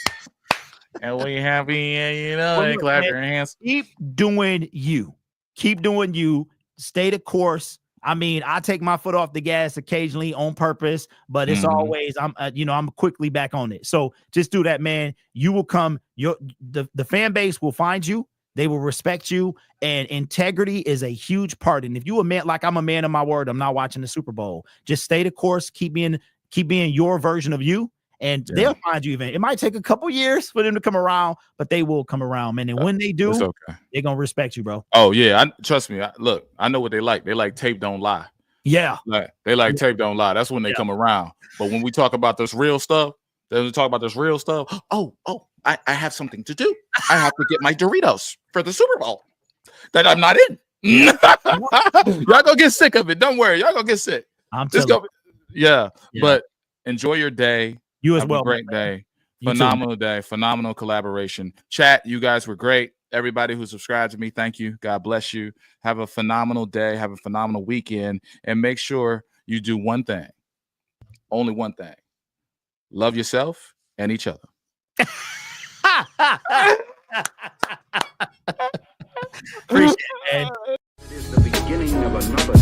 And we happy and and clap your hands. Keep doing you. Keep doing you. Stay the course. I mean, I take my foot off the gas occasionally on purpose, but it's always I'm quickly back on it. So just do that, man. You will come. The fan base will find you. They will respect you, and integrity is a huge part. And if you a man, like I'm a man of my word, I'm not watching the Super Bowl. Just stay the course. Keep being your version of you, and they'll find you. Even it might take a couple years for them to come around, but they will come around, man. And when they do, they're gonna respect you, bro. Oh yeah, trust me. Look, I know what they like. They like tape don't lie. Yeah, they like tape don't lie. That's when they come around. But when we talk about this real stuff, I have something to do. I have to get my Doritos for the Super Bowl that I'm not in. Y'all gonna get sick of it. Don't worry. Y'all gonna get sick. I'm telling you. But enjoy your day. You as have well. A great day. Phenomenal day. Phenomenal collaboration. Chat, you guys were great. Everybody who subscribed to me, thank you. God bless you. Have a phenomenal day. Have a phenomenal weekend. And make sure you do one thing. Only one thing. Love yourself and each other. Appreciate it, man. It is the beginning of another